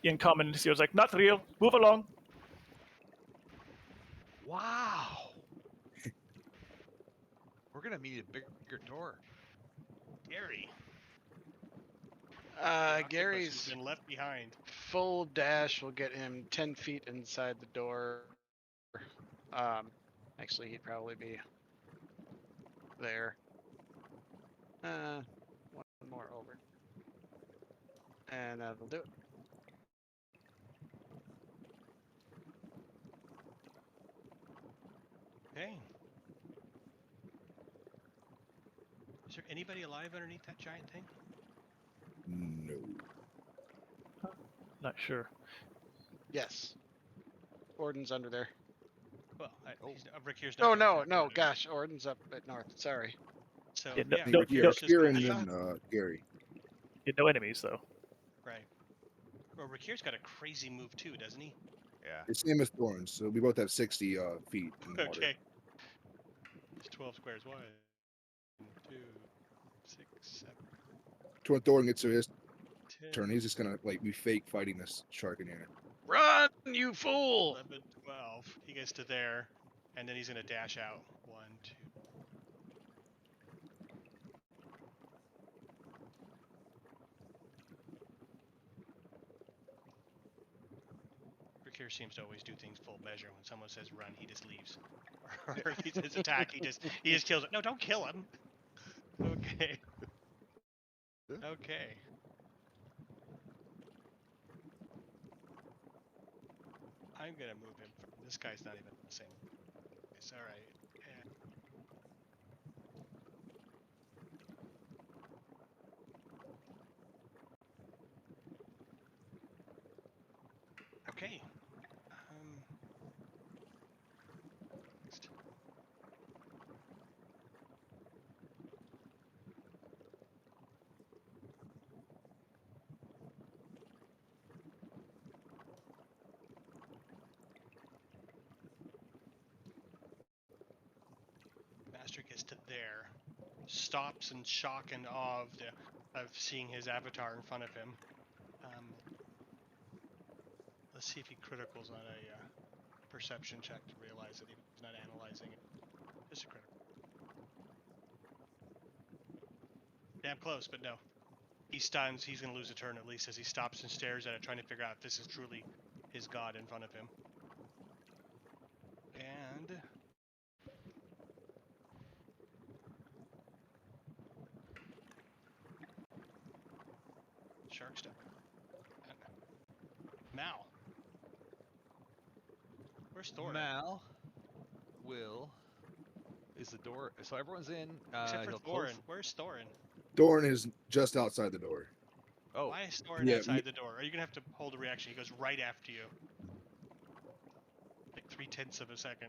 in common, he was like, "Not real. Move along." Wow. We're gonna need a bigger door. Gary. The octopus has Gary's been left behind. full dash will get him 10 feet inside the door. Actually, he'd probably be there. One more over. And that'll do it. Okay. Is there anybody alive underneath that giant thing? No. Not sure. Yes. Orden's under there. Well, Rikir's Oh, not. no, no, gosh. Orden's up at north. Sorry. So, Yeah, yeah, no, Rikir's just Here got and shot. then Gary. Yeah, no enemies though. Right. Well, Rikir's got a crazy move too, doesn't he? Yeah. It's same as Thorns, so we both have 60 feet in the water. Okay. It's 12 squares wide. 1, 2, 6, 7, When Thorn gets to his 10, turn, he's just gonna like be fake fighting this shark in here. Run, you fool! 11, 12. He gets to there, and then he's gonna dash out. 1, 2. Rikir seems to always do things full measure. When someone says run, he just leaves. Or if he says attack, he just kills it. No, don't kill him. Okay. Okay. I'm gonna move him. This guy's not even the same. It's all right. And okay. Next. Master gets to there, stops in shock and awe of seeing his avatar in front of him. Let's see if he criticals on a perception check to realize that he's not analyzing it. Just a critical. Damn close, but no. He stuns. He's going to lose a turn at least as he stops and stares at it, trying to figure out if this is truly his god in front of him. And shark step. Mal. Where's Thor? Mal will is the door. So everyone's in. Except for He'll Thorin. close. Where's Thorin? Thorn is just outside the door. Oh, Why is Thorin Yeah, outside the door? Are you gonna have to hold a reaction? He goes right after you. Like 3/10 of a second.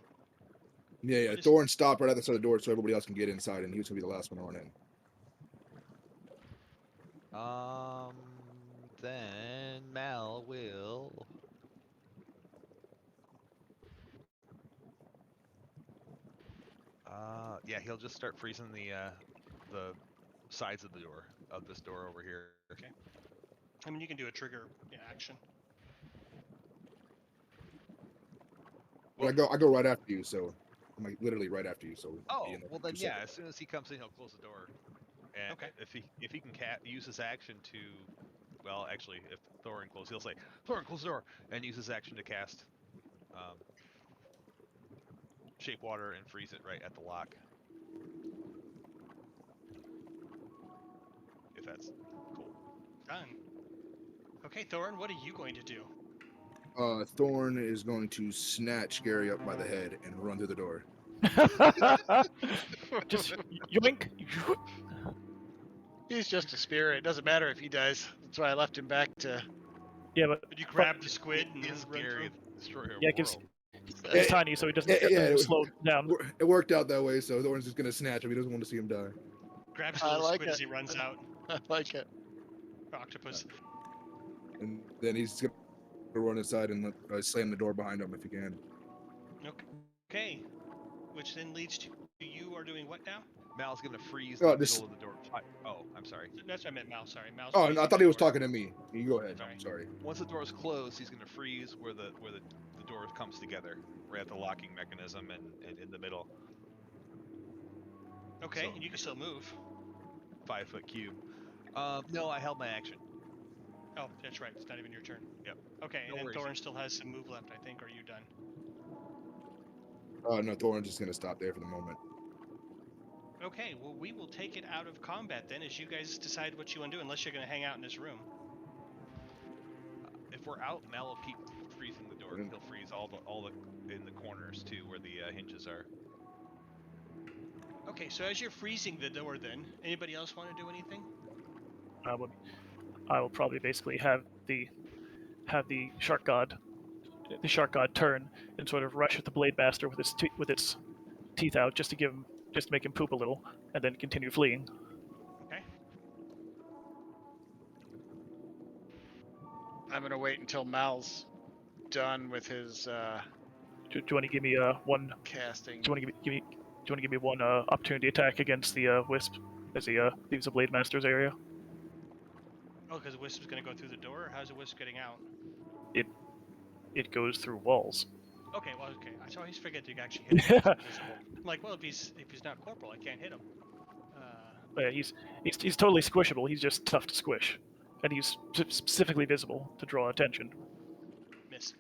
Yeah. What is- Thorn stopped right outside the door so everybody else can get inside, and he was gonna be the last one to run in. then Mal will. Yeah, he'll just start freezing the sides of the door of this door over here. Okay. I mean, you can do a trigger action. But I go right after you, so I'm like literally right after you. So Oh, be in well the then 2 yeah. seconds. As soon as he comes in, he'll close the door. And Okay. if he can use his action to, well, actually, if Thorin closes, he'll say Thorin close the door and use his action to cast shape water and freeze it right at the lock. If that's cool. Done. Okay, Thorin, what are you going to do? Thorn is going to snatch Gary up by the head and run through the door. Just yoink. He's just a spirit. It doesn't matter if he dies. That's why I left him back to. Yeah, but Would you grab the squid and Is run Gary through? the destroyer of yeah, the because world? he's tiny, so he doesn't it, slow down. it worked out that way. So Thorn's just gonna snatch him. He doesn't want to see him die. Grabs I the little like squid it. as he runs out. I like it. Octopus. And then he's gonna run inside and slam the door behind him if he can. Okay. Which then leads to you are doing what now? Mal's gonna freeze Oh, the this- middle of the door. Oh, I'm sorry. That's what I meant, Mal. Sorry, Mal's Oh, freezing I thought the he was door. talking to me. You go ahead. Sorry. I'm sorry. Once the door is closed, he's gonna freeze where the door comes together, right at the locking mechanism and in the middle. Okay, So- and you can still move. 5-foot cube. No, I held my action. Oh, that's right. It's not even your turn. Yep. Okay, No and then worries. Thorin still has some move left, I think. Are you done? No, Thorn's just gonna stop there for the moment. Okay, well, we will take it out of combat then as you guys decide what you want to do, unless you're going to hang out in this room. If we're out, Mal will keep freezing the door. Mm. He'll freeze all the in the corners too, where the hinges are. Okay, so as you're freezing the door then, anybody else want to do anything? I will probably basically have the shark god turn and sort of rush at the blade master with its teeth out just to make him poop a little, and then continue fleeing. Okay. I'm gonna wait until Mal's done with his Do you want to give me one? casting. Do you want to give me one opportunity attack against the wisp as he leaves the blade master's area? Oh, because Wisp's going to go through the door, or how's the Wisp getting out? It goes through walls. Okay, well, okay. I always forget to actually hit him. He's invisible. I'm like, well, if he's not corporal, I can't hit him. Yeah, he's totally squishable. He's just tough to squish, and he's specifically visible to draw attention. Miss.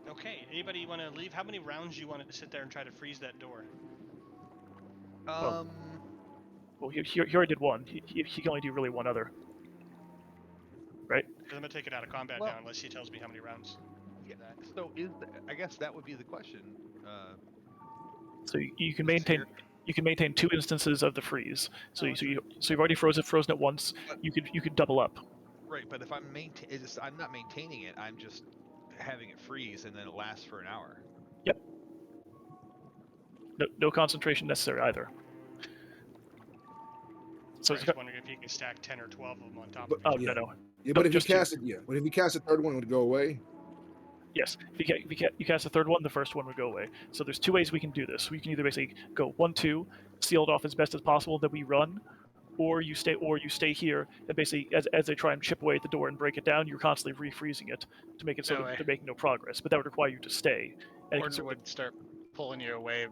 Okay, anybody want to leave? How many rounds you want to sit there and try to freeze that door? Well, he already did one. He can only do really one other. Right? Because I'm going to take it out of combat Well- now unless he tells me how many rounds. yeah. So I guess that would be the question. So you can Let's maintain hear- you can maintain 2 instances of the freeze. So Oh, you've already frozen it once. But- You could double up. Right, but if I'm I'm not maintaining it. I'm just having it freeze and then it lasts for an hour. No concentration necessary either. So I it's was got, wondering if you can stack 10 or 12 of them on top But- of each yeah. other. no. Yeah, but if you just two. cast it, but if you cast a third one, it would go away. Yes, if you cast a third one, the first one would go away. So there's 2 ways we can do this. We can either basically go 1-2, seal it off as best as possible, then we run, or you stay here and basically as they try and chip away at the door and break it down, you're constantly refreezing it to make it so No that way. they're making no progress. But that would require you to stay. And it can Orton sort of- would start pulling you away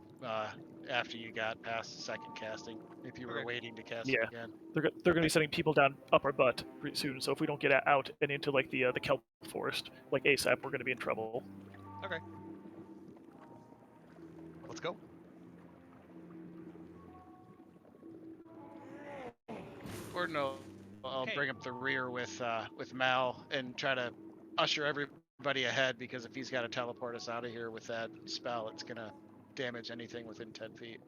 after you got past the second casting. If you were Okay. waiting to cast Yeah. it again. they're going to be sending people down up our butt pretty soon. So if we don't get out and into like the kelp forest like ASAP, we're going to be in trouble. Let's go. Or no, I'll Okay. bring up the rear with Mal and try to usher everybody ahead, because if he's got to teleport us out of here with that spell, it's gonna damage anything within 10 feet.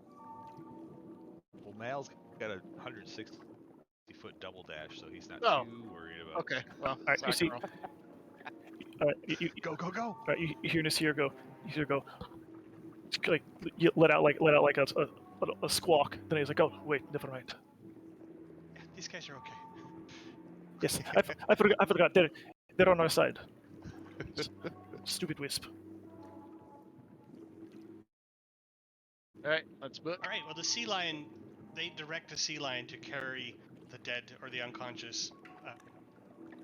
Well, Mal's got a 160-foot double dash, so he's not Oh. too worried about. Okay, well, right, you rock see- and roll. Go, go, go! Right, you hear Nasir go. You hear go. Like you let out like a squawk. Then he's like, "Oh wait, never mind. Yeah, these guys are okay. Yes, I forgot. They're on our side. Stupid wisp. All right, let's book. All right. Well, the sea lion, they direct the sea lion to carry the dead or the unconscious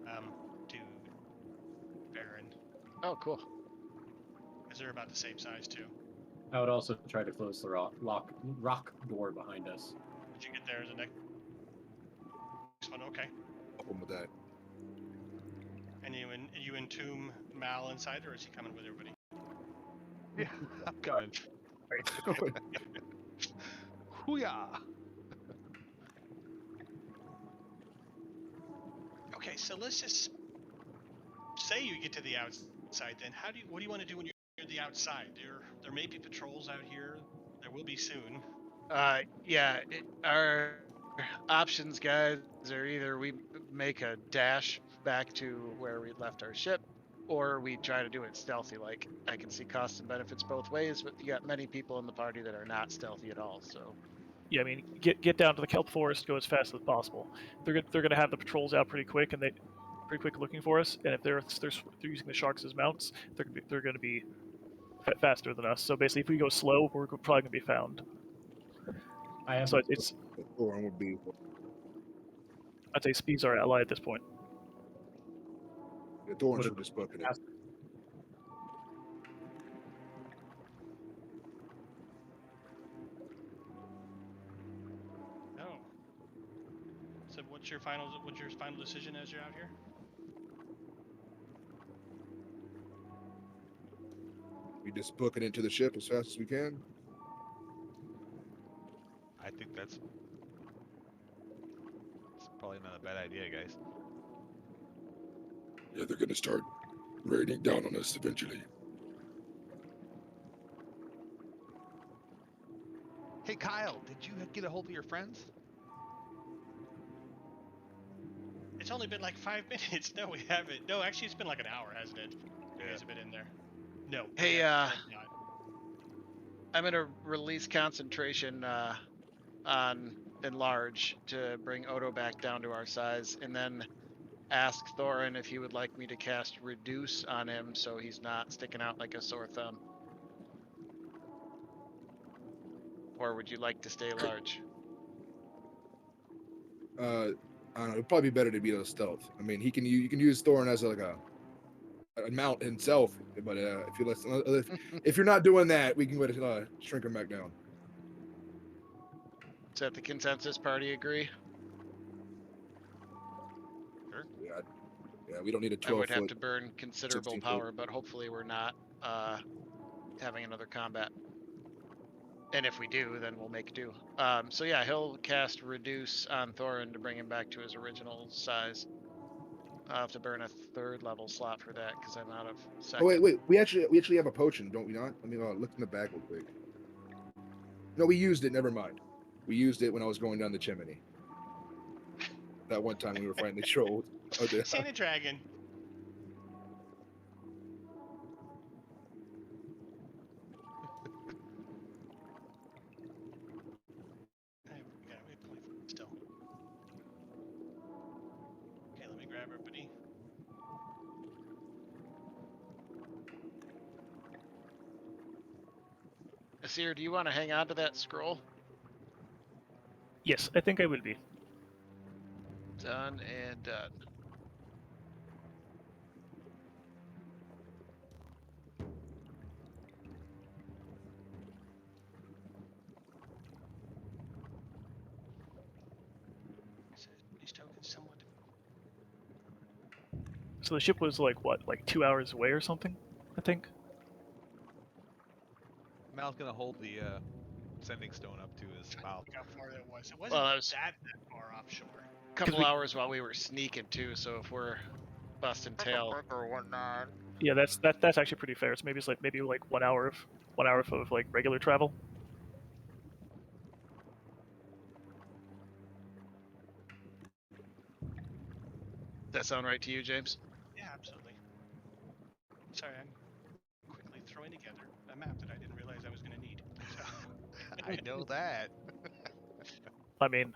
to Baron, Oh, cool. because they're about the same size too. I would also try to close the rock door behind us. Did you get there as a next one? Okay. Problem with that. And you entomb Mal inside, or is he coming with everybody? Yeah, I'm coming. Hoo-yah! Okay, so let's just say you get to the outside. Then what do you want to do when you're the outside? There may be patrols out here. There will be soon. Yeah, our options, guys, are either we make a dash back to where we left our ship, or we try to do it stealthy. Like, I can see costs and benefits both ways, but you got many people in the party that are not stealthy at all. So Yeah, I mean, get down to the kelp forest, go as fast as possible. They're gonna have the patrols out pretty quick, and pretty quick looking for us. And if they're using the sharks as mounts, they're gonna be faster than us. So basically, if we go slow, we're probably gonna be found. I have So it's Thorin would be. I'd say speed's our ally at this point. Yeah, Thorin Would should it- just booking it. ask- No. So what's your final decision as you're out here? We just book it into the ship as fast as we can. I think that's probably not a bad idea, guys. Yeah, they're gonna start raining down on us eventually. Hey, Kyle, did you get a hold of your friends? It's only been like 5 minutes. No, we haven't. No, actually, it's been like an hour, hasn't it? You guys have been in there. No. Hey, we have not. I'm gonna release concentration on enlarge to bring Odo back down to our size, and then ask Thorin if he would like me to cast reduce on him so he's not sticking out like a sore thumb. Or would you like to stay large? I don't know. It'd probably be better to be a stealth. I mean, you can use Thorin as like a mount himself, but if you're not doing that, we can go to shrink him back down. Is that the consensus party agree? Yeah, we don't need a I 12 would have foot. to burn considerable 16 foot. power, but hopefully we're not having another combat. And if we do, then we'll make do. So yeah, he'll cast reduce on Thorin to bring him back to his original size. I'll have to burn a 3rd level slot for that because I'm out of second. Oh wait, we actually have a potion, don't we not? Let me look in the bag real quick. No, we used it. Never mind. We used it when I was going down the chimney. That one time we were fighting the trolls. Oh, yeah. Santa Dragon. Hey, we got it still. Okay, let me grab everybody. Asir, do you want to hang on to that scroll? Yes, I think I will be. Done and done. These tokens somewhat. So the ship was like what, like 2 hours away or something? I think. Mal's gonna hold the sending stone up to his mouth. Look how far that was. It wasn't Well, that was that far offshore. a couple we- hours while we were sneaking too, so if we're busting tail. Yeah, that's actually pretty fair. So maybe like 1 hour of like regular travel. Does that sound right to you, James? Yeah, absolutely. Sorry, I'm quickly throwing together a map that I didn't realize I was going to need. So. I know that. I mean,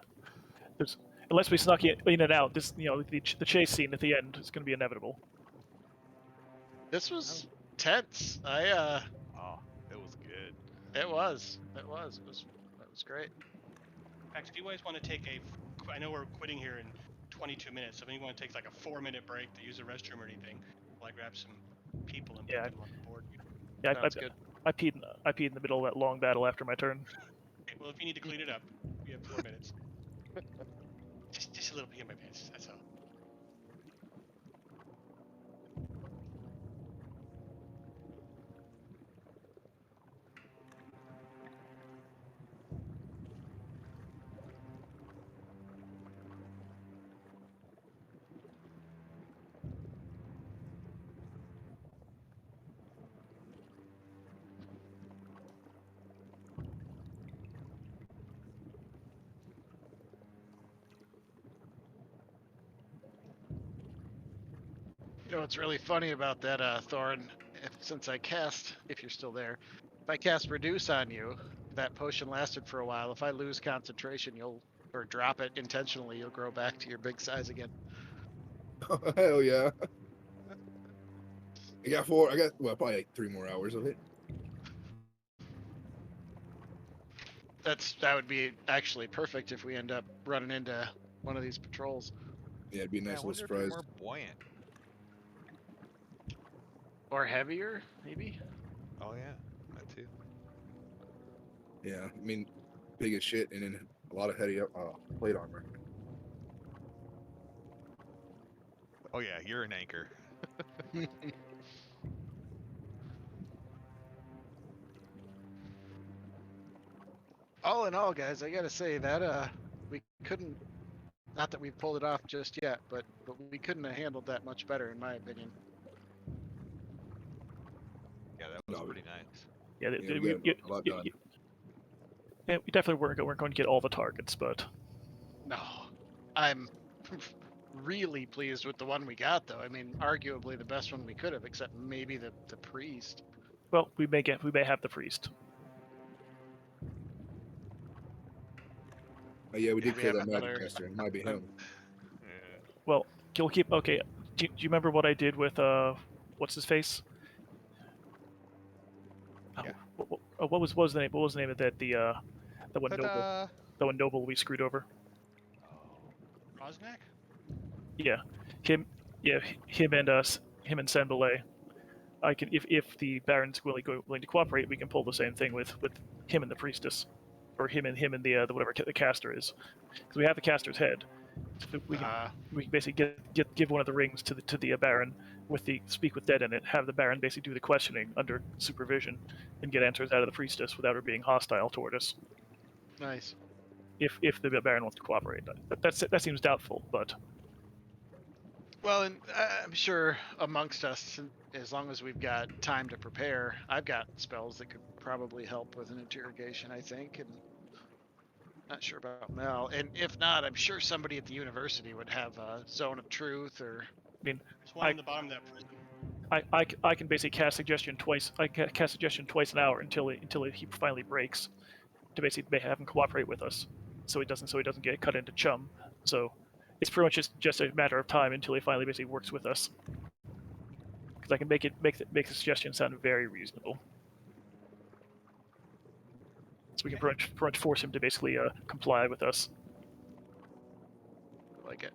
unless we snuck in and out, this the chase scene at the end is going to be inevitable. This was tense. I Oh, it was good. It was great. In fact, if you guys want to take I know we're quitting here in 22 minutes, so if you want to take like a 4-minute break to use the restroom or anything, while I grab some people and put them on the board. Yeah, Sounds good. I peed in the middle of that long battle after my turn. Okay, well, if you need to clean it up, we have 4 minutes. Just a little pee in my pants, that's all. You know what's really funny about that, Thorin? Since I cast, if you're still there, if I cast Reduce on you, that potion lasted for a while. If I lose concentration, or drop it intentionally, you'll grow back to your big size again. Hell yeah. I got probably like 3 more hours of it. That would be actually perfect if we end up running into one of these patrols. Yeah, it'd be a nice I little wonder if you're surprise. more buoyant. Or heavier, maybe? Oh yeah, that too. Yeah, I mean, big as shit, and then a lot of heavy plate armor. Oh yeah, you're an anchor. All in all, guys, I gotta say that we couldn't. Not that we pulled it off just yet, but we couldn't have handled that much better, in my opinion. Yeah, that was pretty nice. Yeah, Yeah, we got a lot done. Yeah, we definitely weren't going to get all the targets, but No, I'm really pleased with the one we got, though. I mean, arguably the best one we could have, except maybe the priest. well, we may have the priest. Yeah, we did we kill have that magic another- caster. It might be him. Well, we'll keep. Okay, do you remember what I did with what's his face? Yeah. What was the name? What was the name of that? The one noble. Ta-da! The one noble we screwed over. Rosnak? Yeah, him and Sanbalay. I can if the Baron's willing to cooperate, we can pull the same thing with him and the priestess, or him and the whatever the caster is, because we have the caster's head. So we can basically give one of the rings to the Baron with the speak with dead in it. Have the Baron basically do the questioning under supervision, and get answers out of the priestess without her being hostile toward us. Nice. If the Baron wants to cooperate, that seems doubtful, but. Well, and I'm sure amongst us, as long as we've got time to prepare, I've got spells that could probably help with an interrogation, I think, and not sure about Mel. And if not, I'm sure somebody at the university would have a zone of truth, or... I mean, There's one in the bottom of that prison. I can basically cast suggestion twice. I can cast suggestion twice an hour until he finally breaks, to basically have him cooperate with us, so he doesn't get cut into chum. So it's pretty much just a matter of time until he finally basically works with us. Because I can make the suggestion sound very reasonable. So we can pretty much force him to basically comply with us. I like it.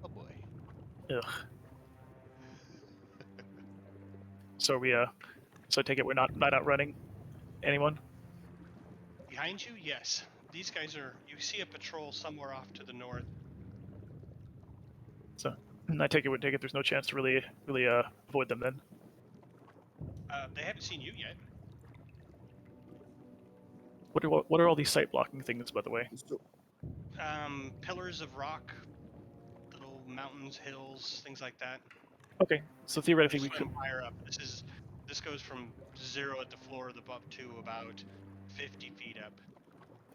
Oh boy. Ugh. So so I take it we're not outrunning anyone? Behind you, yes. These guys are. You see a patrol somewhere off to the north. So I take it there's no chance to really avoid them then. They haven't seen you yet. What are all these sight blocking things, by the way? So, Pillars of rock, little mountains, hills, things like that. Okay, so theoretically This we could. went higher up. This goes from 0 at the floor of the up to about 50 feet up.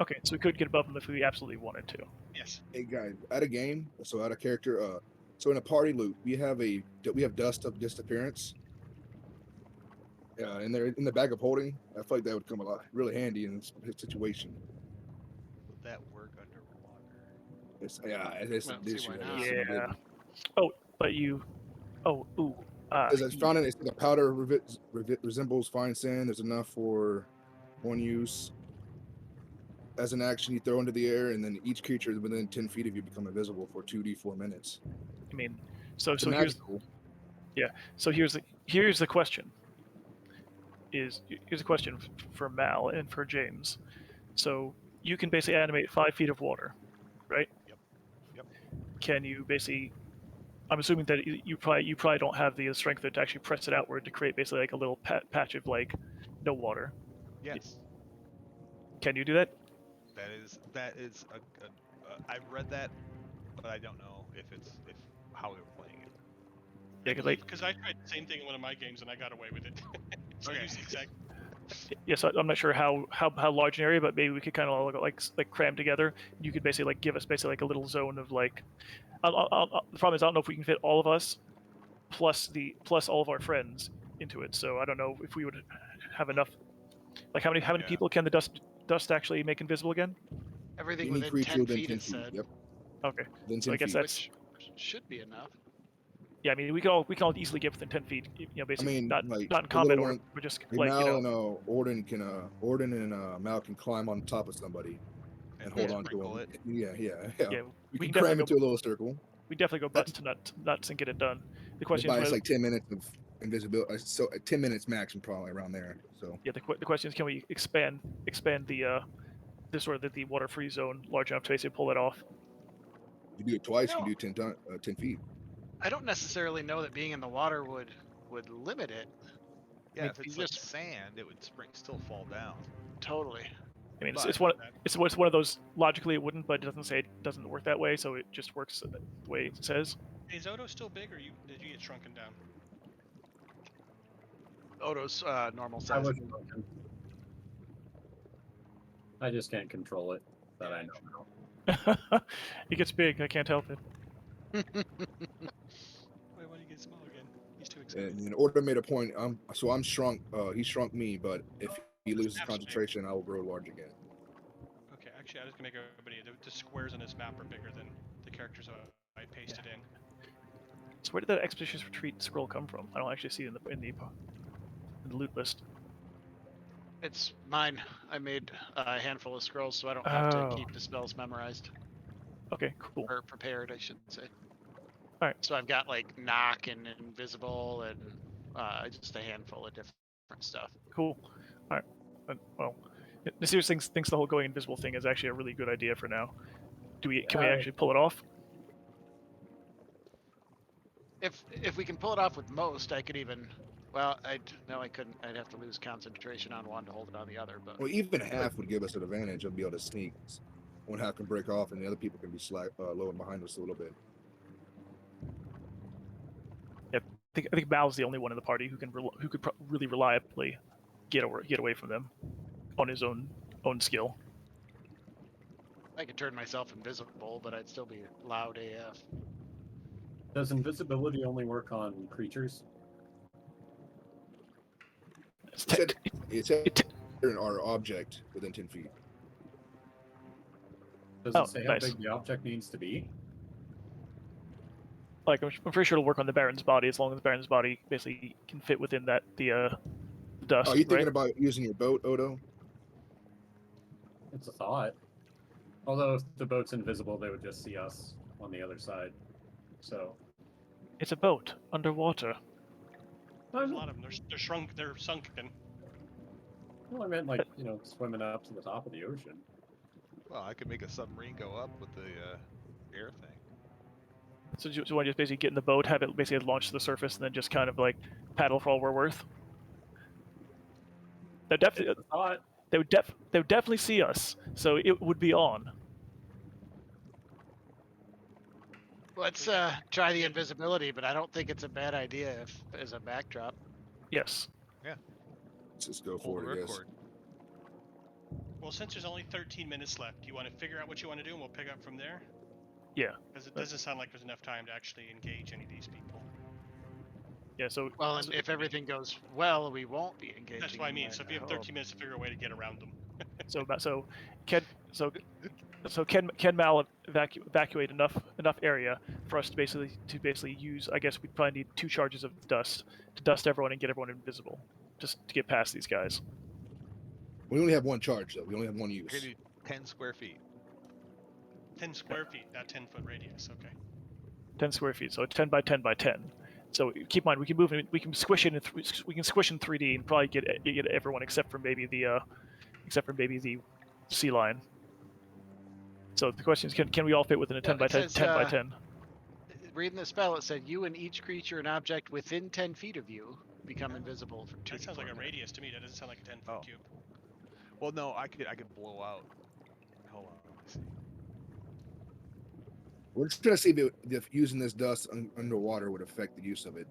Okay, so we could get above them if we absolutely wanted to. Yes. hey guys, out of game, so out of character. So in a party loot, we have dust of disappearance. In the bag of holding, I feel like that would come a lot really handy in this situation. Would that work underwater? It's Well, the see issue. why that not. it's Yeah. hidden. Oh, but you. Oh, ooh. Because I found it, the powder resembles fine sand. There's enough for one use. As an action, you throw into the air, and then each creature within 10 feet of you become invisible for 2d4 minutes. I mean, so It's here's magical. here's the question. Here's a question for Mal and for James. So you can basically animate 5 feet of water, right? Yep. Can you basically? I'm assuming that you probably don't have the strength to actually press it outward to create basically like a little patch of like no water. Yes. Can you do that? That is I've read that, but I don't know if how we were playing it. Yeah, Because I tried the same thing in one of my games and I got away with it. So Okay. I used the exact. Yes, I'm not sure how large an area, but maybe we could kind of like cram together. You could basically like give us basically like a little zone of like. The problem is I don't know if we can fit all of us, plus all of our friends into it. So I don't know if we would have enough. Like how many Yeah. people can the dust actually make invisible again? Everything Any within creature 10 within feet 10 is feet. said, Yep. Okay, Within so 10 I guess feet. that's which should be enough. yeah. I mean we can all easily get within 10 feet. You know, basically mean, not like, in the combat little order, one- but just Hey, like Mal you know. and Orden and Mal can climb on top of somebody and hold on to sprinkle him. it. Yeah. Yeah, We we can can cram definitely into a little circle. we definitely go butts to nuts and get it done. The question By is it's whether, like 10 minutes of invisibility. So 10 minutes max, and probably around there. So yeah, the question is can we expand the sort of the water free zone large enough to basically pull it off? you do it twice, No. you can do 10 feet. I don't necessarily know that being in the water would limit it. Yeah, mean, if you it's like just- sand, it would still fall down. Totally. I mean, But- it's one of those logically it wouldn't, but it doesn't say it doesn't work that way, so it just works the way it says. Is Odo still big, or did you get shrunken down? Odo's normal I size. was looking. I just can't control it. That I know. It gets big. I can't help it. Wait, why do you get small again? He's too excited. And Order made a point. I'm shrunk. He shrunk me, but if he loses Absolutely. concentration, I will grow large again. Okay, actually, I was gonna make everybody. The squares on this map are bigger than the characters I pasted in. So where did that expeditious retreat scroll come from? I don't actually see it in the loot list. It's mine. I made a handful of scrolls, so I don't have Oh. to keep the spells memorized Okay, cool. or prepared, I should say. All right. So I've got like knock and invisible and just a handful of different stuff. Cool. All right. Well, the serious thinks the whole going invisible thing is actually a really good idea for now. Can we actually pull it off? If we can pull it off with most, I could even. Well, I couldn't. I'd have to lose concentration on one to hold it on the other. But Well, even half would give us an advantage of being able to sneak. One half can break off, and the other people can be low and behind us a little bit. I think Mal's the only one in the party who could really reliably get away from them on his own skill. I could turn myself invisible, but I'd still be loud AF. Does invisibility only work on creatures? It's our object within 10 feet. Does Oh, it say nice. how big the object needs to be? Like I'm pretty sure it'll work on the Baron's body as long as the Baron's body basically can fit within that the dust. Are you thinking right? about using your boat, Odo? It's a thought. Although if the boat's invisible, they would just see us on the other side. So It's a boat underwater. There's a lot of them. They're shrunk. They're sunken. well, I meant like swimming up to the top of the ocean. Well, I could make a submarine go up with the air thing. So you want to just basically get in the boat, have it basically launch to the surface, and then just kind of like paddle for all we're worth. That definitely It's a thought. They would definitely see us, so it would be on. Let's try the invisibility, but I don't think it's a bad idea if as a backdrop. Yes. Let's just go Pull the for it, I guess. ripcord. Well, since there's only 13 minutes left, do you want to figure out what you want to do, and we'll pick up from there? Yeah. Because it doesn't sound like there's enough time to actually engage any of these people. Yeah. So. Well, and if everything goes well, we won't be engaging. That's what I mean. them, So if you have hope. 13 minutes to figure a way to get around them. Can Mal evacuate enough area for us to basically use? I guess we'd probably need 2 charges of dust to dust everyone and get everyone invisible, just to get past these guys. We only have 1 charge though. We only have 1 We're use. gonna do 10 square feet. 10 square feet, not 10-foot radius. Okay. 10 square feet, so 10 by 10 by 10. So keep in mind, we can move, we can squish in, we can squish in 3D and probably get everyone except for maybe the sea lion. So the question is, can we all fit within a 10 by 10, says, 10 by 10? Reading the spell, it said you and each creature and object within 10 feet of you become invisible for 2 That sounds like a minutes. radius to me. That doesn't sound like a 10-foot Oh. cube. Well, no, I could blow out. Hold on, let me see. We're just trying to see if using this dust underwater would affect the use of it.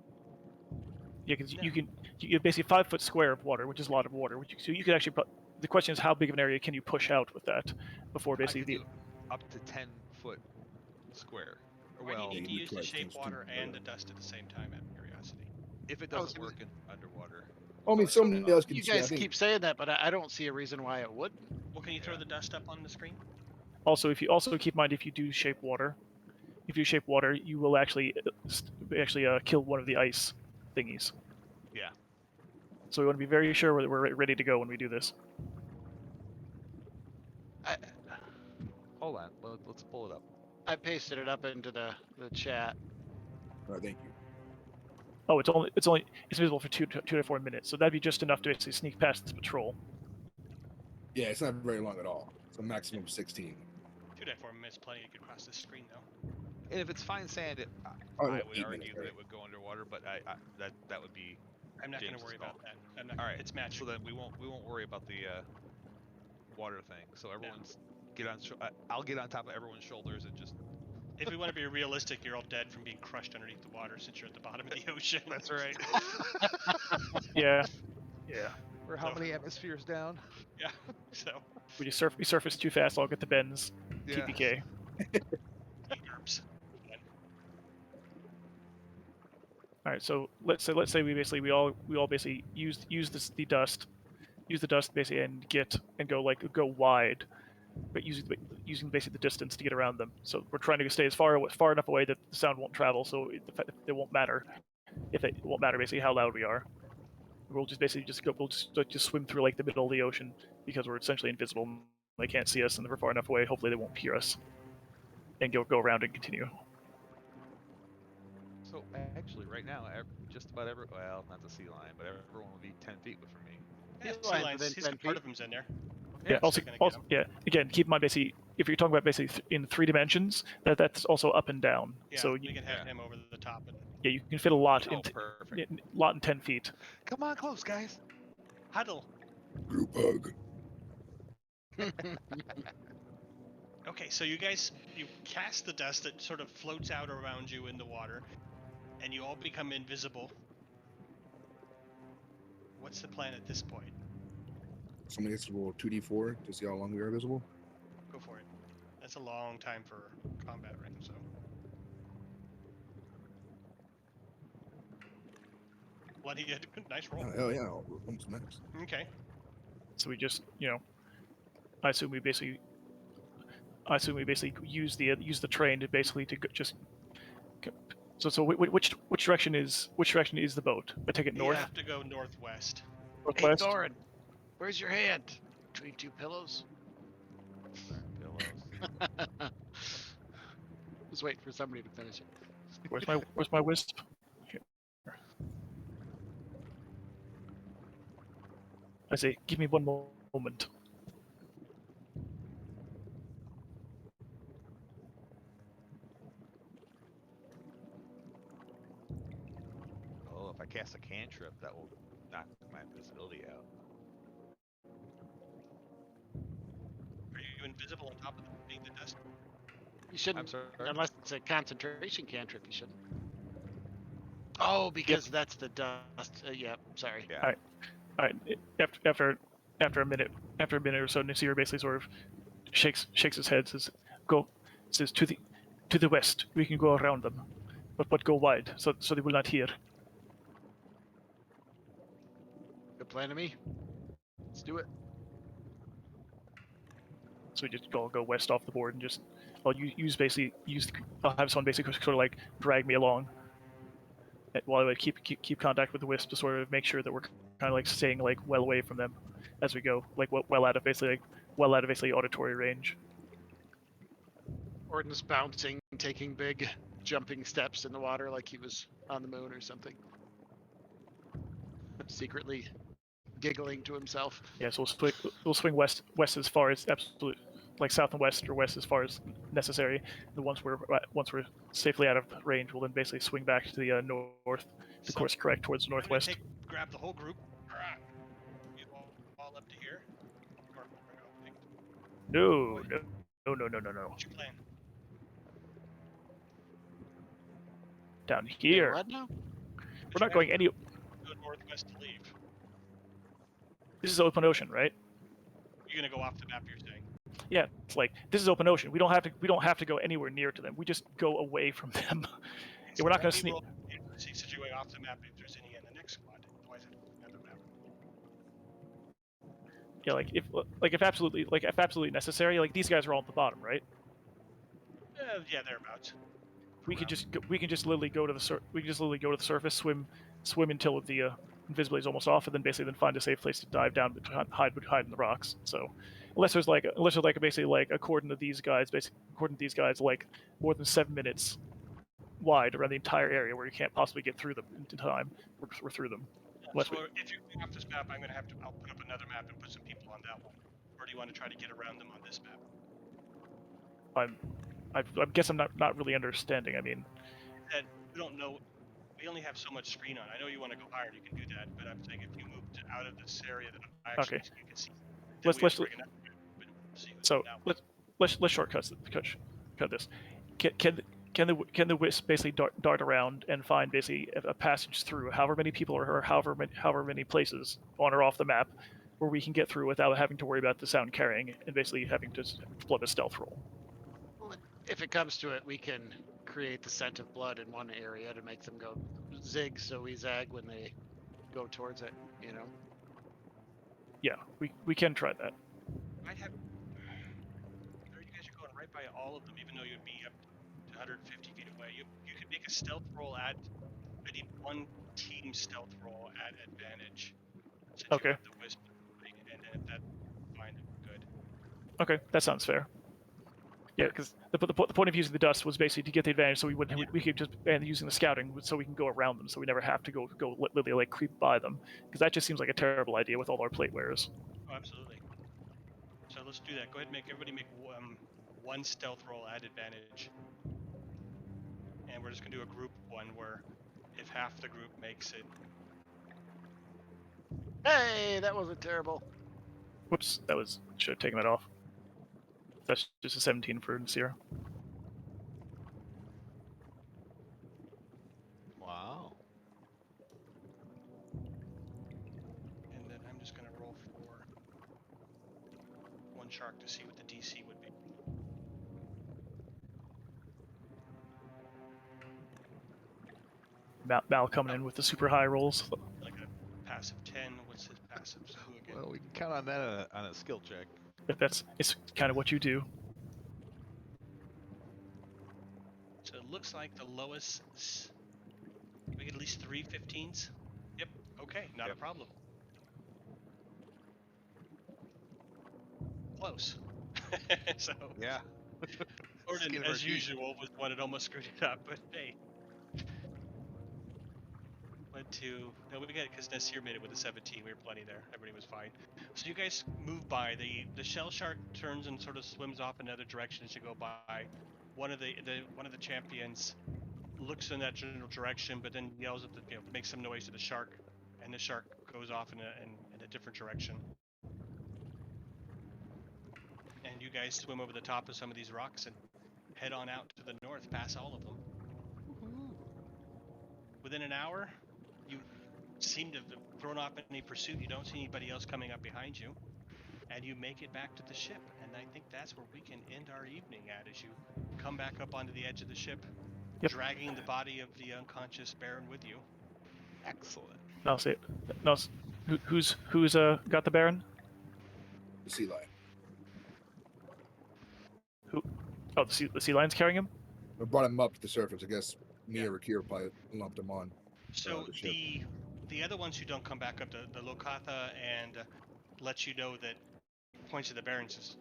Yeah, because you get basically 5 foot square of water, which is a lot of water. So you could actually. The question is, how big of an area can you push out with that before I basically could do up to 10 foot square. Why do you need to you use the try shape things too, water and but- the dust at the same time? Out of curiosity. If it Oh, doesn't so work in underwater. I mean, somebody else can You see. I guys think- keep saying that, but I don't see a reason why it wouldn't. Well, can you throw the dust up on the screen? Also, if you also keep in mind, if you do shape water, you will actually kill one of the ice thingies. Yeah. So we want to be very sure that we're ready to go when we do this. Hold on, let's pull it up. I pasted it up into the chat. All right, thank you. Oh, it's visible for 2 to 4 minutes, so that'd be just enough to basically sneak past this patrol. Yeah, it's not very long at all. It's a maximum of 16. 2 to 4 minutes, plenty to get across this screen, though. And if it's fine sand, Oh, I no, would 8 argue minutes, that right. it would go underwater, but that would be. I'm not going to James's worry call. about that. I'm not. All right. It's magic. So then we won't worry about the water thing. So everyone's get on. I'll get on top of everyone's shoulders and just. If we want to be realistic, you're all dead from being crushed underneath the water since you're at the bottom of the ocean. That's right. Yeah. Yeah. We're how many atmospheres down? Yeah. So. We surface too fast, I'll get the bends. Yeah. TPK. Herbs. All right, so let's say we all basically use the dust basically and go wide, but using basically the distance to get around them. So we're trying to stay as far enough away that the sound won't travel. So it won't matter basically how loud we are. We'll just basically we'll just swim through like the middle of the ocean because we're essentially invisible. They can't see us, and we're far enough away. Hopefully, they won't hear us, and go around and continue. So actually, right now, just about well, not the sea lion, but everyone will be 10 feet from me. Yeah, Sea sea lions lions, within he's 10 got part feet. of him's in there. Yeah. Also, still gonna get 'em. again, keep in mind basically if you're talking about basically in 3 dimensions, that's also up and down. Yeah, So we can have him over the top. And you can fit a lot Oh, in perfect. 10 feet. Come on, close, guys. huddle. Group hug. Okay, so you cast the dust that sort of floats out around you in the water, and you all become invisible. What's the plan at this point? Somebody gets to roll 2d4 to see how long we are visible. Go for it. That's a long time for combat range, so. What he did, nice roll. Oh yeah, almost max. Okay. So we just I assume we basically use the train to basically So which direction is the boat? I take it You north, have to go northwest. Hey, northwest. Thorin, where's your hand? Between 2 pillows? Pillows. Just waiting for somebody to finish it. Where's my wisp? Here. I say, give me one moment. Oh, if I cast a cantrip, that will knock my invisibility out. invisible on top of being the dust? You shouldn't, sorry? unless it's a concentration cantrip. You shouldn't. Oh, because that's the dust. Yeah, sorry. Yeah. All right. After a minute or so, Nasir basically sort of shakes his head, says to the west. We can go around them, but go wide so they will not hear. Good plan to me. Let's do it. So we just go west off the board and just I'll have someone basically sort of like drag me along while I keep contact with the wisp to sort of make sure that we're kind of like staying like well away from them as we go, like well out of basically auditory range. Orton's bouncing, taking big jumping steps in the water like he was on the moon or something. Secretly giggling to himself. Yeah, so we'll swing west as far as absolute, like south and west or west as far as necessary. And once we're safely out of range, we'll then basically swing back to the north, the course correct towards the northwest. Grab the whole group. You all up to here. No. What's your plan? Down here. What now? We're not going any. Go northwest to leave. This is open ocean, right? You're gonna go off the map. You're saying? Yeah, it's like this is open ocean. We don't have to go anywhere near to them. We just go away from them. Yeah, we're not going to sneak. Since you're way off the map, if there's any in the next squad, otherwise on the map. Yeah, if absolutely necessary, like these guys are all at the bottom, right? Yeah, thereabouts. We can just literally go to the surface, swim until the invisibility is almost off, and then find a safe place to dive down, hide in the rocks. So, unless there's basically like according to these guys, like more than 7 minutes wide around the entire area where you can't possibly get through them in time, we're through them. So if you're going off this map, I'll put up another map and put some people on that one. Or do you want to try to get around them on this map? I guess I'm not really understanding. I mean, that we don't know. We only have so much screen on. I know you want to go higher, you can do that. But I'm saying if you move out of this area, that I actually you can see. Let's shortcut this. Can the wisp basically dart around and find basically a passage through however many people or however many places on or off the map where we can get through without having to worry about the sound carrying and basically having to flood a stealth roll? If it comes to it, we can create the scent of blood in one area to make them go zig, so we zag when they go towards it, you know? Yeah, we can try that. Might have. You guys are going right by all of them, even though you'd be up to 150 feet away. You could make a stealth roll I need one team stealth roll at advantage. Since Okay. You have the wisp, and if that's fine, good. Okay, that sounds fair. Yeah, because the point of using the dust was basically to get the advantage, so we could just and using the scouting so we can go around them, so we never have to go literally like creep by them, because that just seems like a terrible idea with all our plate wearers. Oh, absolutely. So let's do that. Go ahead and everybody make one stealth roll at advantage, and we're just gonna do a group one where if half the group makes it. Hey, that wasn't terrible. Whoops, should have taken that off. That's just a 17 for Nasir. Wow. And then I'm just gonna roll for one shark to see what the DC would be. Mal coming in with the super high rolls. Like a passive 10. What's his passive? Sahuagin. Well, we can count on that on a skill check. It's kind of what you do. So it looks like the lowest. We get at least 3 15s. Yep. Okay. Not a problem. Close. So. Yeah. Orden, as usual, was one that almost screwed it up, but hey. No, we got it because Nasir made it with a 17. We were plenty there. Everybody was fine. So you guys move by. The shell shark turns and sort of swims off another direction as you go by. One of the champions looks in that general direction, but then yells at makes some noise to the shark, and the shark goes off in a different direction. And you guys swim over the top of some of these rocks and head on out to the north, past all of them. Within an hour, you seem to have thrown off any pursuit. You don't see anybody else coming up behind you. And you make it back to the ship. And I think that's where we can end our evening at, as you come back up onto the edge of the ship, Yep. dragging the body of the unconscious Baron with you. Excellent. No, see it. No, who's got the Baron? The sea lion. Who? Oh, the sea lion's carrying him. I brought him up to the surface. I guess me Yeah. or Rakir probably lumped him on. So the ship. the other ones who don't come back up, the Lokatha, and let you know that points to the Baron says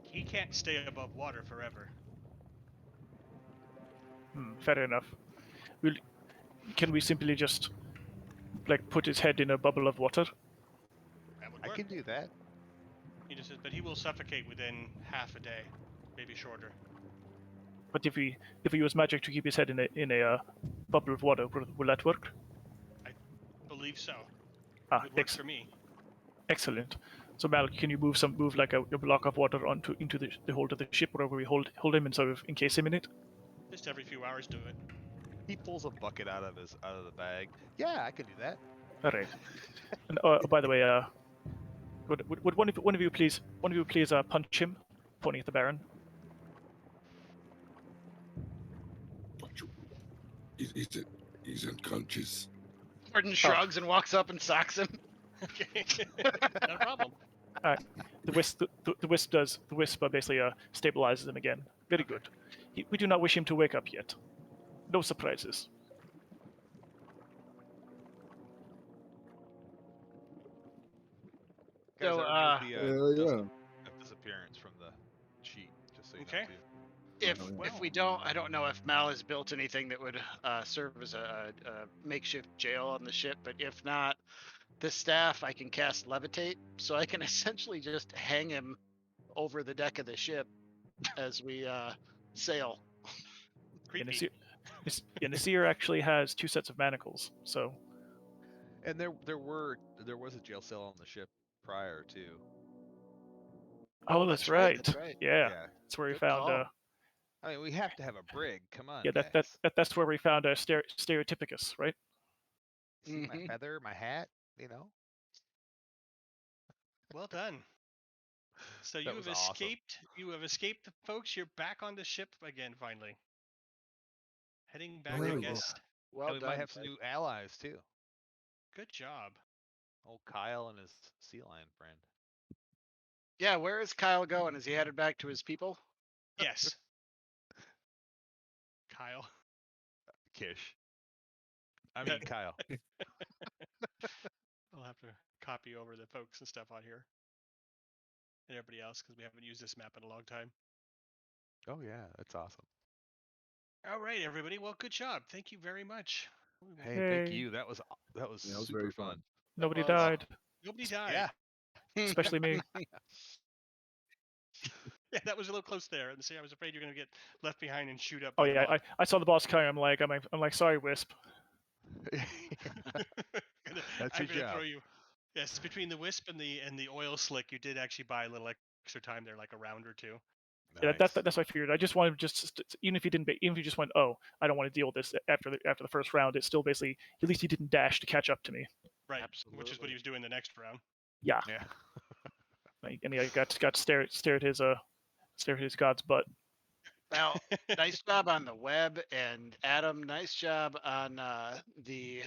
he can't stay above water forever. Fair enough. Can we simply just like put his head in a bubble of water? That would I work. can do that. He just says, but he will suffocate within half a day, maybe shorter. But if we use magic to keep his head in a bubble of water, will that work? Believe so. Ah, It works for me. excellent. So Mal, can you move like a block of water into the hold of the ship, wherever we hold him, and sort of encase him in it? Just every few hours do it. He pulls a bucket out of the bag. Yeah, I can do that. All right. And by the way, would one of you please punch him, pointing at the Baron? He's unconscious. Gordon shrugs and walks up and socks him. Okay. Not a problem. The wisp basically stabilizes him again. Very good. We do not wish him to wake up yet. No surprises. Guys, So, I removed Hell the yeah. dust of disappearance from the sheet, just so you Okay. know, too. If we don't, I don't know if Mal has built anything that would serve as a makeshift jail on the ship, but if not, the staff I can cast levitate, so I can essentially just hang him over the deck of the ship as we sail. Creepy. Nasir actually has 2 sets of manacles, so And there was a jail cell on the ship prior too. oh, that's right. That's right. Yeah, that's where we Good found. call. I mean, we have to have a brig. Come on. Yeah, guys. that's where we found Stereotypicus, right? See my Mhm. feather, my hat. You know. Well done. So you That have was awesome. escaped. You have escaped, folks. You're back on the ship again, finally. Heading back, Very I well. guess. Well And we done. might have some guys. new allies too. Good job. Old Kyle and his sea lion friend. Yeah, where is Kyle going? Is he headed back to his people? Yes. Kyle. Kish. I mean Kyle. I'll have to copy over the folks and stuff on here. And everybody else, because we haven't used this map in a long time. Oh yeah, that's awesome. All right, everybody. Well, good job. Thank you very much. Hey, thank Hey. you. That was Yeah, it was super very fun. fun. Nobody was. died, Nobody died. Yeah. especially me. Yeah, that was a little close there. And see, I was afraid you're going to get left behind and shoot up. Oh by the yeah, mob. I saw the boss coming. I'm like, sorry, Wisp. That's I'm your gonna job. throw you. Yes, between the wisp and the oil slick, you did actually buy a little extra time there, like a round or two. Yeah, Nice. that's what I figured. I just wanted even if you didn't, even if you just went, oh, I don't want to deal with this after the first round. It's still basically at least he didn't dash to catch up to me. Right. Which is what Absolutely. he was doing the next round. Yeah, Yeah. and I got to stare at his god's butt. Now, nice job on the web, and Adam, nice job on the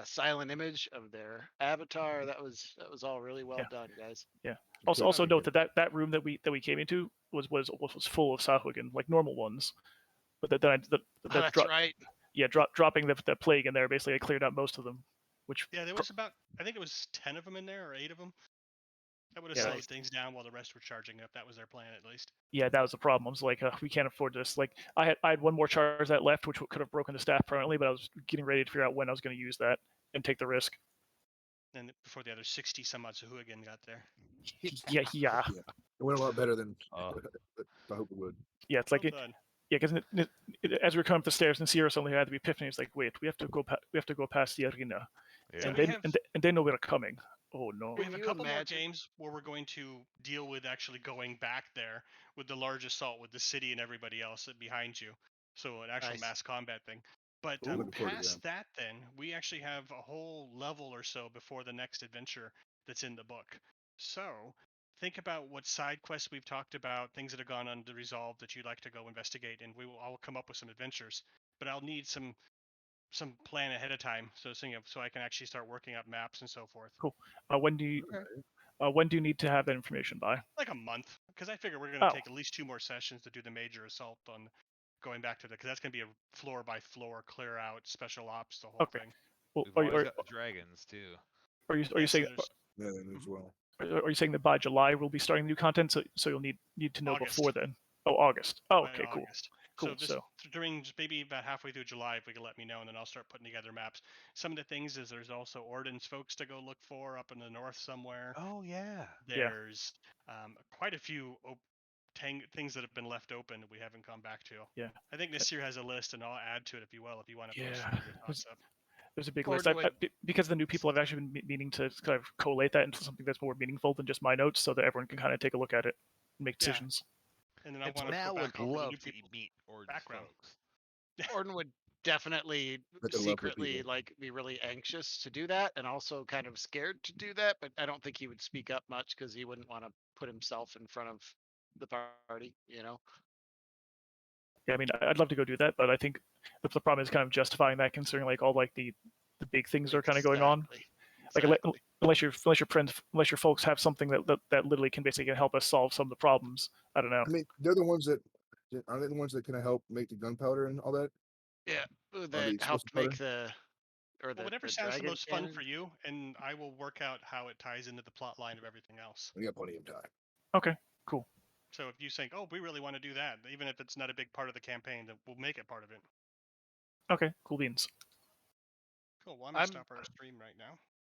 silent image of their avatar. That was all really well Yeah. done, guys. Also note that room that we came into was full of Sahuagin, like normal ones, but That's right. dropping the plague in there, basically I cleared out most of them. Which Yeah, there was about, I think it was 10 of them in there, or 8 of them. That would have Yeah. slowed things down while the rest were charging up. That was their plan, at least. yeah, that was the problem. I was like, we can't afford this. Like I had one more charge that left, which could have broken the staff permanently, but I was getting ready to figure out when I was going to use that and take the risk. And before the other 60 some odd Sahuagin got there. Yeah. It went a lot better than Oh. I hope it would. Yeah, it's like Well done. yeah, because as we were coming up the stairs, and Sierra suddenly had the epiphany. It's like, wait, we have to go past the arena, Yeah. So and we then have- and they know we're coming. Oh no. We have a you couple more imagine- games where we're going to deal with actually going back there with the large assault with the city and everybody else behind you. So an actual Nice. mass combat thing. But Ooh, looking forward to past that, then we actually have a whole level or so before the next adventure that's in the book. So think about what side quests we've talked about, things that have gone unresolved that you'd like to go investigate, and I'll come up with some adventures. But I'll need some plan ahead of time, so I can actually start working out maps and so forth. Cool. When do you need to have that information by? Like a month, because I figure we're going to Oh. take at least 2 more sessions to do the major assault on going back to because that's going to be a floor by floor clear out, special ops, the whole Okay. thing. Well, We've always got the dragons too. are you Yeah, so saying there's Yeah, then as well. are you saying that by July we'll be starting new content? So you'll need to know August. before then. Oh, August. Oh, by okay, cool. August. Cool. So just during maybe about halfway through July, if we can let me know, and then I'll start putting together maps. Some of the things is there's also ordnance folks to go look for up in the north somewhere. Oh yeah. There's quite a few things that have been left open that we haven't gone back to. Yeah. I think Nasir has a list, and I'll add to it if you will, if you want to post Yeah. some of your thoughts up. There's a big Gordon list. Because the new people have actually been meaning to kind of collate that into something that's more meaningful than just my notes, so that everyone can kind of take a look at it and make Yeah. decisions. And then I want to Mal go would back over the new love to people's meet Ord's background. folks. Gordon would definitely But the local secretly people. like be really anxious to do that and also kind of scared to do that, but I don't think he would speak up much because he wouldn't want to put himself in front of the party, you know. Yeah, I mean, I'd love to go do that, but I think the problem is kind of justifying that, considering like all like the big things are kind of going on. Like Exactly. unless your folks have something that literally can basically help us solve some of the problems. I don't know. I mean, they're the ones that are they the ones that can help make the gunpowder and all that? Yeah, the that explosive helped make powder? Whatever the sounds the dragon most fun cannon. for you, and I will work out how it ties into the plot line of everything else. We got plenty of time. Okay, cool. So if you think, oh, we really want to do that, even if it's not a big part of the campaign, then we'll make it part of it. Okay, cool beans. Cool. Well, I'm gonna I'm- stop our stream right now.